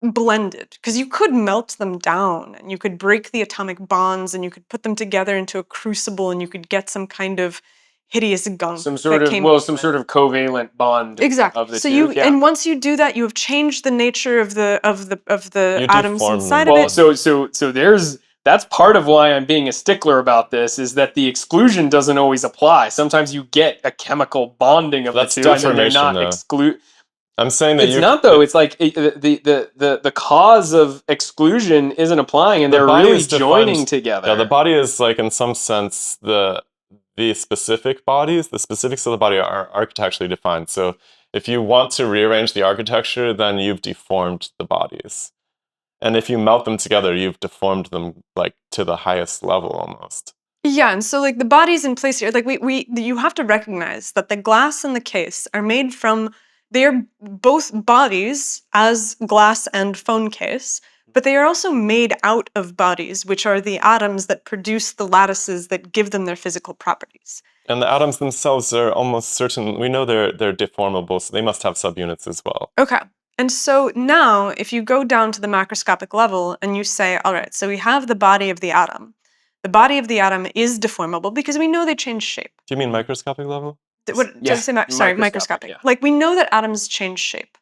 blended because you could melt them down and you could break the atomic bonds and you could put them together into a crucible and you could get some kind of hideous gunk. Some sort of covalent bond. Exactly. Of the so two. and once you do that, you have changed the nature of the atoms deform inside them. of it. So that's part of why I'm being a stickler about this is that the exclusion doesn't always apply. Sometimes you get a chemical bonding of the two, and then they're not exclude. I'm saying that it's not though. It's like the cause of exclusion isn't applying, and they're really joining together. Yeah, the body is like in some sense the specific bodies. The specifics of the body are architecturally defined. So if you want to rearrange the architecture, then you've deformed the bodies. And if you melt them together, you've deformed them like to the highest level almost. Yeah, and so like the bodies in place here, like you have to recognize that the glass and the case are made from, they're both bodies as glass and phone case, but they are also made out of bodies, which are the atoms that produce the lattices that give them their physical properties. And the atoms themselves are almost certain, we know they're deformable, so they must have subunits as well. Okay. And so now, if you go down to the macroscopic level and you say, all right, so we have the body of the atom. The body of the atom is deformable because we know they change shape. Do you mean microscopic level? Microscopic. Yeah. Like we know that atoms change shape,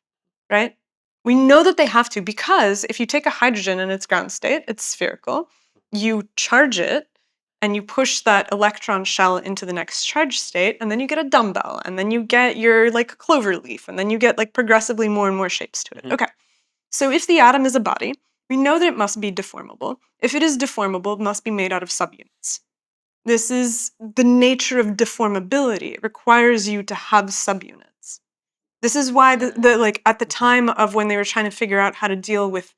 right? We know that they have to because if you take a hydrogen in its ground state, it's spherical, you charge it, and you push that electron shell into the next charge state, and then you get a dumbbell, and then you get your like clover leaf, and then you get like progressively more and more shapes to it. Okay, so if the atom is a body, We know that it must be deformable. If it is deformable, it must be made out of subunits. This is the nature of deformability. It requires you to have subunits. This is why like at the time of when they were trying to figure out how to deal with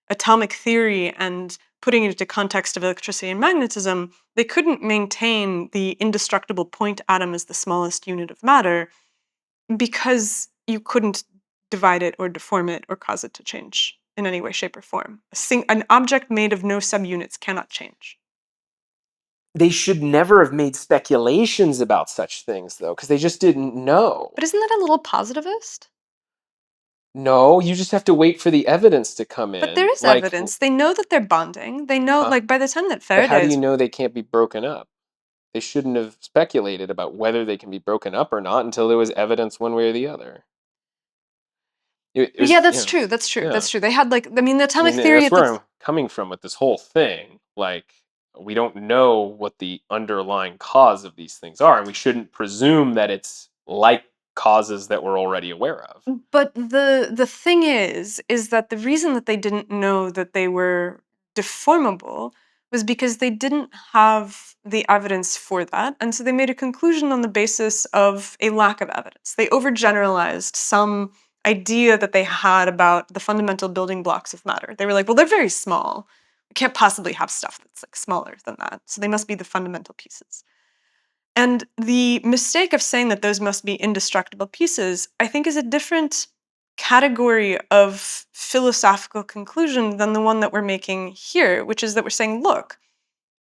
atomic theory and putting it into context of electricity and magnetism, they couldn't maintain the indestructible point atom as the smallest unit of matter because you couldn't divide it or deform it or cause it to change in any way, shape, or form. An object made of no subunits cannot change. They should never have made speculations about such things, though, because they just didn't know. But isn't that a little positivist? No, you just have to wait for the evidence to come in. But there is evidence. They know that they're bonding. They know, like, by the time that But Faraday how do you know they can't be broken up? They shouldn't have speculated about whether they can be broken up or not until there was evidence one way or the other. Yeah, that's true. That's true. yeah. That's true. They had, like, I mean, the atomic I mean, theory. that's where I'm coming from with this whole thing. Like, we don't know what the underlying cause of these things are, and we shouldn't presume that it's like causes that we're already aware of. But the thing is that the reason that they didn't know that they were deformable was because they didn't have the evidence for that, and so they made a conclusion on the basis of a lack of evidence. They overgeneralized some idea that they had about the fundamental building blocks of matter. They were like, well, they're very small. We can't possibly have stuff that's like smaller than that, so they must be the fundamental pieces. And the mistake of saying that those must be indestructible pieces, I think, is a different category of philosophical conclusion than the one that we're making here, which is that we're saying, look,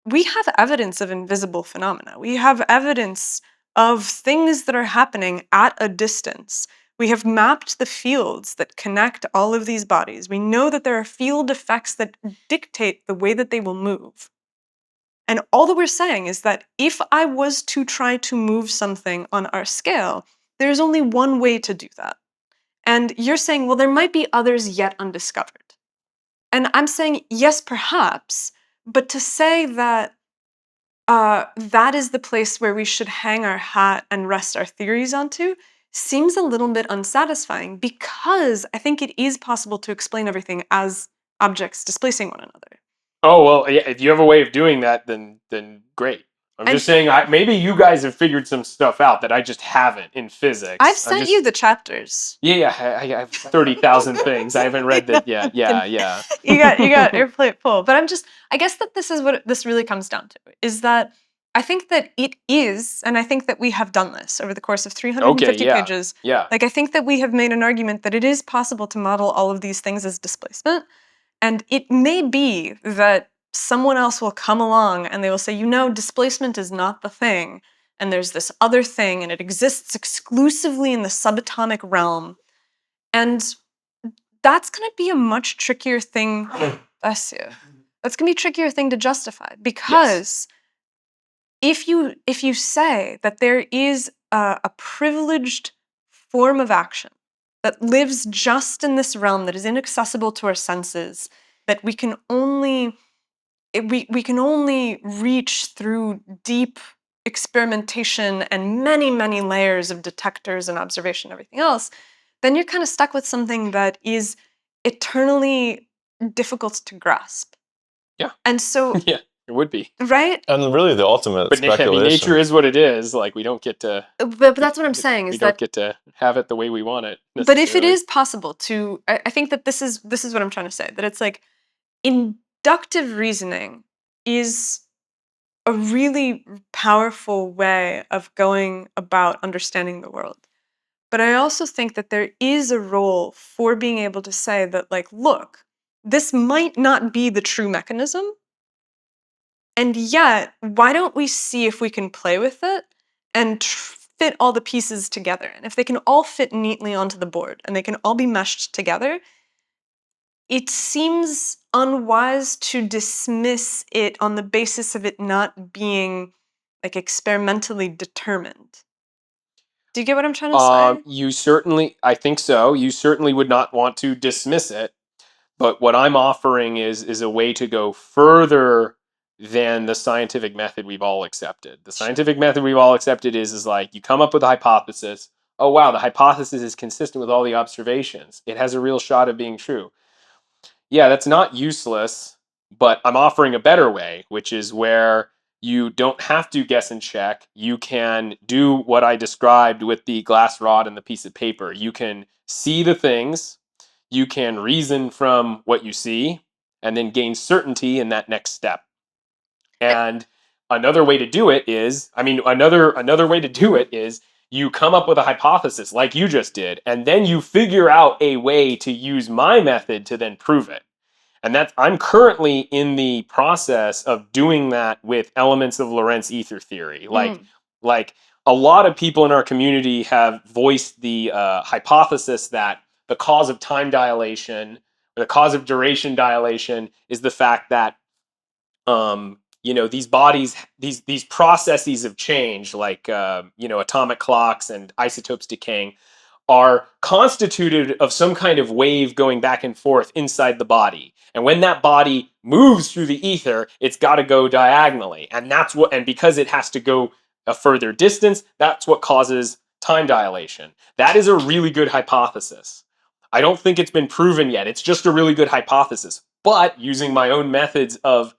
we have evidence of invisible phenomena. We have evidence of things that are happening at a distance. We have mapped the fields that connect all of these bodies. We know that there are field effects that dictate the way that they will move. And all that we're saying is that if I was to try to move something on our scale, there's only one way to do that. And you're saying, well, there might be others yet undiscovered. And I'm saying, yes, perhaps, but to say that that is the place where we should hang our hat and rest our theories onto seems a little bit unsatisfying, because I think it is possible to explain everything as objects displacing one another. Oh, well, yeah, if you have a way of doing that, then great. I'm just saying, maybe you guys have figured some stuff out that I just haven't in physics. I've sent you the chapters. Yeah, I have 30,000 things. I haven't read that yet. Yeah. You got your plate full. But I guess that this is what this really comes down to, is that I think that it is, and I think that we have done this over the course of 350 pages. Yeah. Like, I think that we have made an argument that it is possible to model all of these things as displacement. And it may be that someone else will come along and they will say, you know, displacement is not the thing. And there's this other thing, and it exists exclusively in the subatomic realm. And that's going to be a much trickier thing. Bless you. That's going to be a trickier thing to justify, because if you say that there is a privileged form of action that lives just in this realm, that is inaccessible to our senses, that we can only reach through deep experimentation and many, many layers of detectors and observation and everything else, then you're kind of stuck with something that is eternally difficult to grasp. Yeah. And so Yeah, it would be. Right? And really the ultimate But speculation. nature is what it is. Like, we don't get to... But that's what I'm saying, we is don't that get to have it the way we want it. But if it is possible to, I think that this is what I'm trying to say, that it's like inductive reasoning is a really powerful way of going about understanding the world. But I also think that there is a role for being able to say that, like, look, this might not be the true mechanism, and yet, why don't we see if we can play with it and fit all the pieces together? And if they can all fit neatly onto the board and they can all be meshed together, it seems unwise to dismiss it on the basis of it not being, like, experimentally determined. Do you get what I'm trying to say? I think so. You certainly would not want to dismiss it. But what I'm offering is a way to go further than the scientific method we've all accepted. The scientific method we've all accepted is like, you come up with a hypothesis. Oh, wow, the hypothesis is consistent with all the observations. It has a real shot of being true. yeah, that's not useless, but I'm offering a better way, which is where you don't have to guess and check. You can do what I described with the glass rod and the piece of paper. You can see the things, you can reason from what you see, and then gain certainty in that next step. And another way to do it is, another way to do it is you come up with a hypothesis like you just did, and then you figure out a way to use my method to then prove it. And that's I'm currently in the process of doing that with elements of Lorentz ether theory. Like a lot of people in our community have voiced the hypothesis that the cause of time dilation or the cause of duration dilation is the fact that these bodies, these processes of change, like atomic clocks and isotopes decaying, are constituted of some kind of wave going back and forth inside the body. And when that body moves through the ether, it's got to go diagonally. And because it has to go a further distance, that's what causes time dilation. That is a really good hypothesis. I don't think it's been proven yet. It's just a really good hypothesis. But using my own methods of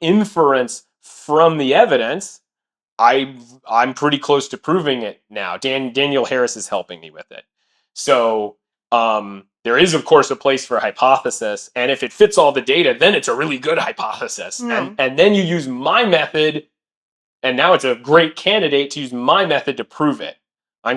inference from the evidence, I'm pretty close to proving it now. Daniel Harris is helping me with it. So there is, of course, a place for a hypothesis, and if it fits all the data, then it's a really good hypothesis. No. And then you use my method, and now it's a great candidate to use my method to prove it. I'm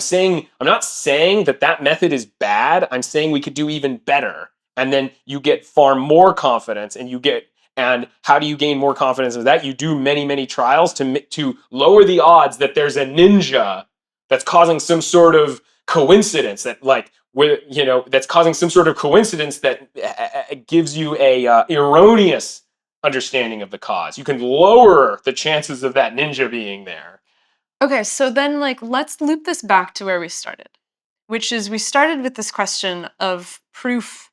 not saying that method is bad. I'm saying we could do even better, and then you get far more confidence, and how do you gain more confidence with that? You do many, many trials to lower the odds that there's a ninja that's causing some sort of coincidence that's causing some sort of coincidence that gives you a erroneous understanding of the cause. You can lower the chances of that ninja being there. Okay, so then let's loop this back to where we started, which is we started with this question of proof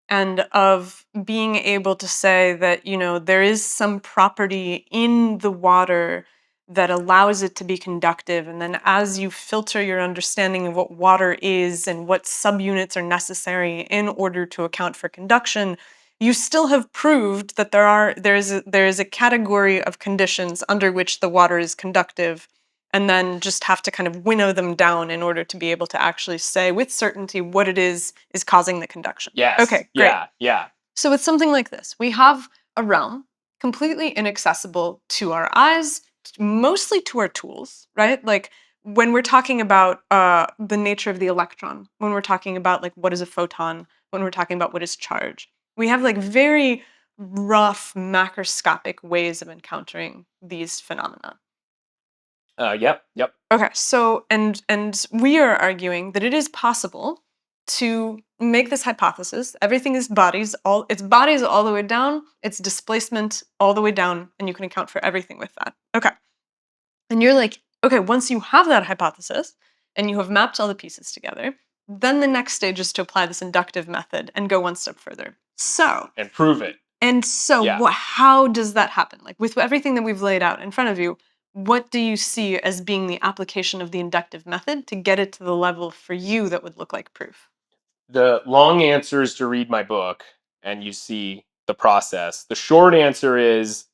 and of being able to say that, there is some property in the water that allows it to be conductive. And then as you filter your understanding of what water is and what subunits are necessary in order to account for conduction, you still have proved that there is a category of conditions under which the water is conductive, and then just have to kind of winnow them down in order to be able to actually say with certainty what it is causing the conduction. Yes. Okay, great. Yeah. So with something like this, we have a realm completely inaccessible to our eyes, mostly to our tools, right? Like when we're talking about the nature of the electron, when we're talking about what is a photon, when we're talking about what is charge, we have very rough macroscopic ways of encountering these phenomena. Yep. Okay, so and we are arguing that it is possible to make this hypothesis. Everything is bodies, it's bodies all the way down, it's displacement all the way down, and you can account for everything with that. Okay. And you're like, okay, once you have that hypothesis and you have mapped all the pieces together, then the next stage is to apply this inductive method and go one step further. And prove it. And so Yeah. how does that happen? With everything that we've laid out in front of you, what do you see as being the application of the inductive method to get it to the level for you that would look like proof? The long answer is to read my book and you see the process. The short answer is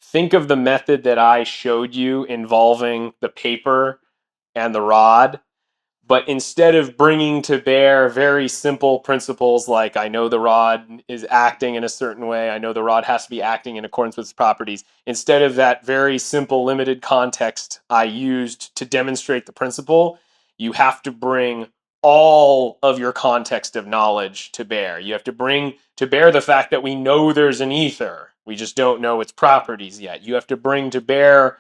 think of the method that I showed you involving the paper and the rod, but instead of bringing to bear very simple principles like I know the rod is acting in a certain way, I know the rod has to be acting in accordance with its properties, instead of that very simple limited context I used to demonstrate the principle, you have to bring all of your context of knowledge to bear. You have to bring to bear the fact that we know there's an ether. We just don't know its properties yet. You have to bring to bear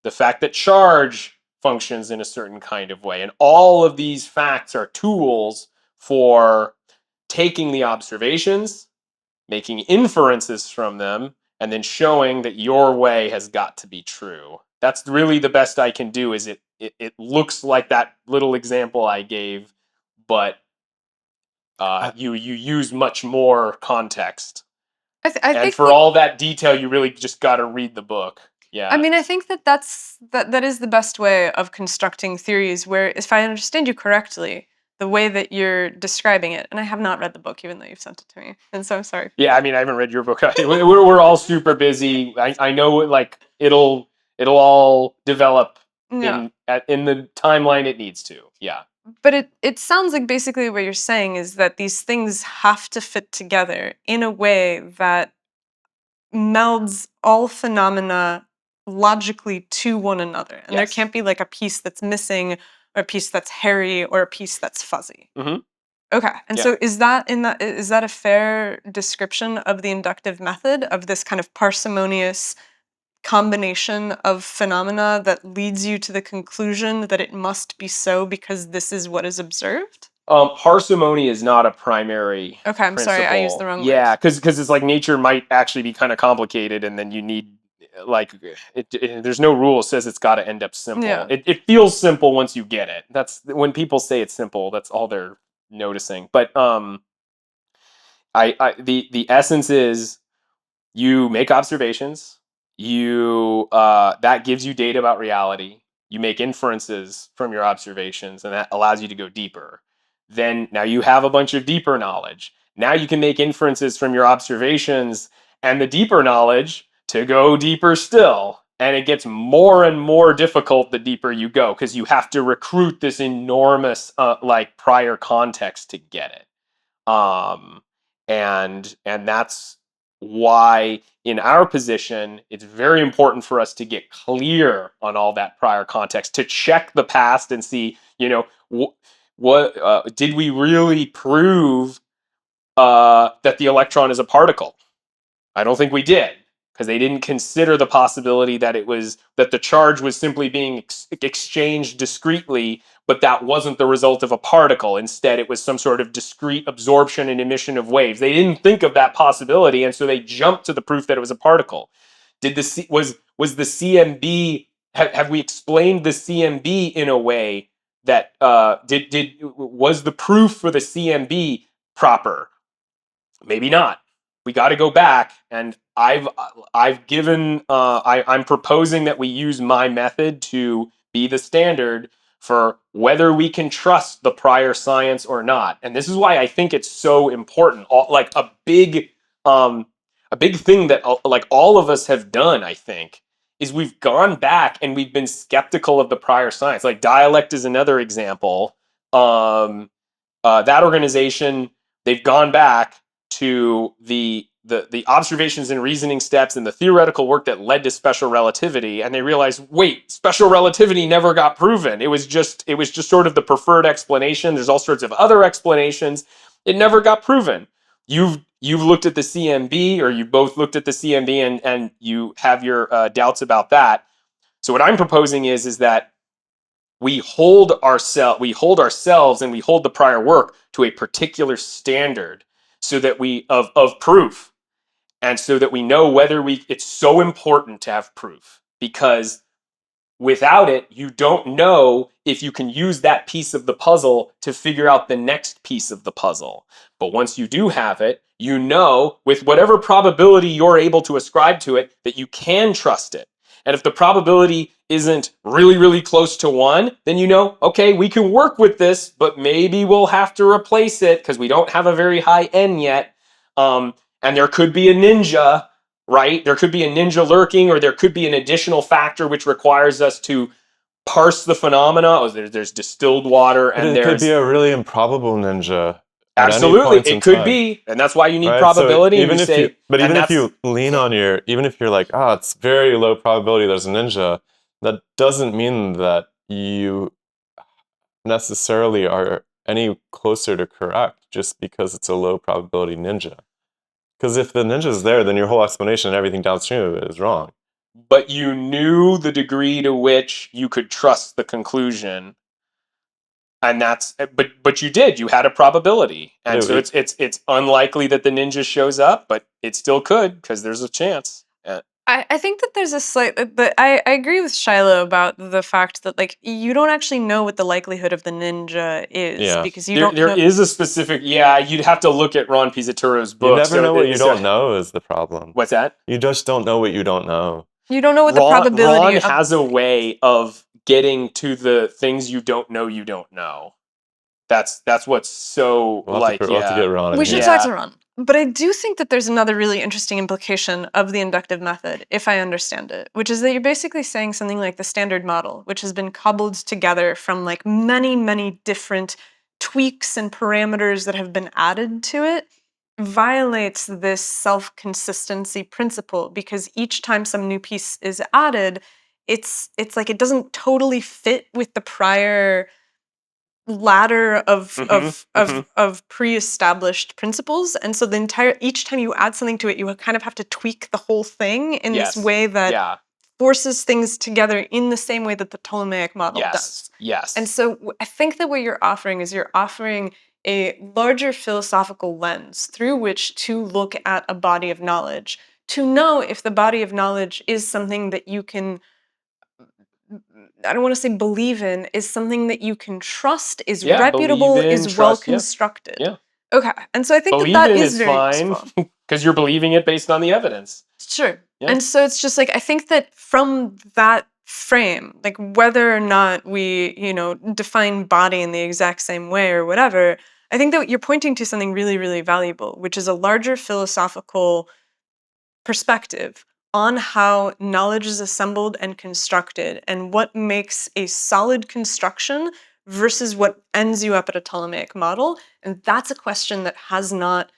the fact that charge functions in a certain kind of way. And all of these facts are tools for taking the observations, making inferences from them, and then showing that your way has got to be true. That's really the best I can do. Is it looks like that little example I gave, but you use much more context. I and think for all that detail, you really just got to read the book. Yeah. I mean, I think that is the best way of constructing theories where, if I understand you correctly, the way that you're describing it, and I have not read the book even though you've sent it to me, and so I'm sorry. Yeah, I mean, I haven't read your book. We're all super busy. I know, like, it'll all develop Yeah. in the timeline it needs to. Yeah. But it sounds like basically what you're saying is that these things have to fit together in a way that melds all phenomena logically to one another. And there Yes. can't be like a piece that's missing or a piece that's hairy or a piece that's fuzzy. Mm-hmm. Okay. And Yeah. so is that a fair description of the inductive method, of this kind of parsimonious combination of phenomena that leads you to the conclusion that it must be so because this is what is observed? Parsimony is not a primary Okay, I'm sorry, I used the principle. wrong Yeah, word. because it's like nature might actually be kind of complicated, and then you need, like, there's no rule that says it's got to end up simple. Yeah. It feels simple once you get it. That's when people say it's simple. That's all they're noticing. But the essence is you make observations. You that gives you data about reality. You make inferences from your observations, and that allows you to go deeper. Then now you have a bunch of deeper knowledge. Now you can make inferences from your observations and the deeper knowledge to go deeper still. And it gets more and more difficult the deeper you go because you have to recruit this enormous like prior context to get it. And that's why in our position it's very important for us to get clear on all that prior context, to check the past and see, what did we really prove that the electron is a particle? I don't think we did, because they didn't consider the possibility that the charge was simply being exchanged discretely, but that wasn't the result of a particle. Instead, it was some sort of discrete absorption and emission of waves. They didn't think of that possibility, and so they jumped to the proof that it was a particle. Was the CMB? Have we explained the CMB in a way that was the proof for the CMB proper? Maybe not. We got to go back, and I've given I'm proposing that we use my method to be the standard for whether we can trust the prior science or not. And this is why I think it's so important. Like a big thing that like all of us have done, I think, is we've gone back and we've been skeptical of the prior science. Like dialect is another example. That organization, they've gone back to the observations and reasoning steps and the theoretical work that led to special relativity, and they realized, wait, special relativity never got proven. It was just sort of the preferred explanation. There's all sorts of other explanations. It never got proven. You've looked at the CMB, or you both looked at the CMB, and you have your doubts about that. So what I'm proposing is that we hold ourselves and we hold the prior work to a particular standard, so that of proof, and so that we know whether it's so important to have proof, because without it, you don't know if you can use that piece of the puzzle to figure out the next piece of the puzzle. But once you do have it, you know, with whatever probability you're able to ascribe to it, that you can trust it. And if the probability isn't really, really close to 1, then you know, okay, we can work with this, but maybe we'll have to replace it because we don't have a very high N yet. And there could be a ninja, right? There could be a ninja lurking, or there could be an additional factor which requires us to parse the phenomena. Oh, there's distilled water, But and it could there's be a really improbable ninja at any absolutely point in it could time. be, and that's why you need Right? probability. So And you say, even if you lean on even if you're like, it's very low probability there's a ninja, that doesn't mean that you necessarily are any closer to correct just because it's a low probability ninja. Because if the ninja's there, then your whole explanation and everything downstream of it is wrong. but you knew the degree to which you could trust the conclusion, and but you did. You had a probability, and so it's unlikely that the ninja shows up, but it still could, because there's a chance. I think that there's a slight, but I agree with Shiloh about the fact that, like, you don't actually know what the likelihood of the ninja is, because you don't There know. is a specific, you'd have to look at Ron Pizzaturo's book. You never know what you don't know is the problem. What's that? You just don't know what you don't know. You don't know what the probability Ron has a way of getting to the things you don't know you don't know. That's what's so We'll have to get Ron in We here. should Yeah. talk to Ron. But I do think that there's another really interesting implication of the inductive method, if I understand it, which is that you're basically saying something like the standard model, which has been cobbled together from like many, many different tweaks and parameters that have been added to it, violates this self-consistency principle, because each time some new piece is added, it's like it doesn't totally fit with the prior ladder of pre-established principles, and so the entire each time you add something to it, you kind of have to tweak the whole thing in this way that forces things together in the same way that the Ptolemaic model does. Yes. And so I think that what you're offering is you're offering a larger philosophical lens through which to look at a body of knowledge, to know if the body of knowledge is something that you can, I don't want to say believe in, is something that you can trust, is reputable, is well constructed. Yeah. Okay. And so I think Believe that in is is very fine useful. because you're believing it based on the evidence. Sure. Yeah. And so it's just like, I think that from that frame, like whether or not we, define body in the exact same way or whatever, I think that you're pointing to something really, really valuable, which is a larger philosophical perspective on how knowledge is assembled and constructed, and what makes a solid construction versus what ends you up at a Ptolemaic model. And that's a question that has not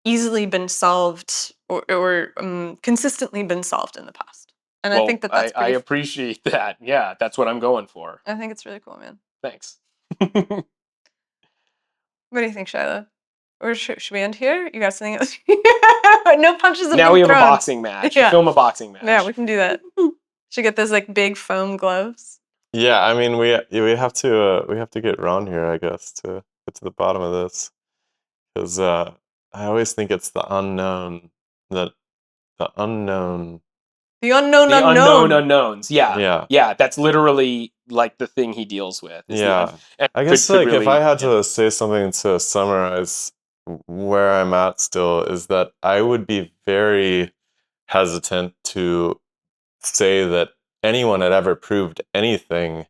easily been solved or consistently been solved in the past. And I think that that's I appreciate that. Yeah, that's what I'm going for. I think it's really cool, man. Thanks. What do you think, Shiloh? Or should we end here? You got something else? No punches have now been we have thrown. a boxing match. Yeah. Film a boxing match. Yeah, we can do that. Should get those like big foam gloves. Yeah, I mean we have to get Ron here, I guess, to get to the bottom of this, because I always think it's the unknown The unknown unknowns. Yeah. That's literally like the thing he deals with. Yeah. I guess like if I had to say something to summarize where I'm at still, is that I would be very hesitant to say that anyone had ever proved anything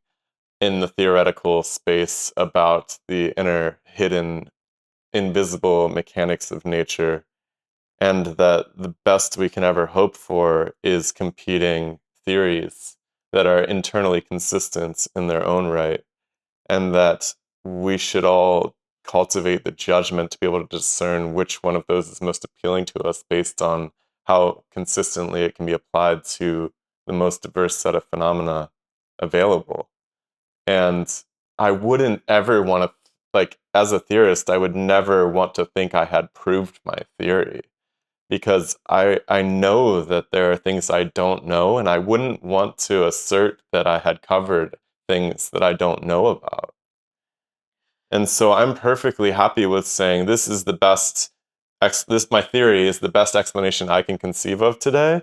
in the theoretical space about the inner, hidden, invisible mechanics of nature, and that the best we can ever hope for is competing theories that are internally consistent in their own right, and that we should all cultivate the judgment to be able to discern which one of those is most appealing to us based on how consistently it can be applied to the most diverse set of phenomena available. And I wouldn't ever want to, like, as a theorist, I would never want to think I had proved my theory, because I know that there are things I don't know, and I wouldn't want to assert that I had covered things that I don't know about. And so I'm perfectly happy with saying this is the best, my theory is the best explanation I can conceive of today,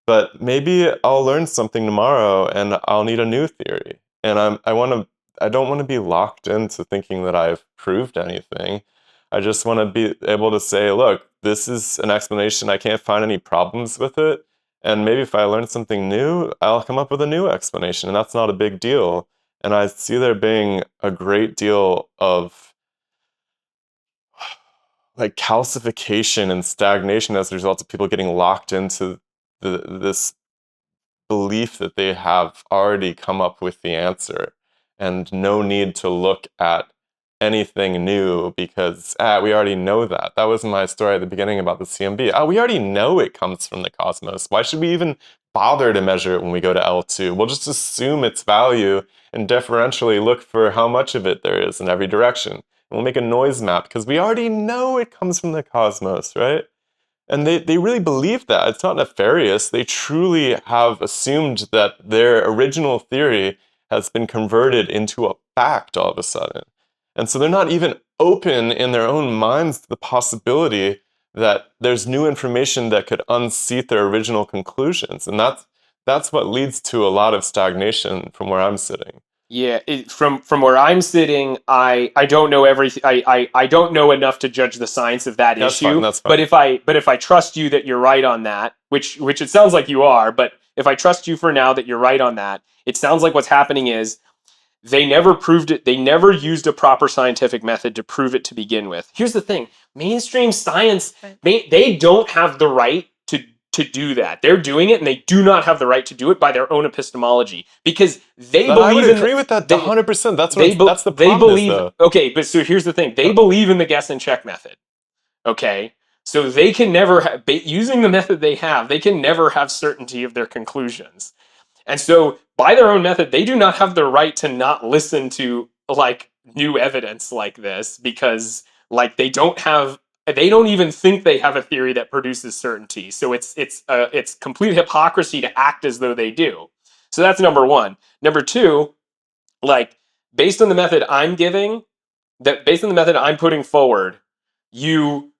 but maybe I'll learn something tomorrow and I'll need a new theory. And I don't want to be locked into thinking that I've proved anything. I just want to be able to say, look, this is an explanation. I can't find any problems with it. And maybe if I learn something new, I'll come up with a new explanation. And that's not a big deal. And I see there being a great deal of like calcification and stagnation as a result of people getting locked into this belief that they have already come up with the answer, and no need to look at anything new because we already know that. That was my story at the beginning about the CMB. We already know it comes from the cosmos. Why should we even bother to measure it when we go to L2? We'll just assume its value and differentially look for how much of it there is in every direction. And we'll make a noise map because we already know it comes from the cosmos, right? And they really believe that. It's not nefarious. They truly have assumed that their original theory has been converted into a fact all of a sudden. And so they're not even open in their own minds to the possibility that there's new information that could unseat their original conclusions. And that's what leads to a lot of stagnation from where I'm sitting. Yeah, from where I'm sitting, I don't know everything. I don't know enough to judge the science of that issue. That's fine. But if I trust you that you're right on that, which it sounds like you are, but if I trust you for now that you're right on that, it sounds like what's happening is they never proved it. They never used a proper scientific method to prove it to begin with. Here's the thing: mainstream science, they don't have the right to do that. They're doing it, and they do not have the right to do it by their own epistemology, because they But believe I would in agree with that 100%. That's what that's the they problem is, believe. though. Okay, but so here's the thing: they believe in the guess and check method. Okay, so they can never using the method they have. They can never have certainty of their conclusions. And so, by their own method, they do not have the right to not listen to like new evidence like this, because like they don't even think they have a theory that produces certainty. So it's complete hypocrisy to act as though they do. So that's number one. Number two, like based on the method I'm giving, based on the method I'm putting forward, you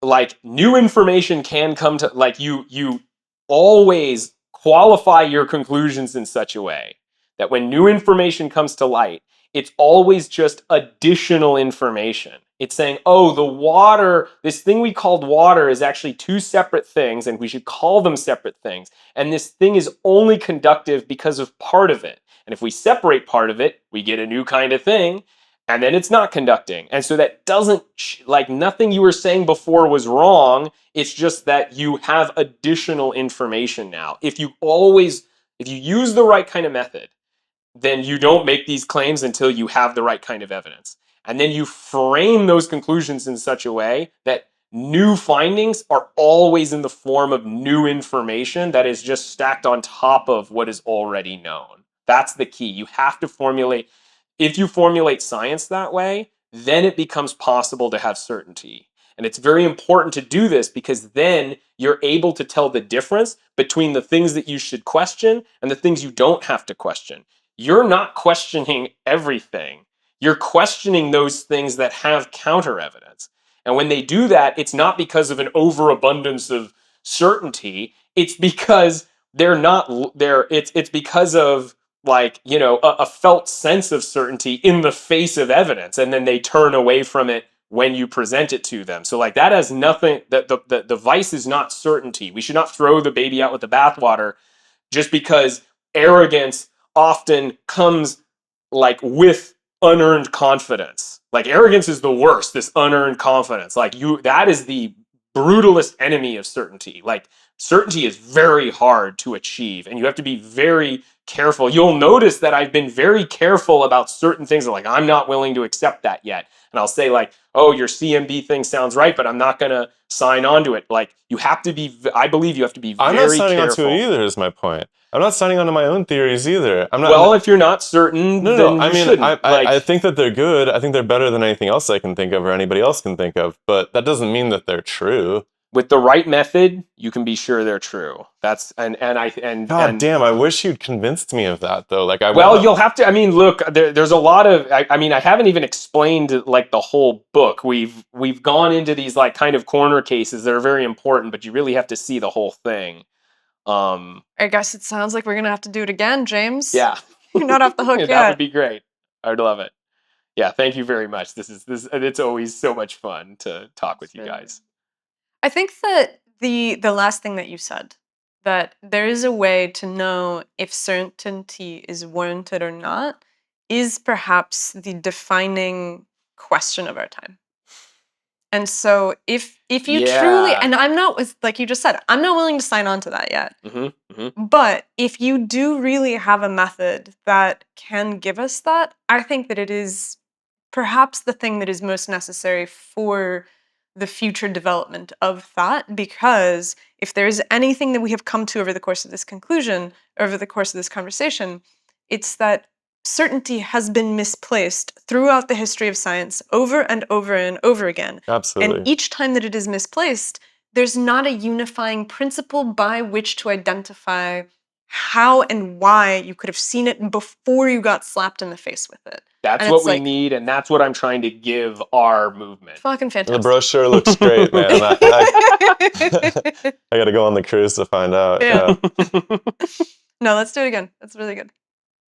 like new information can come to like you always qualify your conclusions in such a way that when new information comes to light, it's always just additional information. It's saying, oh, the water, this thing we called water is actually two separate things, and we should call them separate things. And this thing is only conductive because of part of it. And if we separate part of it, we get a new kind of thing, and then it's not conducting. And so that doesn't, like nothing you were saying before was wrong. It's just that you have additional information now. If you use the right kind of method, then you don't make these claims until you have the right kind of evidence. And then you frame those conclusions in such a way that new findings are always in the form of new information that is just stacked on top of what is already known. That's the key. You have to formulate, if you formulate science that way, then it becomes possible to have certainty. And it's very important to do this, because then you're able to tell the difference between the things that you should question and the things you don't have to question. You're not questioning everything. You're questioning those things that have counter evidence. And when they do that, it's not because of an overabundance of certainty. It's because they're not there. It's because of like, you know, a felt sense of certainty in the face of evidence. And then they turn away from it when you present it to them. So like that has nothing, the vice is not certainty. We should not throw the baby out with the bathwater just because arrogance often comes like with unearned confidence. Like arrogance is the worst, this unearned confidence. Like that is the brutalist enemy of certainty. Like certainty is very hard to achieve, and you have to be very careful. You'll notice that I've been very careful about certain things. Like I'm not willing to accept that yet. And I'll say like, oh, your CMB thing sounds right, but I'm not going to sign on to it. Like you have to be, I believe you have to be very careful. I'm not signing on to it either is my point. I'm not signing on to my own theories either. I'm not. Well, if you're not certain, then I you mean, shouldn't. I think that they're good. I think they're better than anything else I can think of or anybody else can think of. But that doesn't mean that they're true. With the right method, you can be sure they're true. That's God damn! I wish you'd convinced me of that though. Like you'll have to. I mean, look, there's a lot of. I mean, I haven't even explained like the whole book. We've gone into these like kind of corner cases that are very important, but you really have to see the whole thing. I guess it sounds like we're gonna have to do it again, James. Yeah, You're not off the hook yet. That would be great. I would love it. Yeah, thank you very much. This. It's always so much fun to talk with you guys. I think that the last thing that you said, that there is a way to know if certainty is warranted or not, is perhaps the defining question of our time. And so if you truly, and I'm not, like you just said, I'm not willing to sign on to that yet. But if you do really have a method that can give us that, I think that it is perhaps the thing that is most necessary for the future development of thought, because if there is anything that we have come to over the course of this conversation, it's that certainty has been misplaced throughout the history of science over and over and over again. Absolutely. And each time that it is misplaced, there's not a unifying principle by which to identify how and why you could have seen it before you got slapped in the face with it. That's what we need, and that's what I'm trying to give our movement. Fucking fantastic. The brochure looks great, man. I gotta go on the cruise to find out. Yeah. No, let's do it again. That's really good.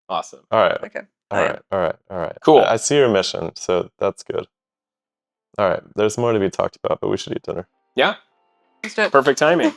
Awesome. All right. Okay. All right. Cool. I see your mission, so that's good. All right. There's more to be talked about, but we should eat dinner. Yeah. Let's do it. Perfect timing.